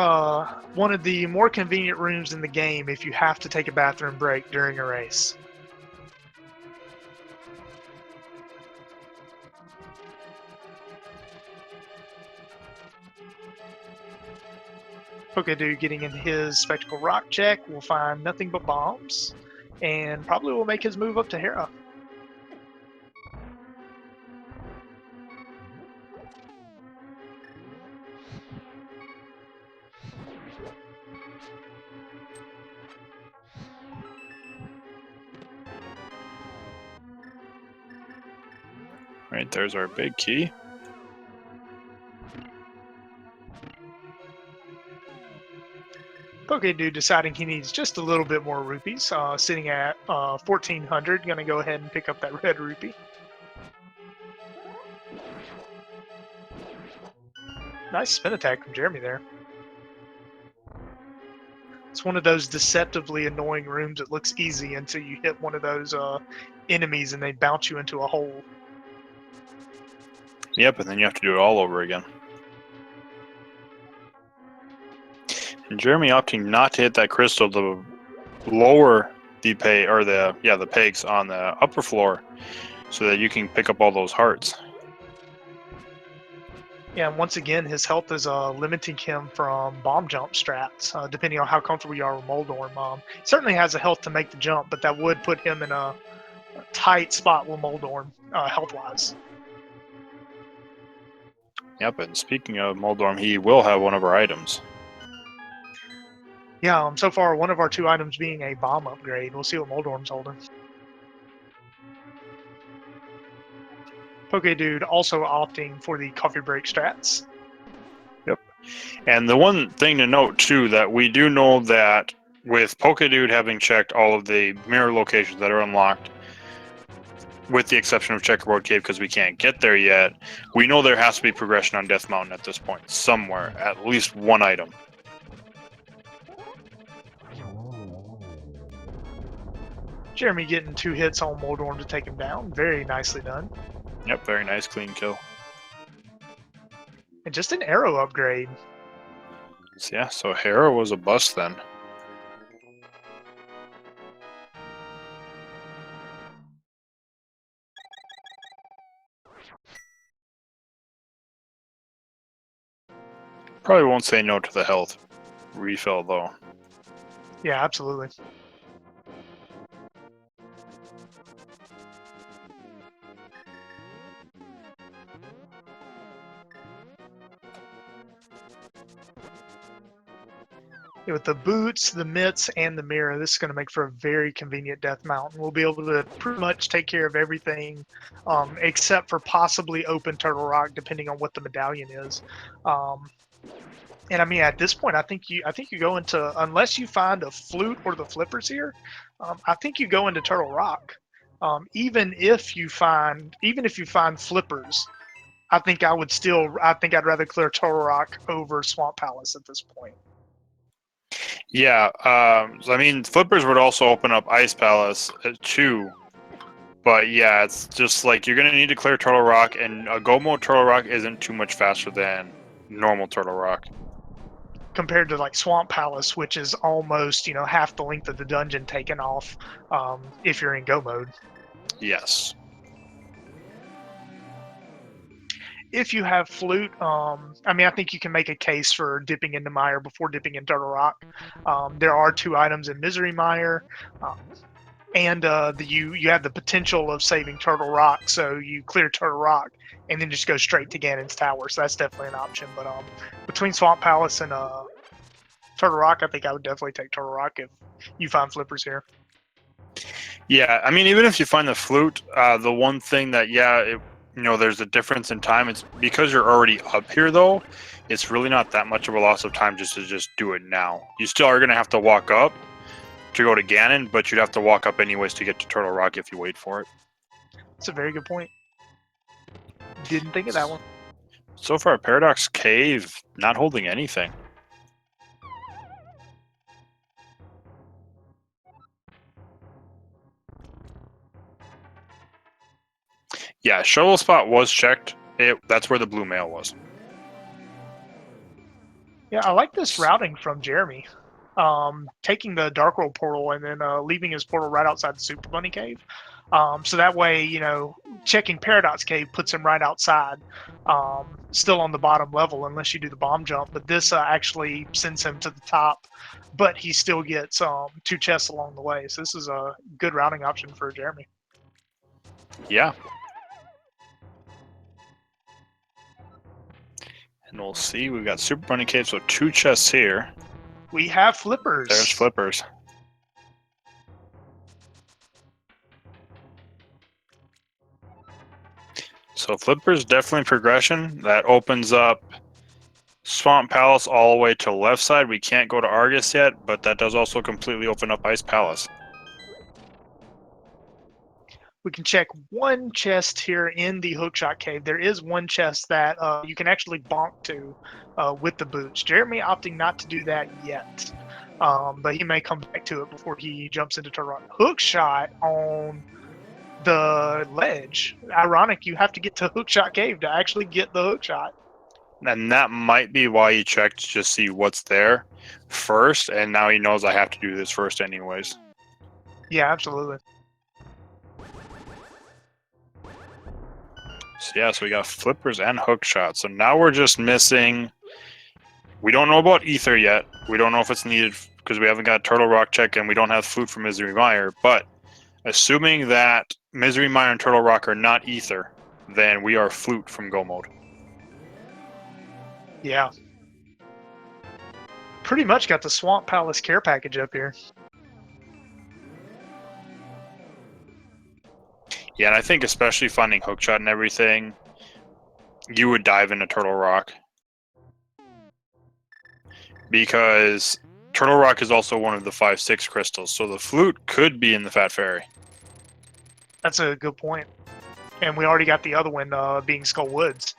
one of the more convenient rooms in the game if you have to take a bathroom break during a race. Pokedude getting into his Spectacle Rock check will find nothing but bombs, and probably will make his move up to Hera. Right, there's our big key. Pokedude deciding he needs just a little bit more rupees, sitting at 1,400. Gonna go ahead and pick up that red rupee. Nice spin attack from Jeremy there. It's one of those deceptively annoying rooms that looks easy until you hit one of those enemies and they bounce you into a hole. Yep, and then you have to do it all over again. And Jeremy opting not to hit that crystal to lower the the pegs on the upper floor so that you can pick up all those hearts. Yeah, and once again, his health is limiting him from bomb jump strats, depending on how comfortable you are with Moldorm. He certainly has the health to make the jump, but that would put him in a tight spot with Moldorm, health-wise. Yep, and speaking of Moldorm, he will have one of our items. Yeah, so far, one of our 2 items being a bomb upgrade. We'll see what Moldorm's holding. Pokedude also opting for the coffee break strats. Yep. And the one thing to note, too, that we do know that with Pokedude having checked all of the mirror locations that are unlocked, with the exception of Checkerboard Cave because we can't get there yet, we know there has to be progression on Death Mountain at this point, somewhere, at least one item. Jeremy getting 2 hits on Moldorm to take him down. Very nicely done. Yep, very nice, clean kill. And just an arrow upgrade. So, yeah, so Hera was a bust then. Probably won't say no to the health refill, though. Yeah, absolutely. Yeah, with the boots, the mitts, and the mirror, this is going to make for a very convenient death mount. We'll be able to pretty much take care of everything, except for possibly open Turtle Rock, depending on what the medallion is. And I mean, at this point, I think you go into, unless you find a flute or the flippers here, I think you go into Turtle Rock. Even if you find flippers, I think I'd rather clear Turtle Rock over Swamp Palace at this point. Yeah, I mean, flippers would also open up Ice Palace too. But yeah, it's just like you're going to need to clear Turtle Rock, and a Go mode Turtle Rock isn't too much faster than normal Turtle Rock. Compared to like Swamp Palace, which is almost, half the length of the dungeon taken off if you're in Go mode. Yes. If you have flute, I think you can make a case for dipping into Mire before dipping in Turtle Rock. There are 2 items in Misery Mire, and you have the potential of saving Turtle Rock, so you clear Turtle Rock and then just go straight to Ganon's Tower. So that's definitely an option. But between Swamp Palace and Turtle Rock, I think I would definitely take Turtle Rock if you find flippers here. Yeah, I mean, even if you find the flute, the one thing that, there's a difference in time. It's because you're already up here, though. It's really not that much of a loss of time just to do it now. You still are going to have to walk up to go to Ganon, but you'd have to walk up anyways to get to Turtle Rock if you wait for it. That's a very good point. Didn't think of that one. So far, Paradox Cave not holding anything. Yeah, shovel spot was checked. That's where the blue mail was. Yeah, I like this routing from Jeremy. Taking the Dark World portal and then leaving his portal right outside the Super Bunny Cave. So that way, checking Paradox Cave puts him right outside, still on the bottom level unless you do the bomb jump. But this actually sends him to the top, but he still gets 2 chests along the way. So this is a good routing option for Jeremy. Yeah. And we'll see. We've got Super Bunny Cave, so 2 chests here. We have flippers. There's flippers. So flippers definitely progression. That opens up Swamp Palace all the way to the left side. We can't go to Argus yet, but that does also completely open up Ice Palace. We can check 1 chest here in the Hookshot Cave. There is 1 chest that you can actually bonk to with the boots. Jeremy opting not to do that yet, but he may come back to it before he jumps into Turtle Rock. Hookshot on the ledge. Ironic, you have to get to Hookshot Cave to actually get the hookshot. And that might be why he checked to just see what's there first, and now he knows I have to do this first anyways. Yeah, absolutely. So yeah, so we got flippers and hook shots. So now we're just missing. We don't know about ether yet. We don't know if it's needed because we haven't got Turtle Rock check and we don't have flute from Misery Mire. But assuming that Misery Mire and Turtle Rock are not ether, then we are flute from Go Mode. Yeah. Pretty much got the Swamp Palace care package up here. Yeah, and I think especially finding hookshot and everything, you would dive into Turtle Rock. Because Turtle Rock is also one of the 5/6 crystals, so the flute could be in the Fat Fairy. That's a good point. And we already got the other one being Skull Woods.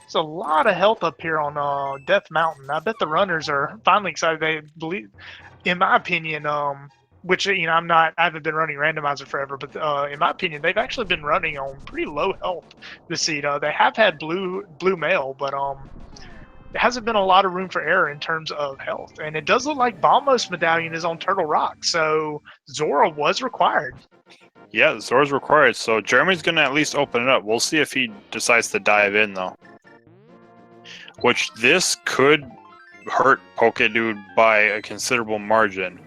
There's a lot of health up here on Death Mountain. I bet the runners are finally excited. They believe, in my opinion, which I haven't been running Randomizer forever, but in my opinion, they've actually been running on pretty low health this seed. They have had blue mail, but there hasn't been a lot of room for error in terms of health. And it does look like Bombos Medallion is on Turtle Rock, so Zora was required. Yeah, Zora's required, so Jeremy's going to at least open it up. We'll see if he decides to dive in, though. Which this could hurt Pokedude by a considerable margin,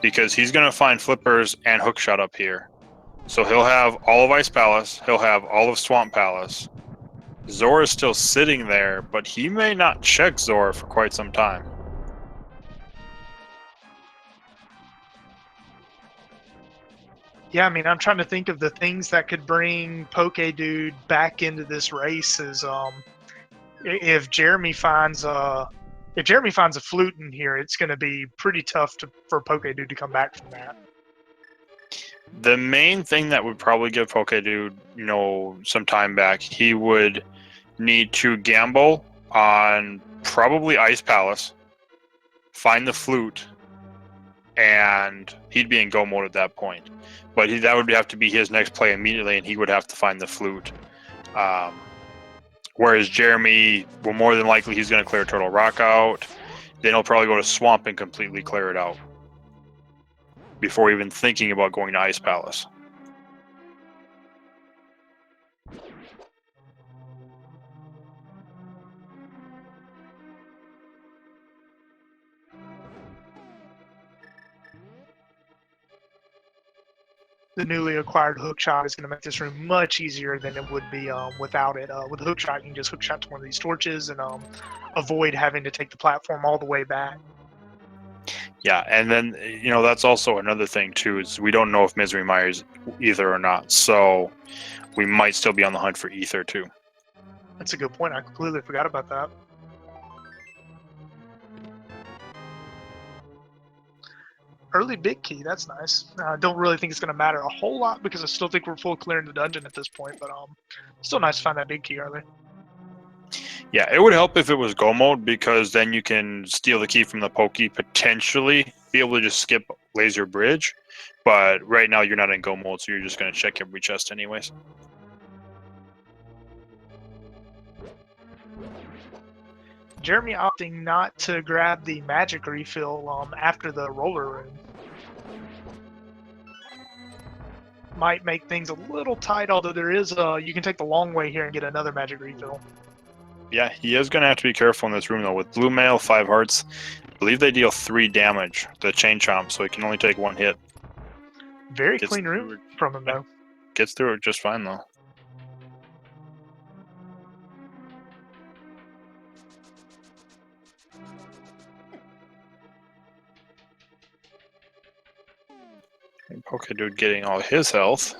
because he's going to find flippers and hookshot up here. So he'll have all of Ice Palace, he'll have all of Swamp Palace. Zora's still sitting there, but he may not check Zora for quite some time. Yeah, I mean, I'm trying to think of the things that could bring Pokedude back into this race. Is if Jeremy finds a flute in here, it's going to be pretty tough for Pokedude to come back from that. The main thing that would probably give Pokedude, some time back, he would need to gamble on probably Ice Palace, find the flute, and he'd be in go mode at that point. But that would have to be his next play immediately, and he would have to find the flute. Whereas Jeremy, well, more than likely, he's going to clear Turtle Rock out. Then he'll probably go to Swamp and completely clear it out before even thinking about going to Ice Palace. The newly acquired hookshot is going to make this room much easier than it would be without it. With hookshot, you can just hookshot to one of these torches and avoid having to take the platform all the way back. Yeah, and then that's also another thing too, is we don't know if Misery Mire's ether or not, so we might still be on the hunt for ether too. That's a good point. I completely forgot about that. Early big key, that's nice. I don't really think it's going to matter a whole lot because I still think we're full clearing the dungeon at this point, but still nice to find that big key early. Yeah, it would help if it was go mode, because then you can steal the key from the Pokey, potentially be able to just skip Laser Bridge. But right now you're not in go mode, so you're just going to check every chest anyways. Jeremy opting not to grab the magic refill after the roller room. Might make things a little tight, although there is you can take the long way here and get another magic refill. Yeah, he is going to have to be careful in this room, though. With Blue Mail, 5 hearts, I believe they deal 3 damage, the Chain Chomp, so he can only take 1 hit. Very clean room from him, though. Gets through it just fine, though. And Pokedude getting all his health.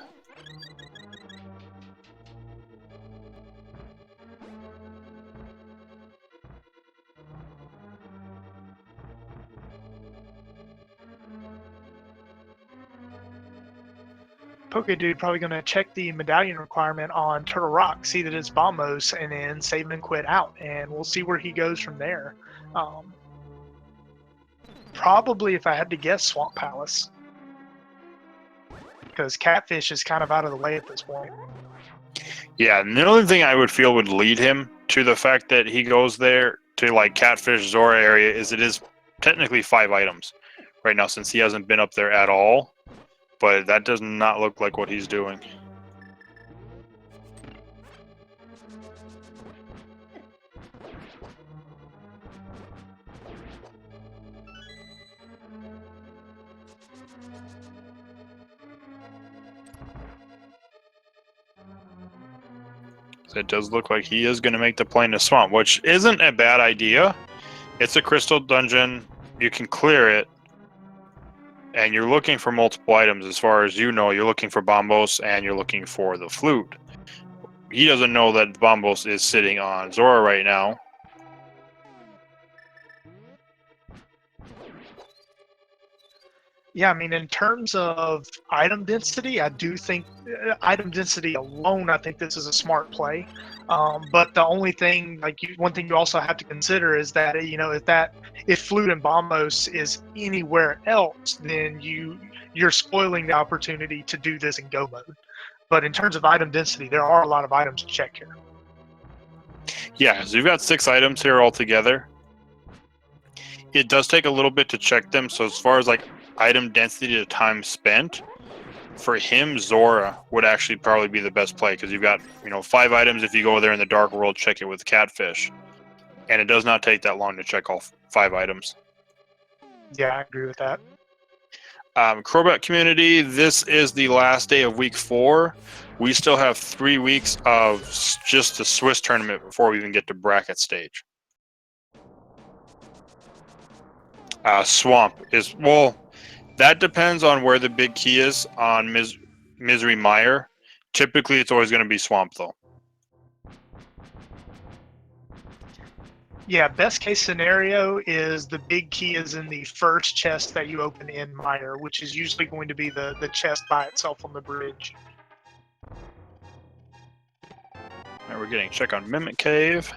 Pokedude probably going to check the medallion requirement on Turtle Rock, see that it's Bombos, and then save and quit out, and we'll see where he goes from there. Probably, if I had to guess, Swamp Palace, because Catfish is kind of out of the way at this point. Yeah, and the only thing I would feel would lead him to the fact that he goes there to like Catfish Zora area is it is technically 5 items right now since he hasn't been up there at all. But that does not look like what he's doing. So it does look like he is going to make the plane to Swamp, which isn't a bad idea. It's a crystal dungeon. You can clear it. And you're looking for multiple items. As far as you know, you're looking for Bombos and you're looking for the flute. He doesn't know that Bombos is sitting on Zora right now. Yeah, I mean, in terms of item density, I do think item density alone, I think this is a smart play. But the only thing, one thing you also have to consider is that if Flute and Bombos is anywhere else, then you're spoiling the opportunity to do this in Go mode. But in terms of item density, there are a lot of items to check here. Yeah, so you've got 6 items here altogether. It does take a little bit to check them. So as far as like item density to time spent, for him, Zora would actually probably be the best play because you've got 5 items. If you go there in the Dark World, check it with Catfish, and it does not take that long to check all 5 items. Yeah, I agree with that. Crobat community, this is the last day of week 4. We still have 3 weeks of just the Swiss tournament before we even get to bracket stage. Swamp is, well, that depends on where the big key is on Misery Mire. Typically, it's always going to be Swamp, though. Yeah, best case scenario is the big key is in the first chest that you open in Mire, which is usually going to be the chest by itself on the bridge. Right, we're getting a check on Mimic Cave.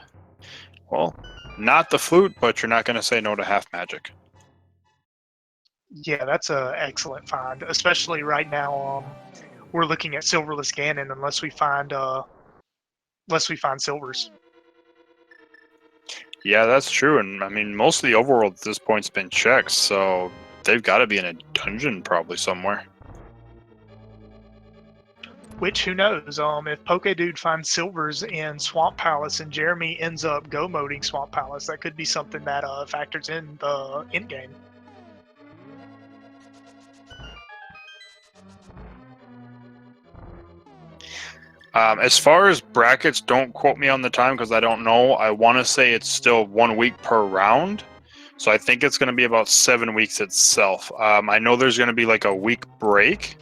Well, not the flute, but you're not going to say no to half magic. Yeah, that's an excellent find, especially right now. We're looking at Silverless Ganon unless we find silvers. Yeah, that's true. And I mean, most of the overworld at this point's been checked, so they've got to be in a dungeon probably somewhere. Which, who knows? If Pokedude finds silvers in Swamp Palace and Jeremy ends up go moding Swamp Palace, that could be something that factors in the end game. As far as brackets, don't quote me on the time because I don't know. I want to say it's still 1 week per round. So I think it's going to be about 7 weeks itself. I know there's going to be like a week break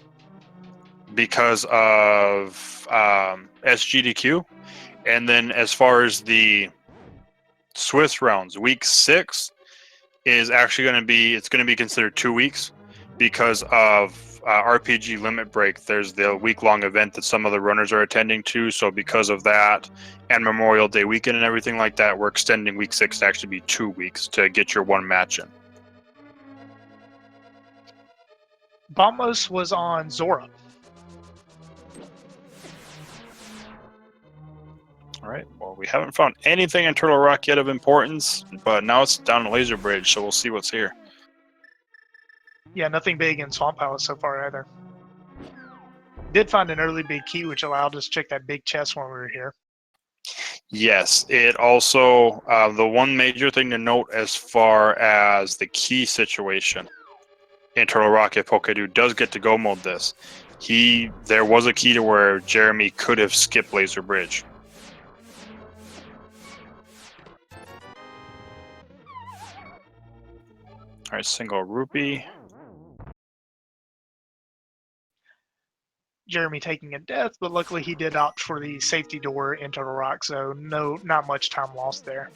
because of SGDQ. And then as far as the Swiss rounds, week 6 is actually going to be, it's going to be considered 2 weeks because of RPG limit break. There's the week-long event that some of the runners are attending to, so because of that and Memorial Day weekend and everything like that, we're extending week 6 to actually be 2 weeks to get your 1 match in. Bombos was on Zora. All right, well, we haven't found anything in Turtle Rock yet of importance, but now it's down to Laser Bridge, so we'll see what's here. Yeah, nothing big in Swamp Palace so far either. Did find an early big key, which allowed us to check that big chest when we were here. Yes, it also, the one major thing to note as far as the key situation in Turtle Rock, if Pokedude does get to go mode this, there was a key to where Jeremy could have skipped Laser Bridge. All right, single rupee. Jeremy taking a death, but luckily he did opt for the safety door in Turtle Rock, so not much time lost there.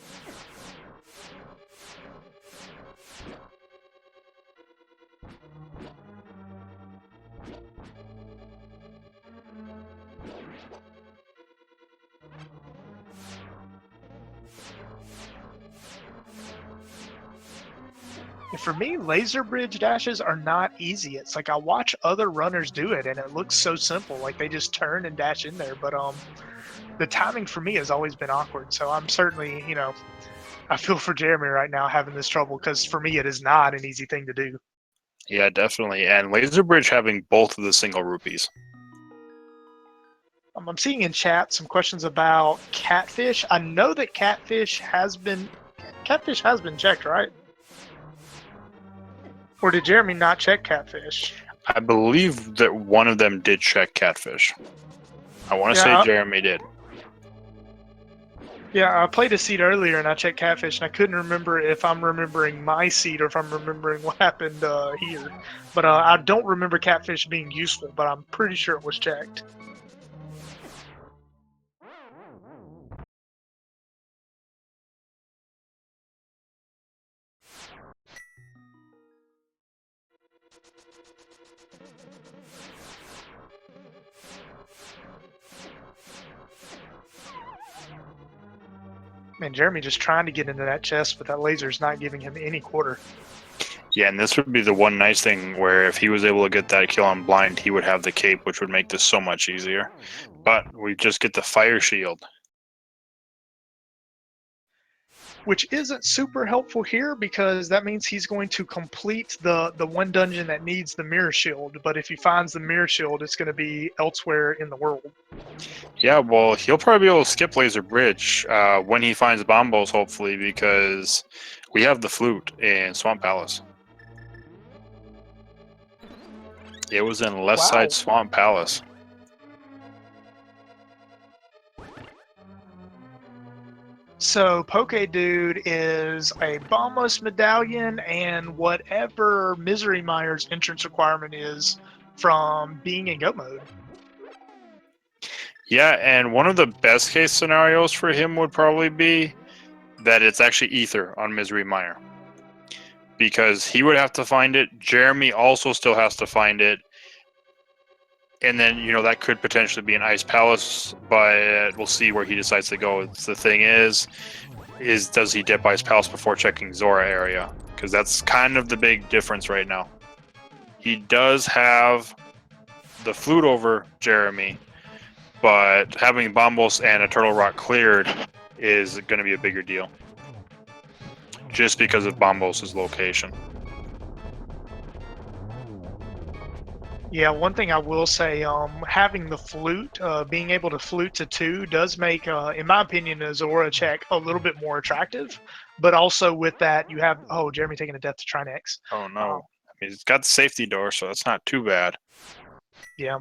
For me, laser bridge dashes are not easy. It's like I watch other runners do it, and it looks so simple. Like they just turn and dash in there. But the timing for me has always been awkward. So I'm certainly, I feel for Jeremy right now having this trouble because for me it is not an easy thing to do. Yeah, definitely. And Laser Bridge having both of the single rupees. I'm seeing in chat some questions about catfish. I know that catfish has been checked, right? Or did Jeremy not check catfish? I believe that one of them did check catfish. I want to say Jeremy did. Yeah, I played a seed earlier and I checked catfish and I couldn't remember if I'm remembering my seed or if I'm remembering what happened here. But I don't remember catfish being useful, but I'm pretty sure it was checked. Man, Jeremy just trying to get into that chest, but that laser's not giving him any quarter. Yeah, and this would be the one nice thing where if he was able to get that kill on blind, he would have the cape, which would make this so much easier. But we just get the fire shield. Which isn't super helpful here because that means he's going to complete the one dungeon that needs the mirror shield. But if he finds the mirror shield, it's going to be elsewhere in the world. Yeah, well, he'll probably be able to skip Laser Bridge when he finds Bombos, hopefully, because we have the flute in Swamp Palace. It was in Left Side Swamp Palace. So Pokedude is a Bombos medallion and whatever Misery Mire's entrance requirement is from being in Go mode. Yeah, and one of the best case scenarios for him would probably be that it's actually Ether on Misery Mire. Because he would have to find it. Jeremy also still has to find it. And then, that could potentially be an Ice Palace, but we'll see where he decides to go. The thing is does he dip Ice Palace before checking Zora area? Because that's kind of the big difference right now. He does have the flute over Jeremy, but having Bombos and a Turtle Rock cleared is going to be a bigger deal. Just because of Bombos' location. Yeah, one thing I will say, having the flute, being able to flute to 2 does make, in my opinion, a Zora check a little bit more attractive. But also with that, you have, Jeremy taking a death to Trinex. Oh, no. I mean, it's got the safety door, so that's not too bad. Yeah.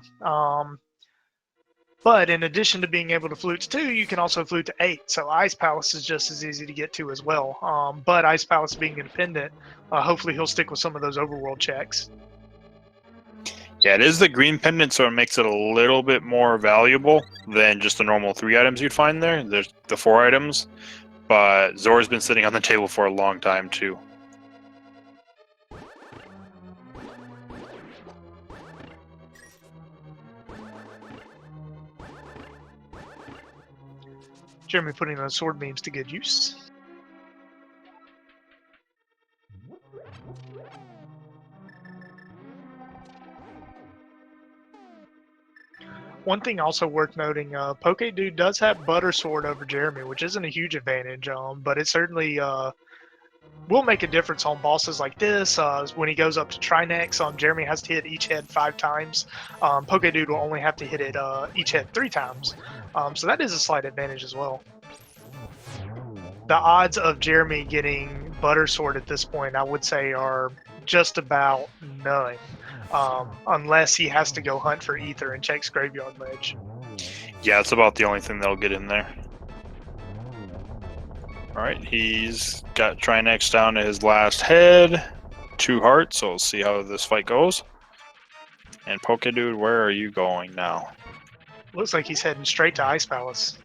But in addition to being able to flute to 2, you can also flute to 8. So Ice Palace is just as easy to get to as well. But Ice Palace being independent, hopefully he'll stick with some of those overworld checks. Yeah, it is the green pendant, so it makes it a little bit more valuable than just the normal 3 items you'd find there. There's the 4 items, but Zora's been sitting on the table for a long time, too. Jeremy putting those sword beams to good use. One thing also worth noting, Pokedude does have Butter Sword over Jeremy, which isn't a huge advantage, but it certainly will make a difference on bosses like this. When he goes up to Trinex, Jeremy has to hit each head 5 times. Pokedude will only have to hit it each head 3 times. So that is a slight advantage as well. The odds of Jeremy getting Butter Sword at this point, I would say, are just about none. Unless he has to go hunt for Ether and checks Graveyard Ledge. Yeah, it's about the only thing that'll get in there. Alright, he's got Trinex down to his last head. 2 hearts, so we'll see how this fight goes. And Pokedude, where are you going now? Looks like he's heading straight to Ice Palace.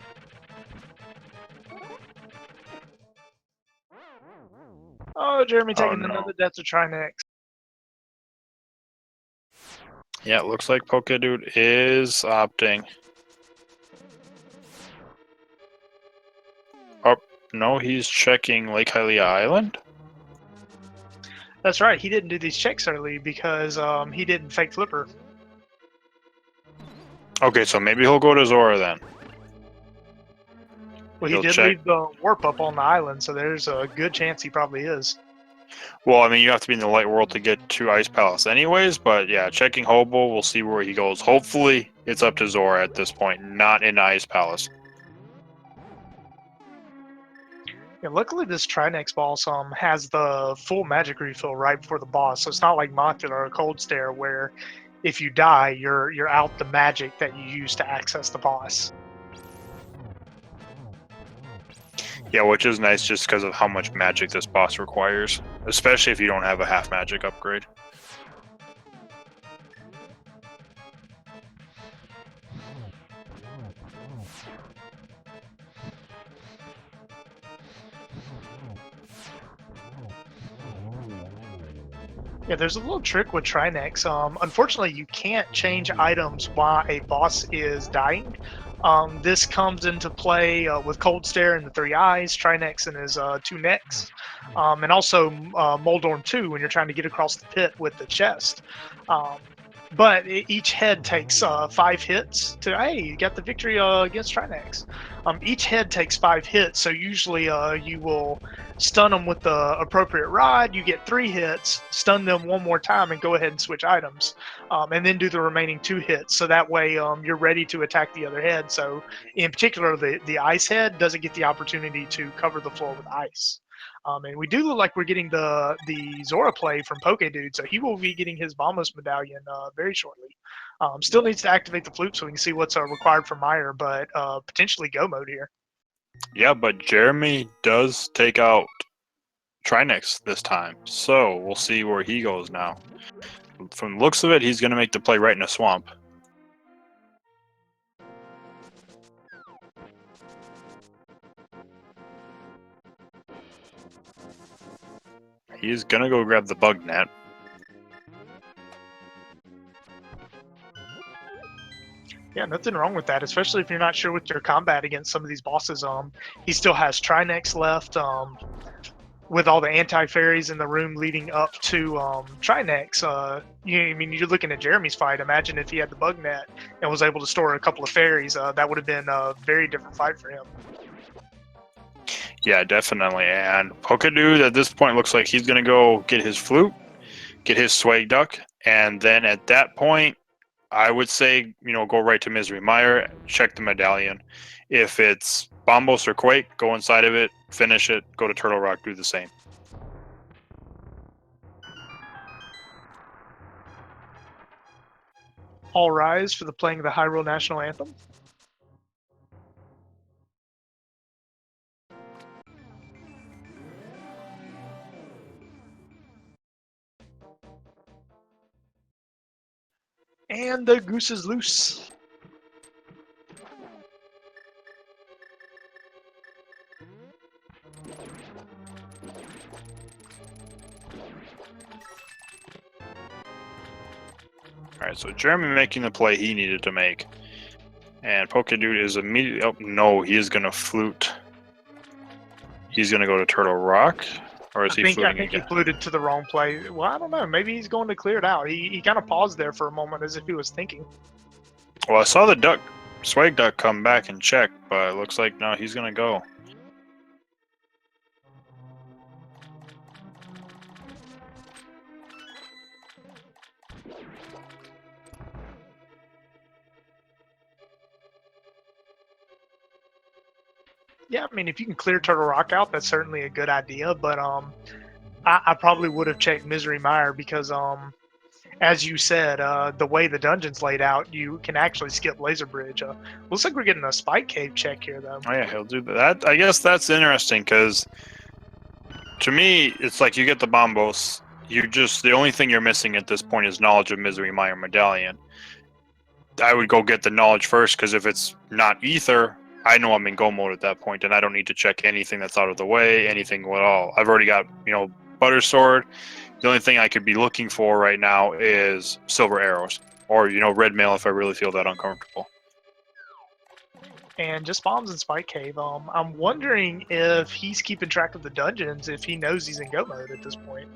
Oh, Jeremy taking another death to Trinex. Yeah, it looks like Pokedude is opting. Oh, no, he's checking Lake Hylia Island? That's right. He didn't do these checks early because he didn't fake flipper. Okay, so maybe he'll go to Zora then. Well, he He'll did check. leave the warp up on the island, so there's a good chance he probably is. Well, I mean, you have to be in the light world to get to Ice Palace anyways, but yeah, checking Hobo, we'll see where he goes. Hopefully, it's up to Zora at this point, not in Ice Palace. Yeah, luckily this Trinex boss has the full magic refill right before the boss, so it's not like Mocular or Cold Stare where if you die, you're out the magic that you use to access the boss. Yeah, which is nice just because of how much magic this boss requires, especially if you don't have a half magic upgrade. Yeah, there's a little trick with Trinex. Unfortunately, you can't change items while a boss is dying. This comes into play with Cold Stare and the Three Eyes, Trinex and his two necks, and also Moldorm 2 when you're trying to get across the pit with the chest. Um, but each head takes 5 hits to, hey, you got the victory against Trinex. Each head takes 5 hits, so usually you will stun them with the appropriate rod. You get 3 hits, stun them one more time, and go ahead and switch items, and then do the remaining 2 hits. So that way you're ready to attack the other head. So in particular, the ice head doesn't get the opportunity to cover the floor with ice. And we do look like we're getting the Zora play from Pokedude, so he will be getting his Bombos medallion very shortly. Still needs to activate the flute so we can see what's required for Meyer, but potentially go mode here. Yeah, but Jeremy does take out Trinex this time, so we'll see where he goes now. From the looks of it, he's going to make the play right in a swamp. He's going to go grab the bug net. Yeah, nothing wrong with that, especially if you're not sure with your combat against some of these bosses. He still has Trinex left. With all the anti-fairies in the room leading up to Trinex, I mean, you're looking at Jeremy's fight. Imagine if he had the bug net and was able to store a couple of fairies. That would have been a very different fight for him. Yeah, definitely. And Pokedude at this point looks like he's going to go get his flute, get his swag duck, and then at that point, I would say, go right to Misery Mire, check the medallion. If it's Bombos or Quake, go inside of it, finish it, go to Turtle Rock, do the same. All rise for the playing of the Hyrule National Anthem. And the goose is loose. Alright, so Jeremy making the play he needed to make. And Pokedude is immediately... Oh, no, he is going to flute. He's going to go to Turtle Rock. Or is he fluting I think again? he fluted to the wrong play. Well, I don't know. Maybe he's going to clear it out. He kind of paused there for a moment as if he was thinking. Well, I saw the duck, swag duck come back and check, but it looks like, no, he's going to go. Yeah, I mean, if you can clear Turtle Rock out, that's certainly a good idea. But I probably would have checked Misery Mire because, as you said, the way the dungeon's laid out, you can actually skip Laser Bridge. Looks like we're getting a Spike Cave check here, though. Oh, yeah, he'll do that. I guess that's interesting because to me, it's like you get the Bombos. The only thing you're missing at this point is knowledge of Misery Mire Medallion. I would go get the knowledge first because if it's not Ether, I know I'm in go mode at that point, and I don't need to check anything that's out of the way, anything at all. I've already got, Butter Sword. The only thing I could be looking for right now is Silver Arrows, or, Red Mail if I really feel that uncomfortable. And just bombs in Spike Cave. I'm wondering if he's keeping track of the dungeons, if he knows he's in go mode at this point.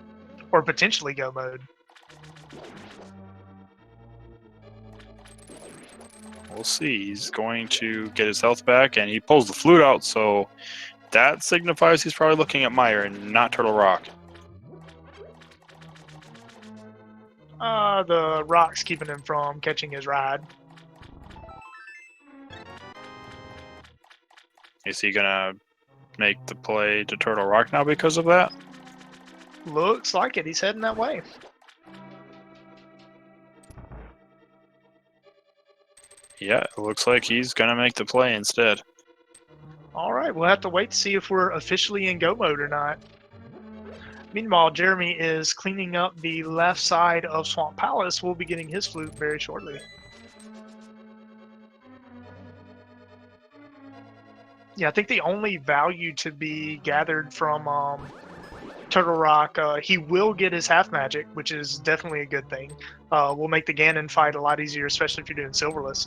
or potentially go mode. We'll see. He's going to get his health back, and he pulls the flute out, so that signifies he's probably looking at Mire and not Turtle Rock. The rock's keeping him from catching his ride. Is he gonna make the play to Turtle Rock now because of that? Looks like it. He's heading that way. Yeah, it looks like he's gonna make the play instead. All right, we'll have to wait to see if we're officially in go mode or not. Meanwhile, Jeremy is cleaning up the left side of Swamp Palace. We'll be getting his flute very shortly. Yeah, I think the only value to be gathered from Turtle Rock, he will get his half magic, which is definitely a good thing. Will make the Ganon fight a lot easier, especially if you're doing Silverless.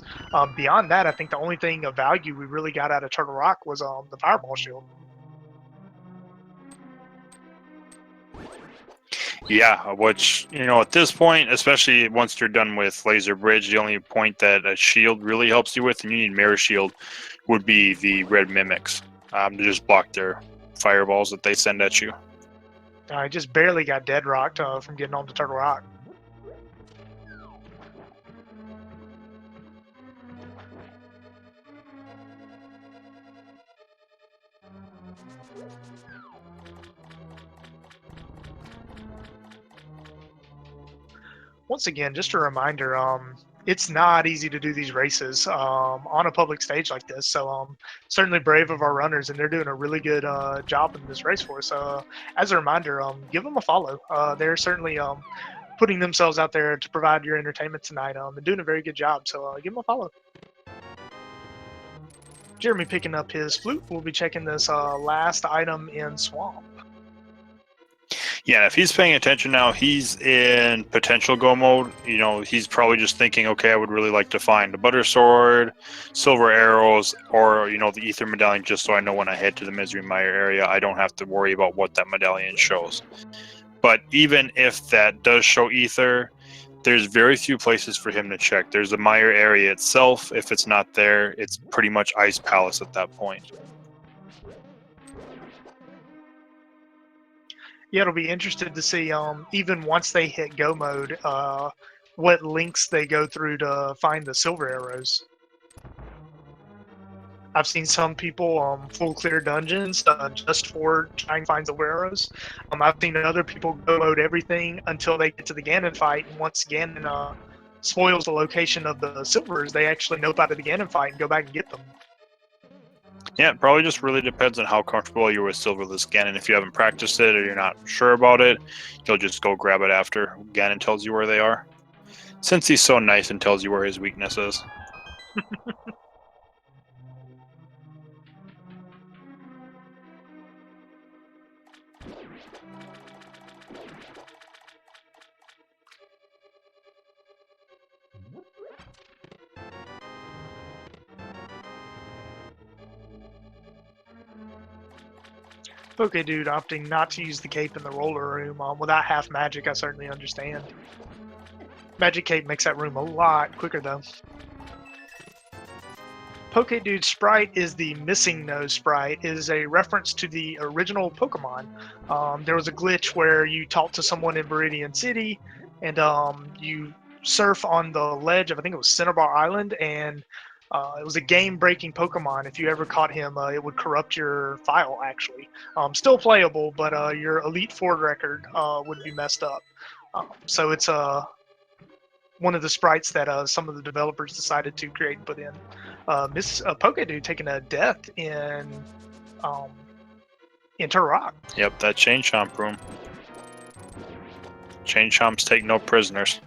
Beyond that, I think the only thing of value we really got out of Turtle Rock was the Fireball Shield. Yeah, which, at this point, especially once you're done with Laser Bridge, the only point that a shield really helps you with, and you need Mirror Shield, would be the Red Mimics to just block their fireballs that they send at you. I just barely got dead rocked from getting on to Turtle Rock. Once again, just a reminder, it's not easy to do these races on a public stage like this. So certainly brave of our runners, and they're doing a really good job in this race for us. As a reminder, give them a follow. They're certainly putting themselves out there to provide your entertainment tonight and doing a very good job. So give them a follow. Jeremy picking up his flute. We'll be checking this last item in Swamp. Yeah, if he's paying attention now, he's in potential go mode. He's probably just thinking, okay, I would really like to find a Butter Sword, Silver Arrows, or, the Ether Medallion, just so I know when I head to the Misery Mire area, I don't have to worry about what that medallion shows. But even if that does show Ether, there's very few places for him to check. There's the Mire area itself. If it's not there, it's pretty much Ice Palace at that point. Yeah, it'll be interesting to see, even once they hit go mode, what links they go through to find the silver arrows. I've seen some people full clear dungeons just for trying to find silver arrows. I've seen other people go mode everything until they get to the Ganon fight, and once Ganon spoils the location of the silvers, they actually nope out of the Ganon fight and go back and get them. Yeah, it probably just really depends on how comfortable you're with Silverless Ganon. If you haven't practiced it or you're not sure about it, you'll just go grab it after Ganon tells you where they are. Since he's so nice and tells you where his weakness is. Pokedude opting not to use the cape in the roller room without half magic, I certainly understand. Magic cape makes that room a lot quicker though. Pokedude sprite is the missing nose sprite. It is a reference to the original Pokemon. There was a glitch where you talk to someone in Viridian City, and you surf on the ledge of, I think it was Cinnabar Island, and it was a game-breaking Pokemon. If you ever caught him, it would corrupt your file, actually. Still playable, but your Elite Four record would be messed up. So it's one of the sprites that some of the developers decided to create and put in. Miss Pokedude taking a death in Turtle Rock. Yep, that Chain Chomp room. Chain Chomps take no prisoners.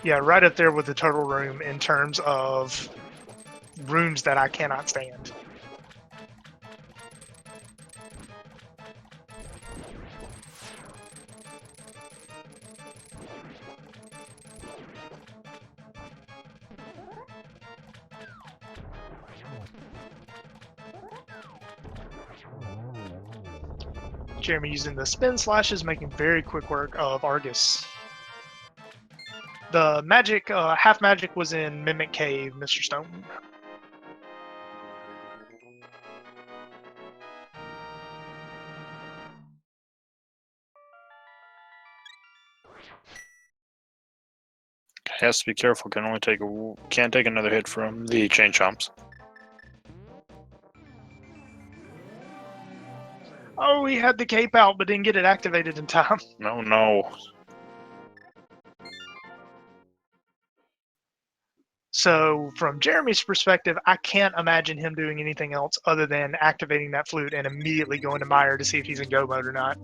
Yeah, right up there with the Turtle Room in terms of rooms that I cannot stand. Jeremy using the spin slashes, making very quick work of Argus. The magic, half magic was in Mimic Cave, Mr. Stone. Has to be careful. Can't take another hit from the chain chomps. Oh, he had the cape out, but didn't get it activated in time. No. So, from Jeremy's perspective, I can't imagine him doing anything else other than activating that flute and immediately going to Meyer to see if he's in go mode or not.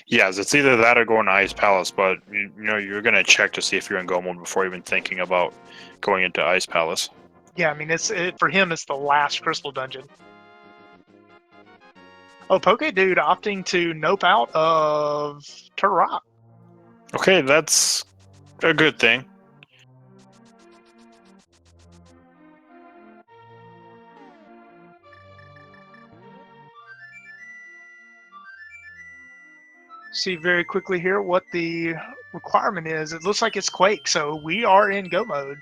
Yes, it's either that or going to Ice Palace, but you know you're gonna check to see if you're in go mode before even thinking about going into Ice Palace. Yeah, I mean, for him, it's the last crystal dungeon. Oh, Pokedude opting to nope out of Turok. Okay, that's a good thing. See very quickly here what the requirement is. It looks like it's Quake, so we are in go mode.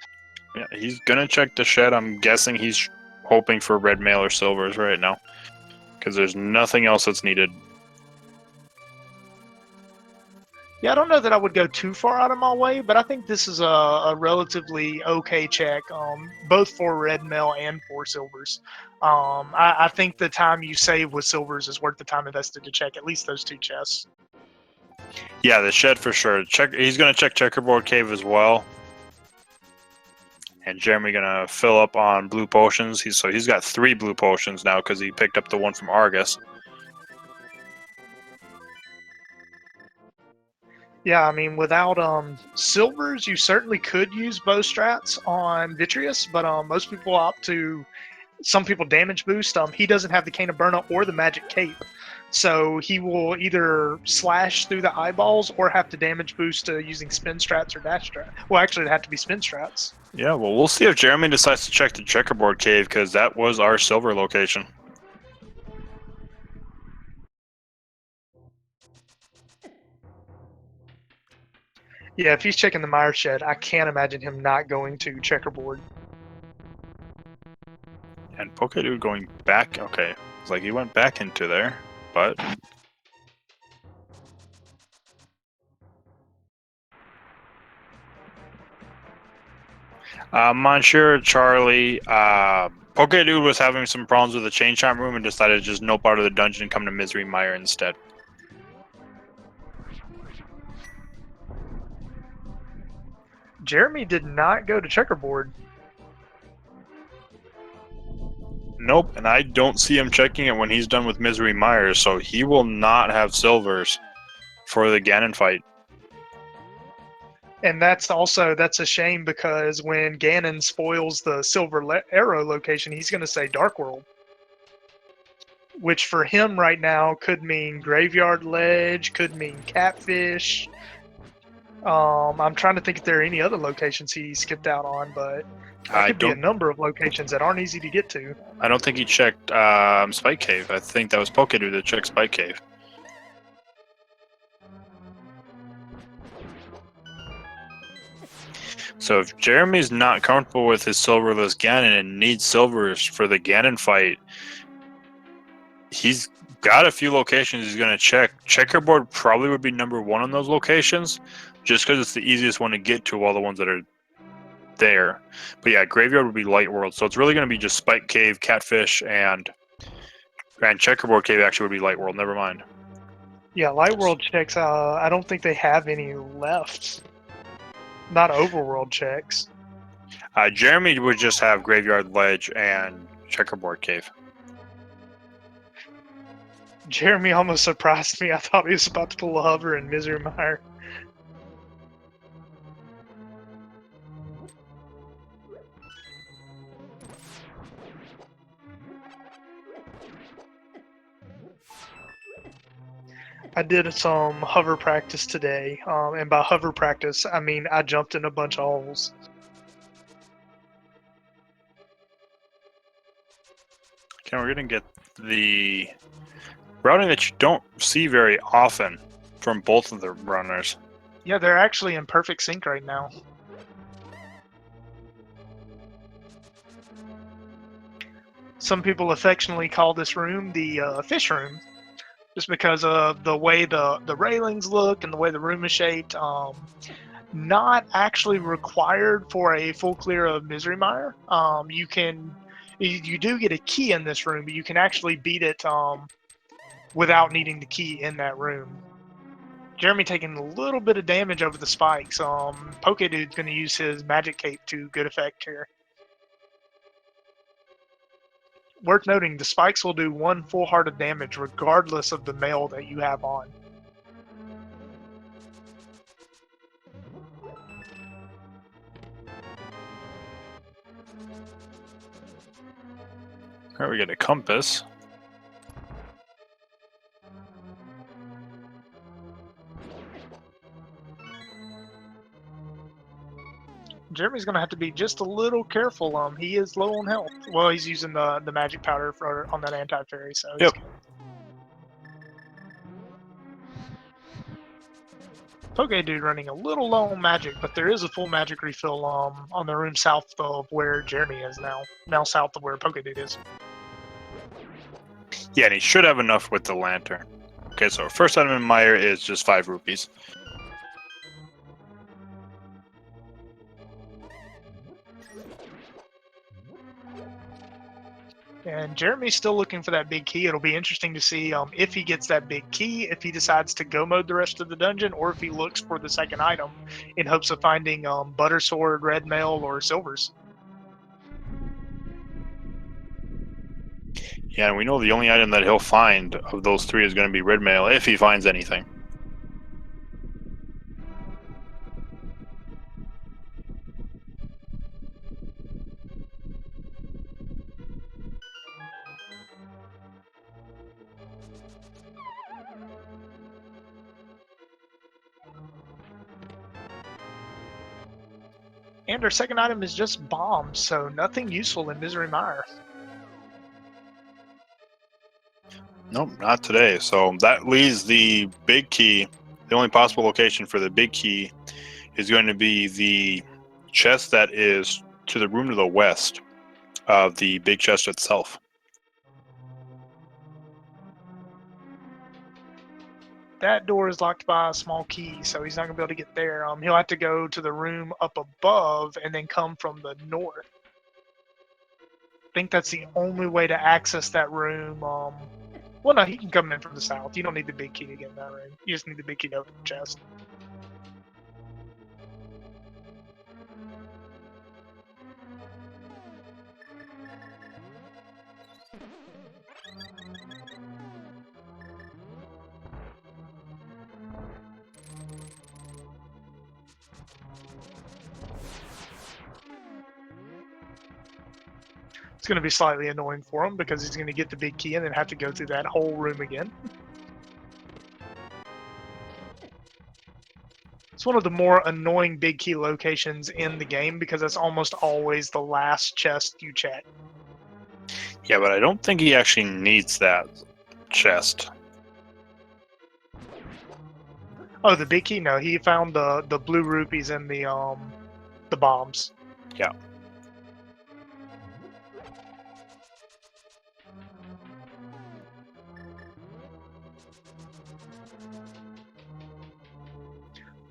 Yeah, he's gonna check the shed. I'm guessing he's hoping for red mail or silvers right now, because there's nothing else that's needed. Yeah, I don't know that I would go too far out of my way, but I think this is a relatively okay check, both for red mail and for silvers. I think the time you save with silvers is worth the time invested to check at least those two chests. Yeah, the shed for sure. He's gonna check Checkerboard Cave as well. And Jeremy gonna fill up on blue potions. He's got 3 blue potions now because he picked up the one from Argus. Yeah, I mean, without silvers, you certainly could use bow strats on Vitreous, but most people opt to. Some people damage boost. He doesn't have the Cane of Burnout or the Magic Cape, so he will either slash through the eyeballs or have to damage boost using spin strats or dash strats. Well, actually, it'd have to be spin strats. Yeah, well, we'll see if Jeremy decides to check the Checkerboard Cave because that was our silver location. Yeah, if he's checking the Mire Shed, I can't imagine him not going to Checkerboard. And Pokedude going back. Okay, it's like he went back into there, but Monsieur Charlie, Pokedude was having some problems with the Chain Chomp room and decided to just nope out of the dungeon and come to Misery Mire instead. Jeremy did not go to Checkerboard. Nope, and I don't see him checking it when he's done with Misery Mire, so he will not have silvers for the Ganon fight. And that's a shame because when Ganon spoils the Silver Arrow location, he's going to say Dark World, which for him right now could mean Graveyard Ledge, could mean Catfish. I'm trying to think if there are any other locations he skipped out on, but there could be a number of locations that aren't easy to get to. I don't think he checked Spike Cave. I think that was Pokedude that checked Spike Cave. So if Jeremy's not comfortable with his silverless Ganon and needs silvers for the Ganon fight, he's got a few locations he's going to check. Checkerboard probably would be number 1 on those locations, just because it's the easiest one to get to of all the ones that are there. But yeah, Graveyard would be Light World, so it's really going to be just Spike Cave, Catfish, and Checkerboard Cave actually would be Light World. Never mind. Yeah, Light World checks. I don't think they have any left. Not Overworld checks. Jeremy would just have Graveyard Ledge and Checkerboard Cave. Jeremy almost surprised me. I thought he was about to pull a hover in Misery Mire. I did some hover practice today, and by hover practice, I mean I jumped in a bunch of holes. Okay, we're gonna get the routing that you don't see very often from both of the runners. Yeah, they're actually in perfect sync right now. Some people affectionately call this room the fish room, just because of the way the railings look and the way the room is shaped. Not actually required for a full clear of Misery Mire. You do get a key in this room, but you can actually beat it without needing the key in that room. Jeremy taking a little bit of damage over the spikes. Pokedude's going to use his magic cape to good effect here. Worth noting, the spikes will do 1 full heart of damage regardless of the mail that you have on. Here we get a compass. Jeremy's going to have to be just a little careful. He is low on health. Well, he's using the magic powder on that anti-fairy, so he's Yep. good. Pokedude running a little low on magic, but there is a full magic refill on the room south of where Jeremy is now. Now south of where Pokedude is. Yeah, and he should have enough with the lantern. Okay, so first item in Mire is just 5 rupees. And Jeremy's still looking for that big key. It'll be interesting to see if he gets that big key, if he decides to go mode the rest of the dungeon, or if he looks for the second item in hopes of finding Butter Sword, Red Mail, or Silvers. Yeah, and we know the only item that he'll find of those 3 is going to be Red Mail, if he finds anything. And our second item is just bombs, so nothing useful in Misery Mire. Nope, not today. So that leaves the big key. The only possible location for the big key is going to be the chest that is to the room to the west of the big chest itself. That door is locked by a small key, so he's not going to be able to get there. He'll have to go to the room up above and then come from the north. I think that's the only way to access that room. Well, no, he can come in from the south. You don't need the big key to get in that room. You just need the big key to open the chest. It's going to be slightly annoying for him because he's going to get the big key and then have to go through that whole room again. It's one of the more annoying big key locations in the game because that's almost always the last chest you check. Yeah, but I don't think he actually needs that chest. Oh, the big key? No, he found the blue rupees and the bombs. Yeah.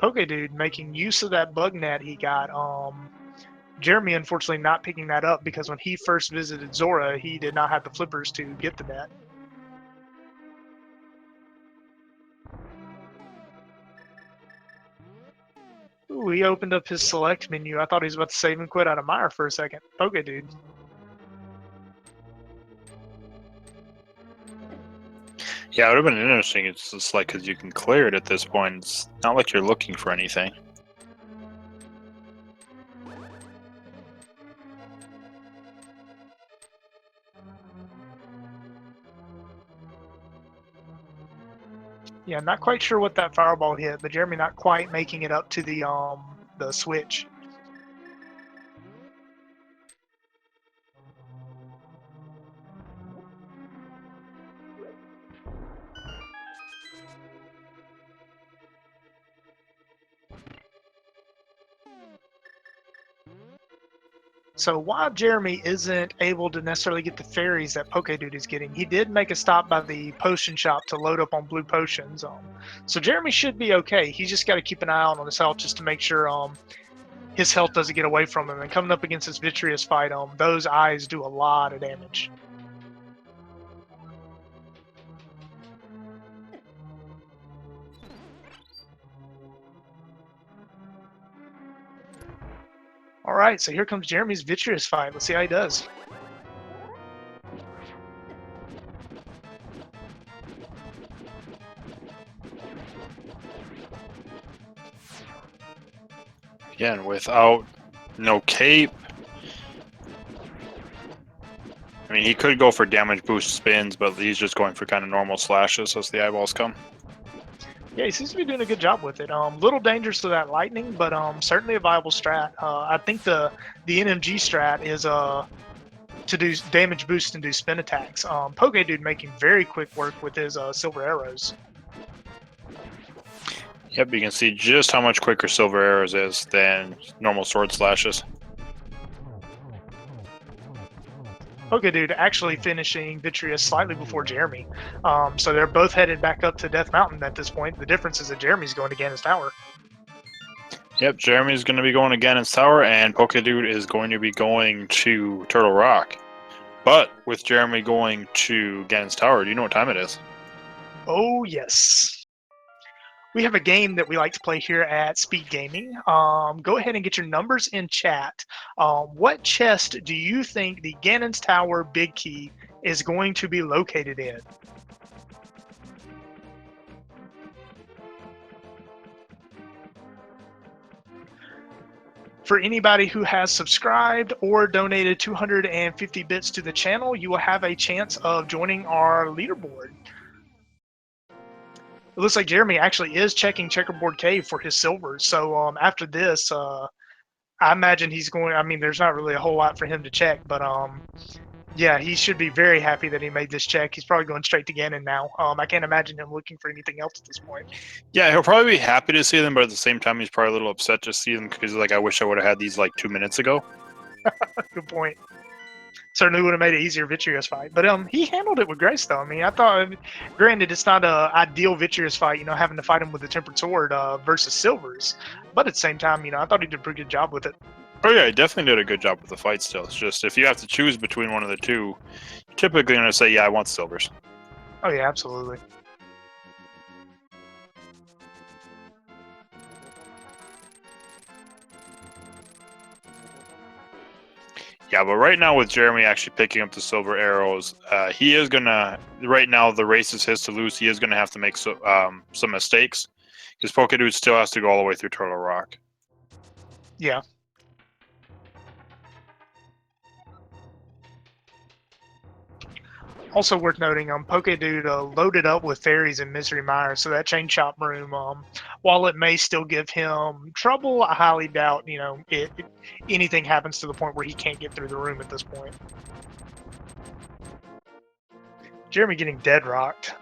Pokedude making use of that bug net he got. Jeremy unfortunately not picking that up because when he first visited Zora, he did not have the flippers to get the net. Ooh, he opened up his select menu. I thought he was about to save and quit out of Mire for a second. Pokedude. Yeah, it would have been interesting. It's just like, because you can clear it at this point. It's not like you're looking for anything. Yeah, not quite sure what that fireball hit, but Jeremy not quite making it up to the switch. So while Jeremy isn't able to necessarily get the fairies that Pokedude is getting, he did make a stop by the potion shop to load up on blue potions. So Jeremy should be okay. He's just got to keep an eye out on his health just to make sure his health doesn't get away from him. And coming up against this Vitreous fight, those eyes do a lot of damage. All right, so here comes Jeremy's Vitreous fight. Let's see how he does. Again, without no cape. I mean, he could go for damage boost spins, but he's just going for kind of normal slashes as the eyeballs come. Yeah, he seems to be doing a good job with it. Little dangerous to that lightning, but certainly a viable strat. I think the NMG strat is to do damage boost and do spin attacks. Pokedude making very quick work with his silver arrows. Yep, you can see just how much quicker silver arrows is than normal sword slashes. Pokedude actually finishing Vitreous slightly before Jeremy. So they're both headed back up to Death Mountain at this point. The difference is that Jeremy's going to Ganon's Tower. Yep, Jeremy's going to be going to Ganon's Tower, and Pokedude is going to be going to Turtle Rock. But with Jeremy going to Ganon's Tower, do you know what time it is? Oh, yes. We have a game that we like to play here at Speed Gaming. Go ahead and get your numbers in chat. What chest do you think the Ganon's Tower Big Key is going to be located in? For anybody who has subscribed or donated 250 bits to the channel, you will have a chance of joining our leaderboard. It looks like Jeremy actually is checking Checkerboard Cave for his silvers. So after this, I imagine he's going. I mean, there's not really a whole lot for him to check, but yeah, he should be very happy that he made this check. He's probably going straight to Ganon now. I can't imagine him looking for anything else at this point. Yeah, he'll probably be happy to see them, but at the same time, he's probably a little upset to see them because, like, I wish I would have had these like 2 minutes ago. Good point. Certainly would have made it easier Vitreous fight, but he handled it with grace though. I mean, I thought, granted, it's not a ideal Vitreous fight, you know, having to fight him with the tempered sword versus silvers, but at the same time, you know, I thought he did a pretty good job with it. Oh yeah, he definitely did a good job with the fight. Still, it's just if you have to choose between one of the two, you're typically going to say, "Yeah, I want silvers." Oh yeah, absolutely. Yeah, but right now with Jeremy actually picking up the silver arrows, he is gonna. Right now, the race is his to lose. He is gonna have to make some mistakes because Pokedude still has to go all the way through Turtle Rock. Yeah. Also worth noting, Pokedude loaded up with fairies in Misery Mire, so that chain chop room, while it may still give him trouble, I highly doubt, you know, anything happens to the point where he can't get through the room at this point. Jeremy getting dead rocked.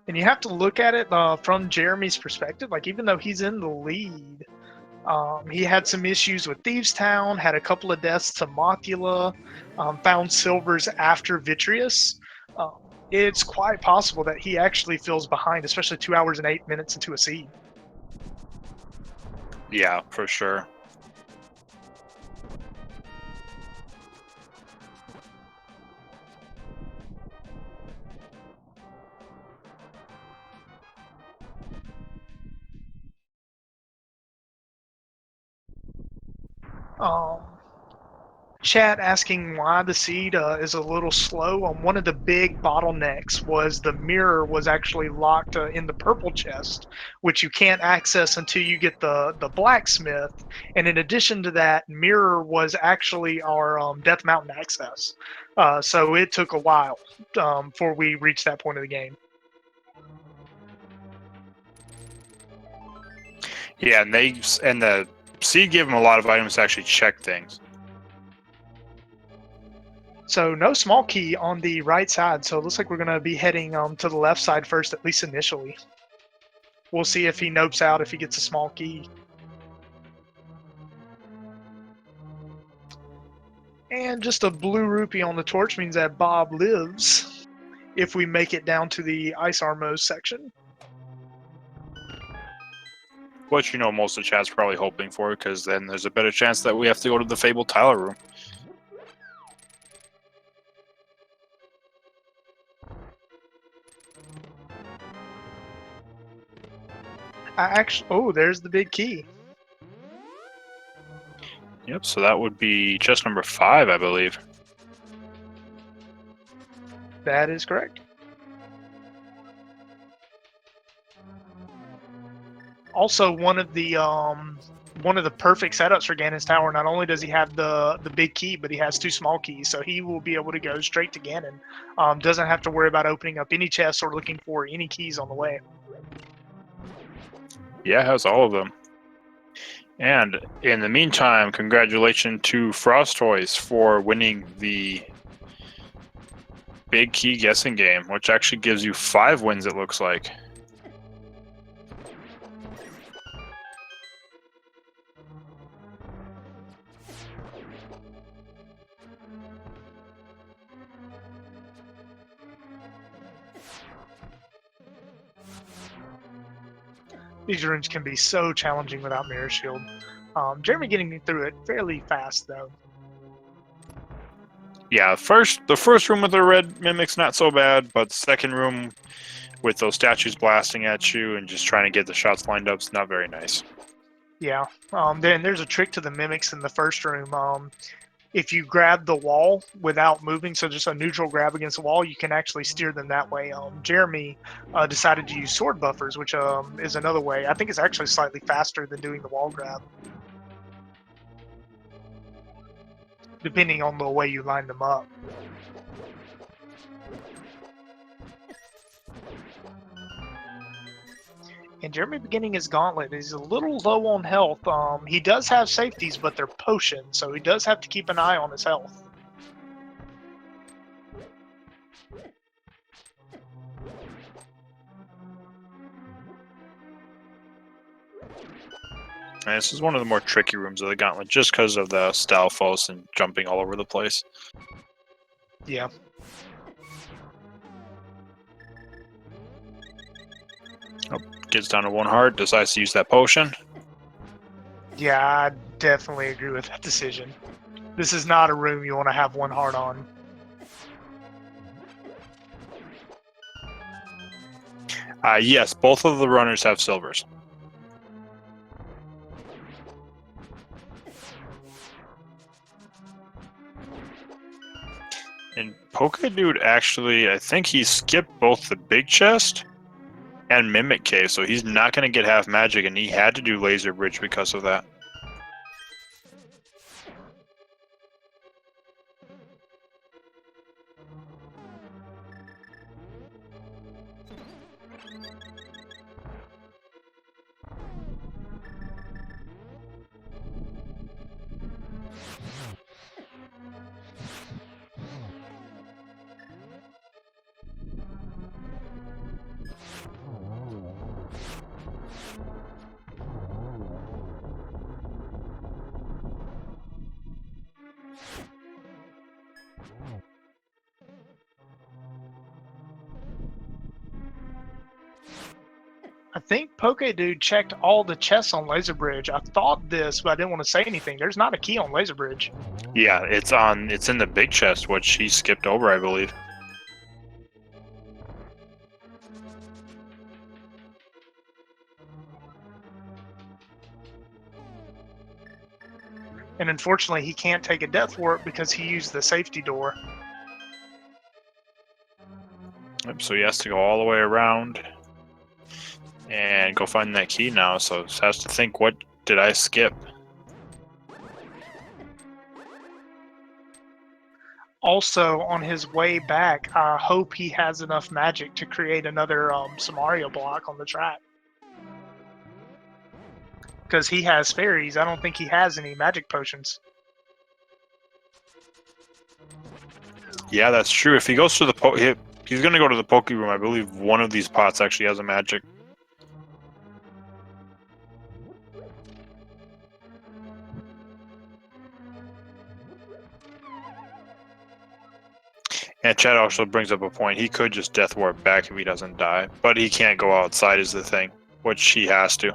And you have to look at it from Jeremy's perspective. Like, even though he's in the lead, he had some issues with Thieves Town, had a couple of deaths to Mothula, found silvers after Vitreous. It's quite possible that he actually feels behind, especially 2 hours and 8 minutes into a seed. Yeah, for sure. Chat asking why the seed is a little slow. One of the big bottlenecks was the mirror was actually locked in the purple chest, which you can't access until you get the blacksmith. And in addition to that, mirror was actually our Death Mountain access. So it took a while before we reached that point of the game. Yeah, and the seed gave him a lot of items to actually check things. So no small key on the right side. So it looks like we're going to be heading to the left side first, at least initially. We'll see if he nopes out if he gets a small key. And just a blue rupee on the torch means that Bob lives if we make it down to the Ice Armos section. Which, you know, most of the chat's probably hoping for, because then there's a better chance that we have to go to the Fabled Tyler room. Oh, there's the big key. Yep, so that would be chest number 5, I believe. That is correct. Also, one of the perfect setups for Ganon's Tower. Not only does he have the big key, but he has 2 small keys, so he will be able to go straight to Ganon. Doesn't have to worry about opening up any chests or looking for any keys on the way. Yeah, it has all of them. And in the meantime, congratulations to Frost Toys for winning the big key guessing game, which actually gives you 5 wins, it looks like. These rooms can be so challenging without Mirror Shield. Jeremy getting me through it fairly fast, though. Yeah, the first room with the red mimic's not so bad, but the second room with those statues blasting at you and just trying to get the shots lined up is not very nice. Yeah. Then there's a trick to the mimics in the first room. If you grab the wall without moving, so just a neutral grab against the wall, you can actually steer them that way. Jeremy decided to use sword buffers, which is another way. I think it's actually slightly faster than doing the wall grab, depending on the way you line them up. And Jeremy beginning his gauntlet. He's a little low on health. He does have safeties, but they're potions, so he does have to keep an eye on his health. And this is one of the more tricky rooms of the gauntlet, just because of the Stalfos and jumping all over the place. Yeah. Oh, gets down to 1 heart, decides to use that potion. Yeah, I definitely agree with that decision. This is not a room you want to have 1 heart on. Yes, both of the runners have silvers. And Pokedude actually, I think he skipped both the big chest and Mimic Cave, so he's not going to get half magic, and he had to do Laser Bridge because of that. I think Pokedude checked all the chests on Laser Bridge. I thought this, but I didn't want to say anything. There's not a key on Laser Bridge. Yeah, it's in the big chest, which he skipped over, I believe. And unfortunately, he can't take a Death Warp because he used the safety door. Yep, so he has to go all the way around and go find that key now, so he has to think, what did I skip? Also, on his way back, I hope he has enough magic to create another Samaria block on the track. Because he has fairies, I don't think he has any magic potions. Yeah, that's true. If he goes to the he's going to go to the Poke Room. I believe one of these pots actually has a magic. And Chad also brings up a point. He could just death warp back if he doesn't die, but he can't go outside is the thing, which he has to.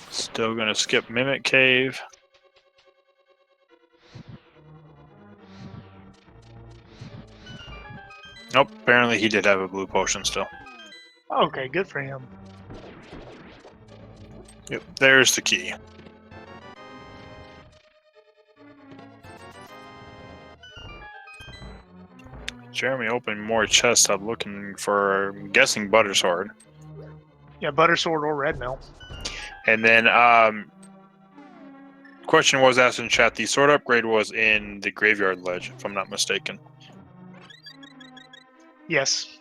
Still gonna skip Mimic Cave. Nope, apparently he did have a blue potion still. Okay, good for him. Yep, there's the key. Jeremy opened more chests up looking for, I'm guessing, Butter Sword. Yeah, Butter Sword or Red Mill. And then, question was asked in chat, the sword upgrade was in the Graveyard Ledge, if I'm not mistaken. Yes.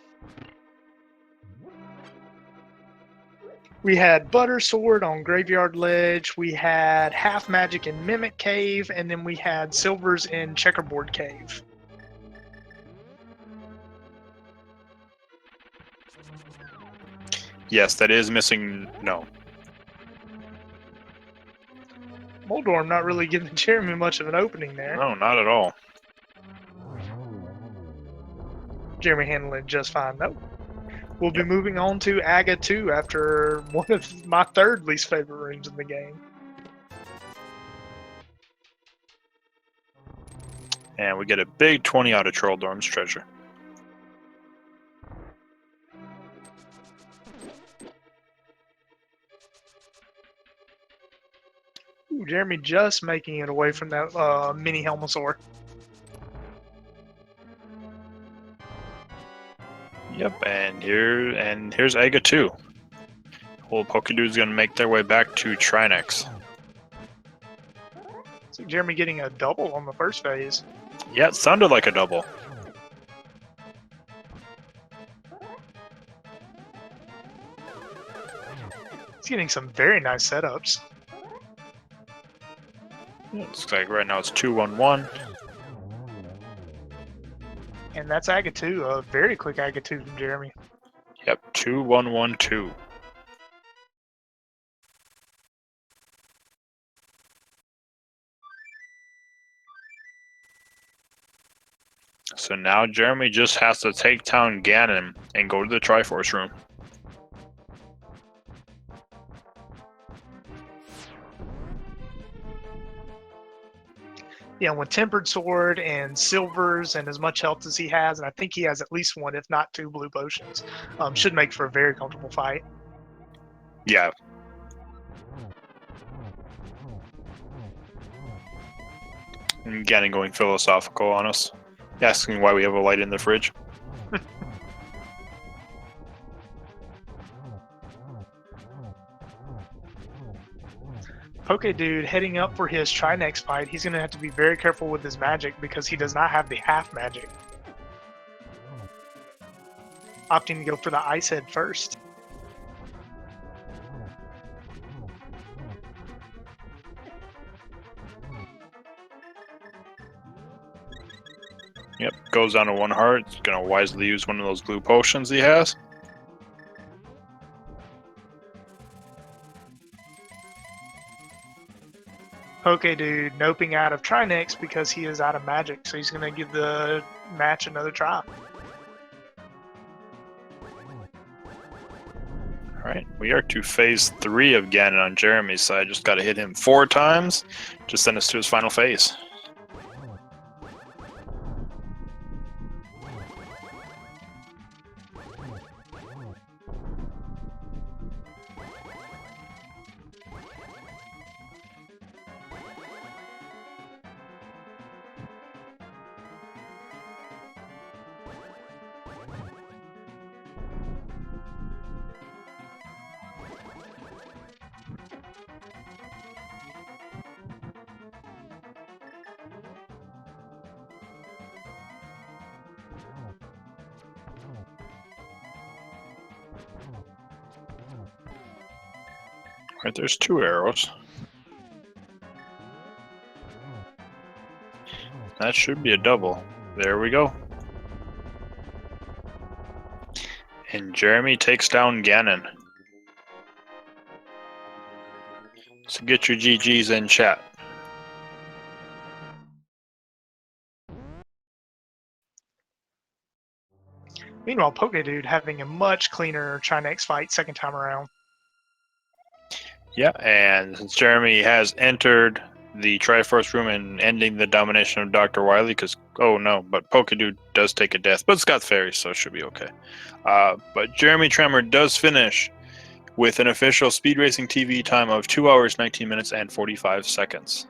We had Butter Sword on Graveyard Ledge, we had Half Magic in Mimic Cave, and then we had Silvers in Checkerboard Cave. Yes, that is missing. No. Moldorm not really giving Jeremy much of an opening there. No, not at all. Jeremy handling it just fine, though. We'll be moving on to Aga 2 after one of my third least favorite rooms in the game. And we get a big 20 out of Trolldorm's treasure. Ooh, Jeremy just making it away from that mini Helmosaur. Yep, and here's Aga 2. Old Pokedude's gonna make their way back to Trinex. So Jeremy getting a double on the first phase. Yeah, it sounded like a double. He's getting some very nice setups. Looks like right now it's 2-1-1. And that's Aga 2, a very quick Aga 2 from Jeremy. Yep, 2-1-1-2. So now Jeremy just has to take down Ganon and go to the Triforce room. Yeah, with Tempered Sword and Silvers and as much health as he has, and I think he has at least one, if not two, blue potions, should make for a very comfortable fight. Yeah. And Ganon going philosophical on us, asking why we have a light in the fridge. Pokedude heading up for his Trinex fight. He's going to have to be very careful with his magic because he does not have the half magic. Opting to go for the Ice Head first. Yep, goes down to 1 heart. He's gonna wisely use one of those blue potions he has. Pokedude noping out of Trinex because he is out of magic, so he's going to give the match another try. Alright, we are to phase 3 of Ganon on Jeremy's side. Just gotta hit him 4 times to send us to his final phase. Alright, there's 2 arrows. That should be a double. There we go. And Jeremy takes down Ganon. So get your GGs in chat. Meanwhile, Pokedude having a much cleaner Chinex fight second time around. Yeah, and since Jeremy has entered the Triforce room and ending the domination of Dr. Wily, because, oh no, but Pokedude does take a death, but it's got fairies, so it should be okay. But JeremyTrammer does finish with an official Speed Racing TV time of 2 hours, 19 minutes, and 45 seconds.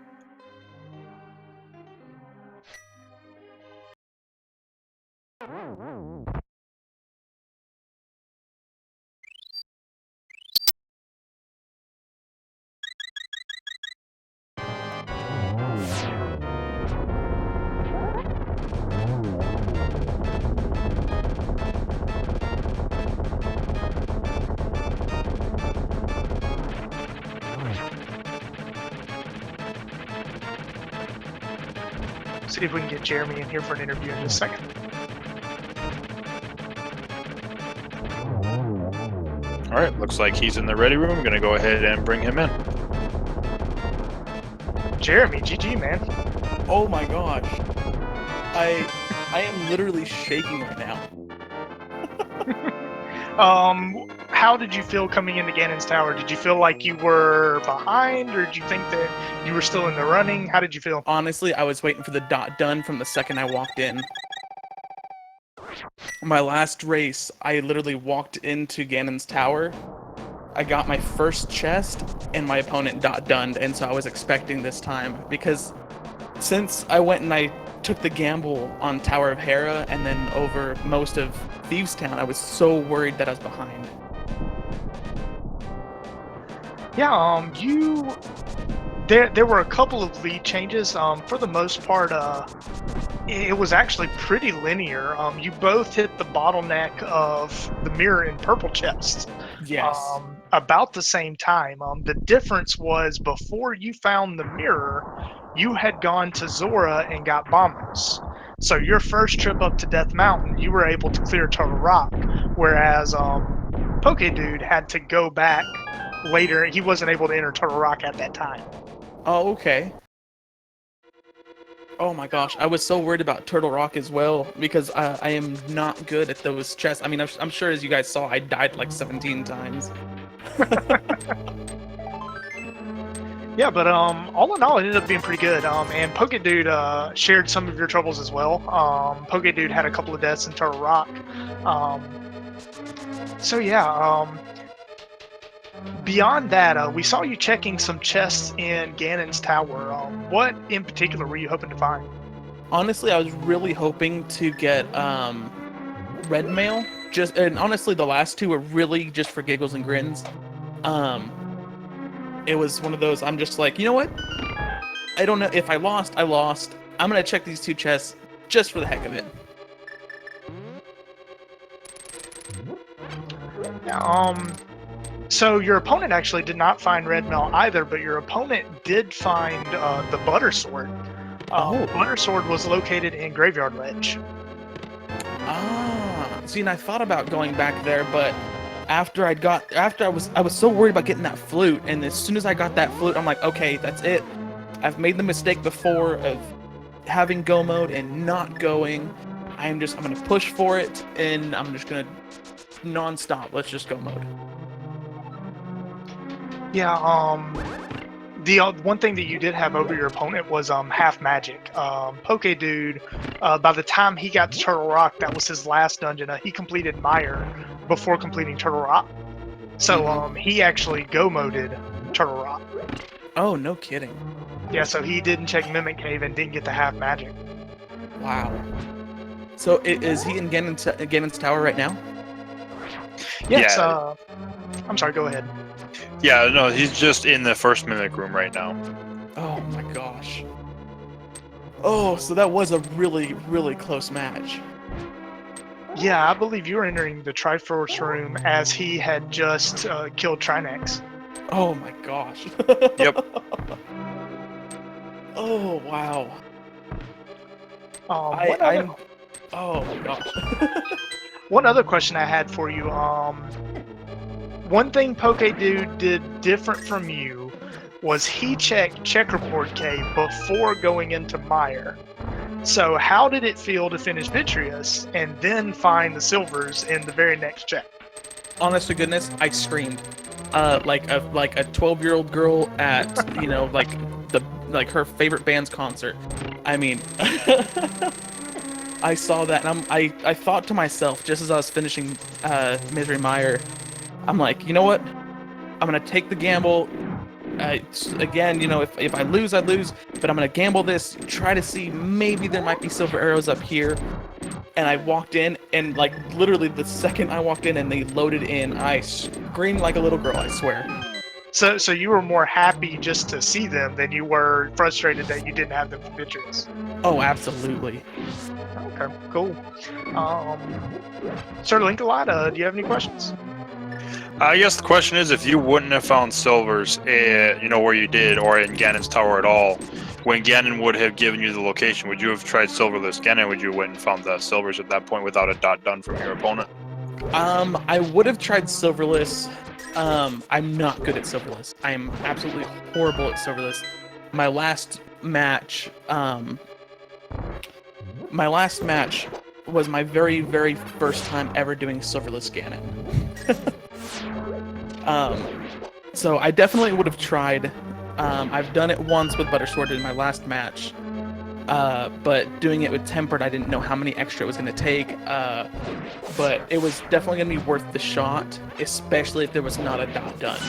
See if we can get Jeremy in here for an interview in just a second. Alright, looks like he's in the ready room. I'm going to go ahead and bring him in. Jeremy, GG, man. Oh my gosh. I am literally shaking right now. How did you feel coming into Ganon's Tower? Did you feel like you were behind, or did you think that you were still in the running? How did you feel? Honestly, I was waiting for the dot done from the second I walked in. My last race, I literally walked into Ganon's Tower. I got my first chest, and my opponent dot dunned, and so I was expecting this time, because since I went and I took the gamble on Tower of Hera and then over most of Thieves Town, I was so worried that I was behind. Yeah, there were a couple of lead changes. For the most part, it was actually pretty linear. You both hit the bottleneck of the mirror and purple chest. Yes. About the same time. The difference was before you found the mirror, you had gone to Zora and got bombers. So your first trip up to Death Mountain, you were able to clear Turtle Rock, whereas Pokedude had to go back later. He wasn't able to enter Turtle Rock at that time. Oh, okay. Oh my gosh, I was so worried about Turtle Rock as well, because I am not good at those chests. I mean, I'm sure as you guys saw, I died like 17 times. Yeah, but all in all, it ended up being pretty good. And Pokedude shared some of your troubles as well. Pokedude had a couple of deaths in Turtle Rock. So yeah, beyond that, we saw you checking some chests in Ganon's Tower. What in particular were you hoping to find? Honestly, I was really hoping to get red mail. And honestly, the last two were really just for giggles and grins. It was one of those, I'm just like, you know what? I don't know, if I lost, I lost. I'm gonna check these two chests just for the heck of it. So your opponent actually did not find red mail either, but your opponent did find the Butter Sword. Butter Sword was located in Graveyard Ledge. See, and I thought about going back there, but after I was so worried about getting that flute, and as soon as I got that flute, I'm like, okay, that's it. I've made the mistake before of having go mode and not going. I'm gonna push for it, and I'm just gonna non-stop. Let's just go mode. Yeah, the one thing that you did have over your opponent was half magic. Pokedude, by the time he got to Turtle Rock, that was his last dungeon. He completed Mire before completing Turtle Rock. So he actually go moded Turtle Rock. Oh, no kidding. Yeah, so he didn't check Mimic Cave and didn't get the half magic. Wow. So is he in Ganon's Tower right now? Yes, Yeah. I'm sorry, go ahead. Yeah, no, he's just in the first Mimic room right now. Oh my gosh. Oh, so that was a really, really close match. Yeah, I believe you were entering the Triforce room as he had just killed Trinex. Oh my gosh. Yep. Oh, wow. Oh my gosh. One other question I had for you. One thing Pokedude did different from you was he checked Checkerboard Cave before going into Mire. So how did it feel to finish Vitreous and then find the silvers in the very next check? Honest to goodness, I screamed, like a 12-year-old girl at like her favorite band's concert. I mean, I saw that and I thought to myself just as I was finishing Misery Mire, I'm like, you know what? I'm gonna take the gamble. Again, if I lose, I lose. But I'm gonna gamble this, try to see maybe there might be silver arrows up here. And I walked in, and like literally the second I walked in and they loaded in, I screamed like a little girl. I swear. So you were more happy just to see them than you were frustrated that you didn't have them for pictures. Oh, absolutely. Okay, cool. Sir Linkalot, do you have any questions? I guess the question is, if you wouldn't have found silvers, where you did, or in Ganon's tower at all, when Ganon would have given you the location, would you have tried silverless Ganon? Would you have went and found the silvers at that point without a dot done from your opponent? I would have tried silverless. I'm not good at silverless. I am absolutely horrible at silverless. My last match was my very, very first time ever doing silverless Ganon. So I definitely would have tried. I've done it once with Buttersword in my last match, but doing it with Tempered, I didn't know how many extra it was going to take, but it was definitely going to be worth the shot, especially if there was not a dot done.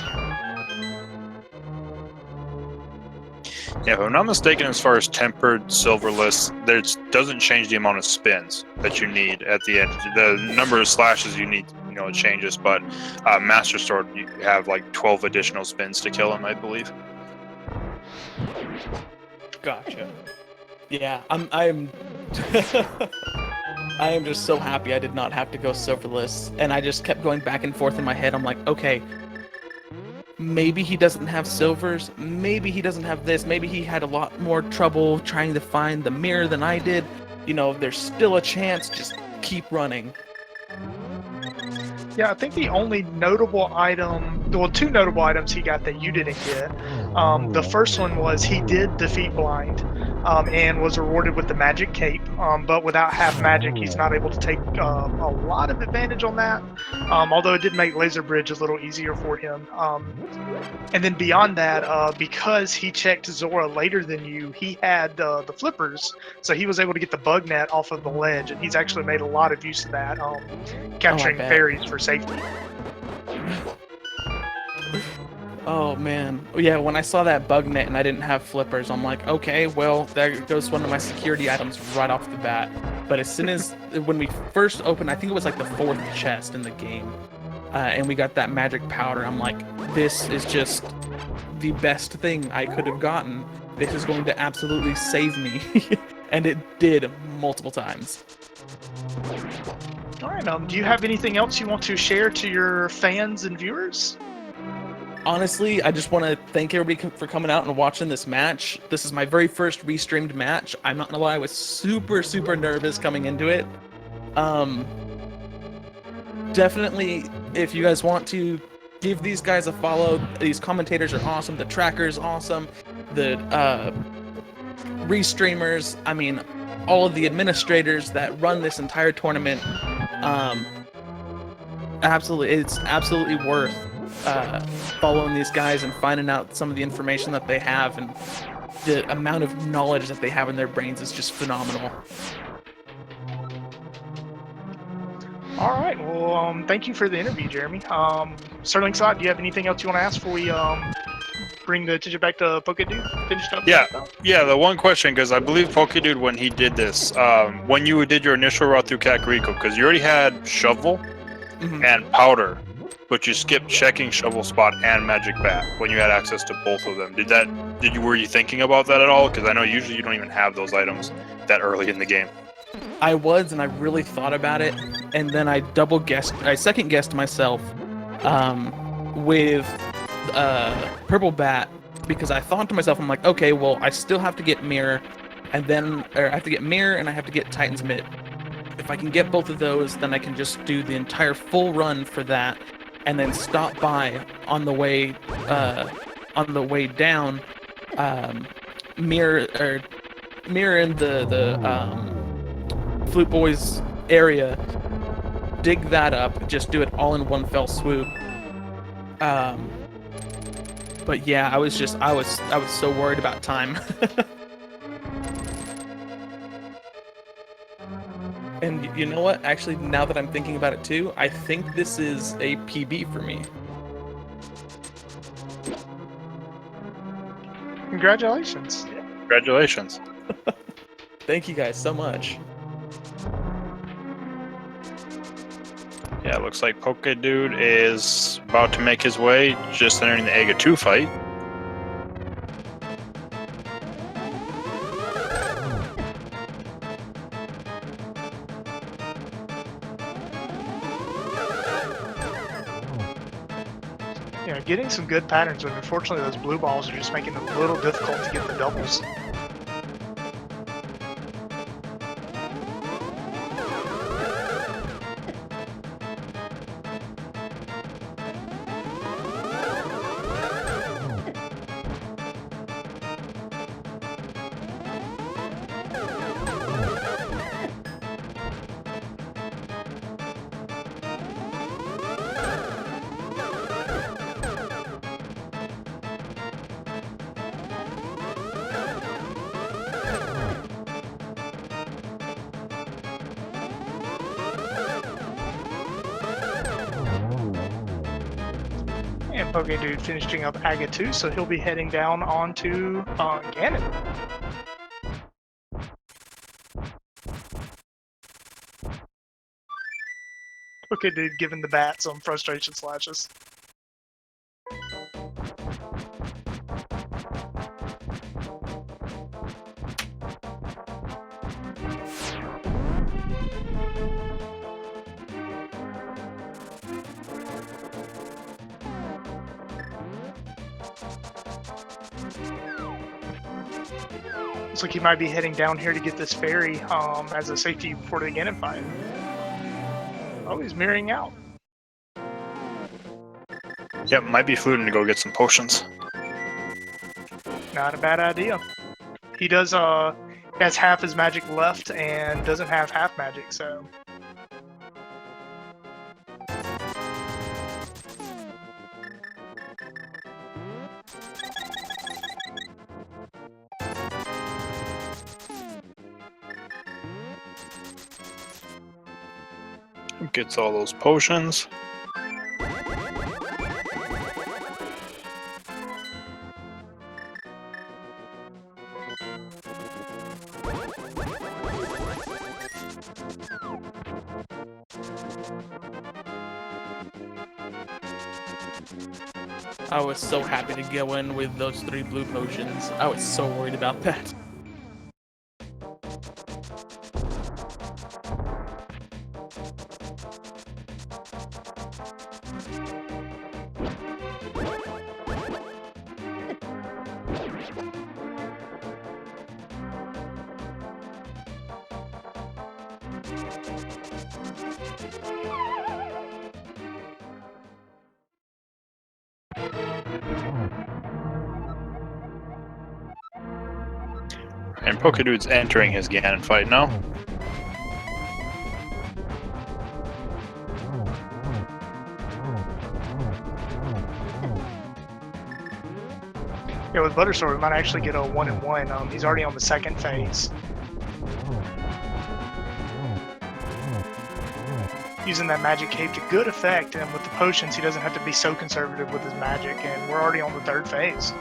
Yeah, if I'm not mistaken, as far as Tempered, Silverless, there doesn't change the amount of spins that you need at the end. The number of slashes you need, it changes, but Master Sword, you have like 12 additional spins to kill him, I believe. Gotcha. Yeah, I'm I am just so happy I did not have to go silverless, and I just kept going back and forth in my head. I'm like, okay, maybe he doesn't have silvers, maybe he doesn't have this, maybe he had a lot more trouble trying to find the mirror than I did. There's still a chance, just keep running. Yeah, I think the only notable item, well, two notable items he got that you didn't get. The first one was he did defeat Blind and was rewarded with the Magic Cape, but without half magic, he's not able to take a lot of advantage on that, although it did make Laser Bridge a little easier for him. And then beyond that, because he checked Zora later than you, he had the flippers, so he was able to get the bug net off of the ledge, and he's actually made a lot of use of that, capturing fairies for safety. Oh man, yeah, when I saw that bug net and I didn't have flippers, I'm like, okay, well, there goes one of my security items right off the bat. But as soon as, when we first opened, I think it was like the 4th chest in the game, and we got that magic powder, I'm like, this is just the best thing I could have gotten. This is going to absolutely save me. And it did multiple times. All right, do you have anything else you want to share to your fans and viewers? Honestly, I just want to thank everybody for coming out and watching this match. This is my very first restreamed match. I'm not gonna lie, I was super, super nervous coming into it. Definitely, if you guys want to, give these guys a follow. These commentators are awesome. The tracker is awesome. The restreamers, I mean, all of the administrators that run this entire tournament. It's absolutely worth following these guys and finding out some of the information that they have, and the amount of knowledge that they have in their brains is just phenomenal. All right, well, thank you for the interview, Jeremy. Sterling Slot, do you have anything else you want to ask before we bring the attention back to Pokedude? Finished up? Yeah, the one question, because I believe Pokedude, when he did this, when you did your initial route through Kakariko, because you already had Shovel and Powder, but you skipped checking Shovel Spot and Magic Bat when you had access to both of them. Were you thinking about that at all? Because I know usually you don't even have those items that early in the game. I was, and I really thought about it, and then I second guessed myself with Purple Bat, because I thought to myself, I'm like, okay, well, I still have to get Mirror, and I have to get Titan's Mid. if I can get both of those, then I can just do the entire full run for that, and then stop by on the way down, mirror in the Flute Boys area, dig that up, just do it all in one fell swoop. But yeah, I was so worried about time. And you know what? Actually, now that I'm thinking about it too, I think this is a PB for me. Congratulations. Congratulations. Thank you guys so much. Yeah, it looks like Pokedude is about to make his way, just entering the Aga 2 fight. You know, getting some good patterns, but unfortunately those blue balls are just making it a little difficult to get the doubles. And Pokedude finishing up Aga 2, so he'll be heading down onto Ganon. Pokedude giving the bat some frustration slashes. Looks like he might be heading down here to get this fairy as a safety before the Ganon fight. Oh, he's mirroring out. Yep, might be fluting to go get some potions. Not a bad idea. He does has half his magic left and doesn't have half magic, so Gets all those potions. I was so happy to go in with those 3 blue potions. I was so worried about that. And Pokedude's entering his Ganon fight now. yeah, with Buttersword we might actually get a 1-in-1. He's already on the second phase. Using that magic cape to good effect, and with the potions he doesn't have to be so conservative with his magic, and we're already on the 3rd phase.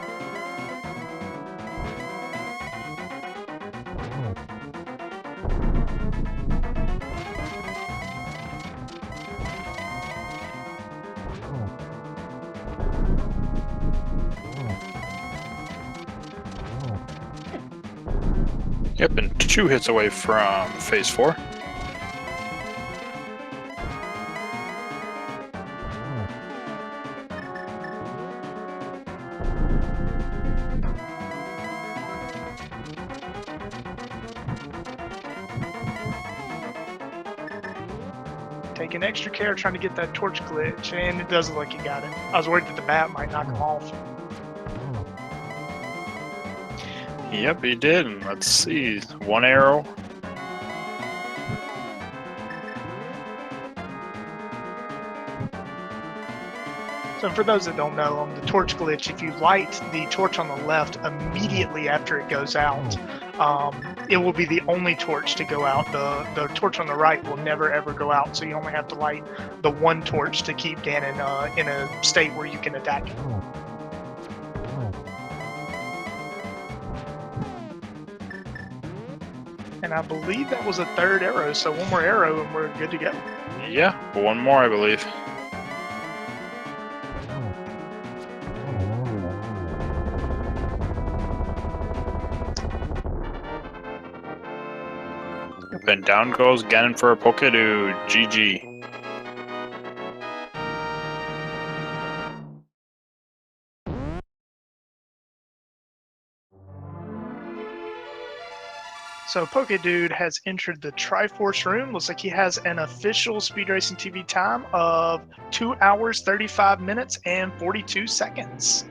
Yep, and 2 hits away from phase 4. taking extra care trying to get that torch glitch, and it does look like you got it. I was worried that the bat might knock him off. Yep, he did. And let's see. One arrow. So for those that don't know, the torch glitch, if you light the torch on the left immediately after it goes out, it will be the only torch to go out. The torch on the right will never ever go out, so you only have to light the one torch to keep Ganon in a state where you can attack him. And I believe that was a third arrow, so one more arrow and we're good to go. Yeah, one more, I believe. And down goes Ganon for a Pokedude. GG. So Pokedude has entered the Triforce room. Looks like he has an official Speed Racing TV time of 2 hours, 35 minutes, and 42 seconds.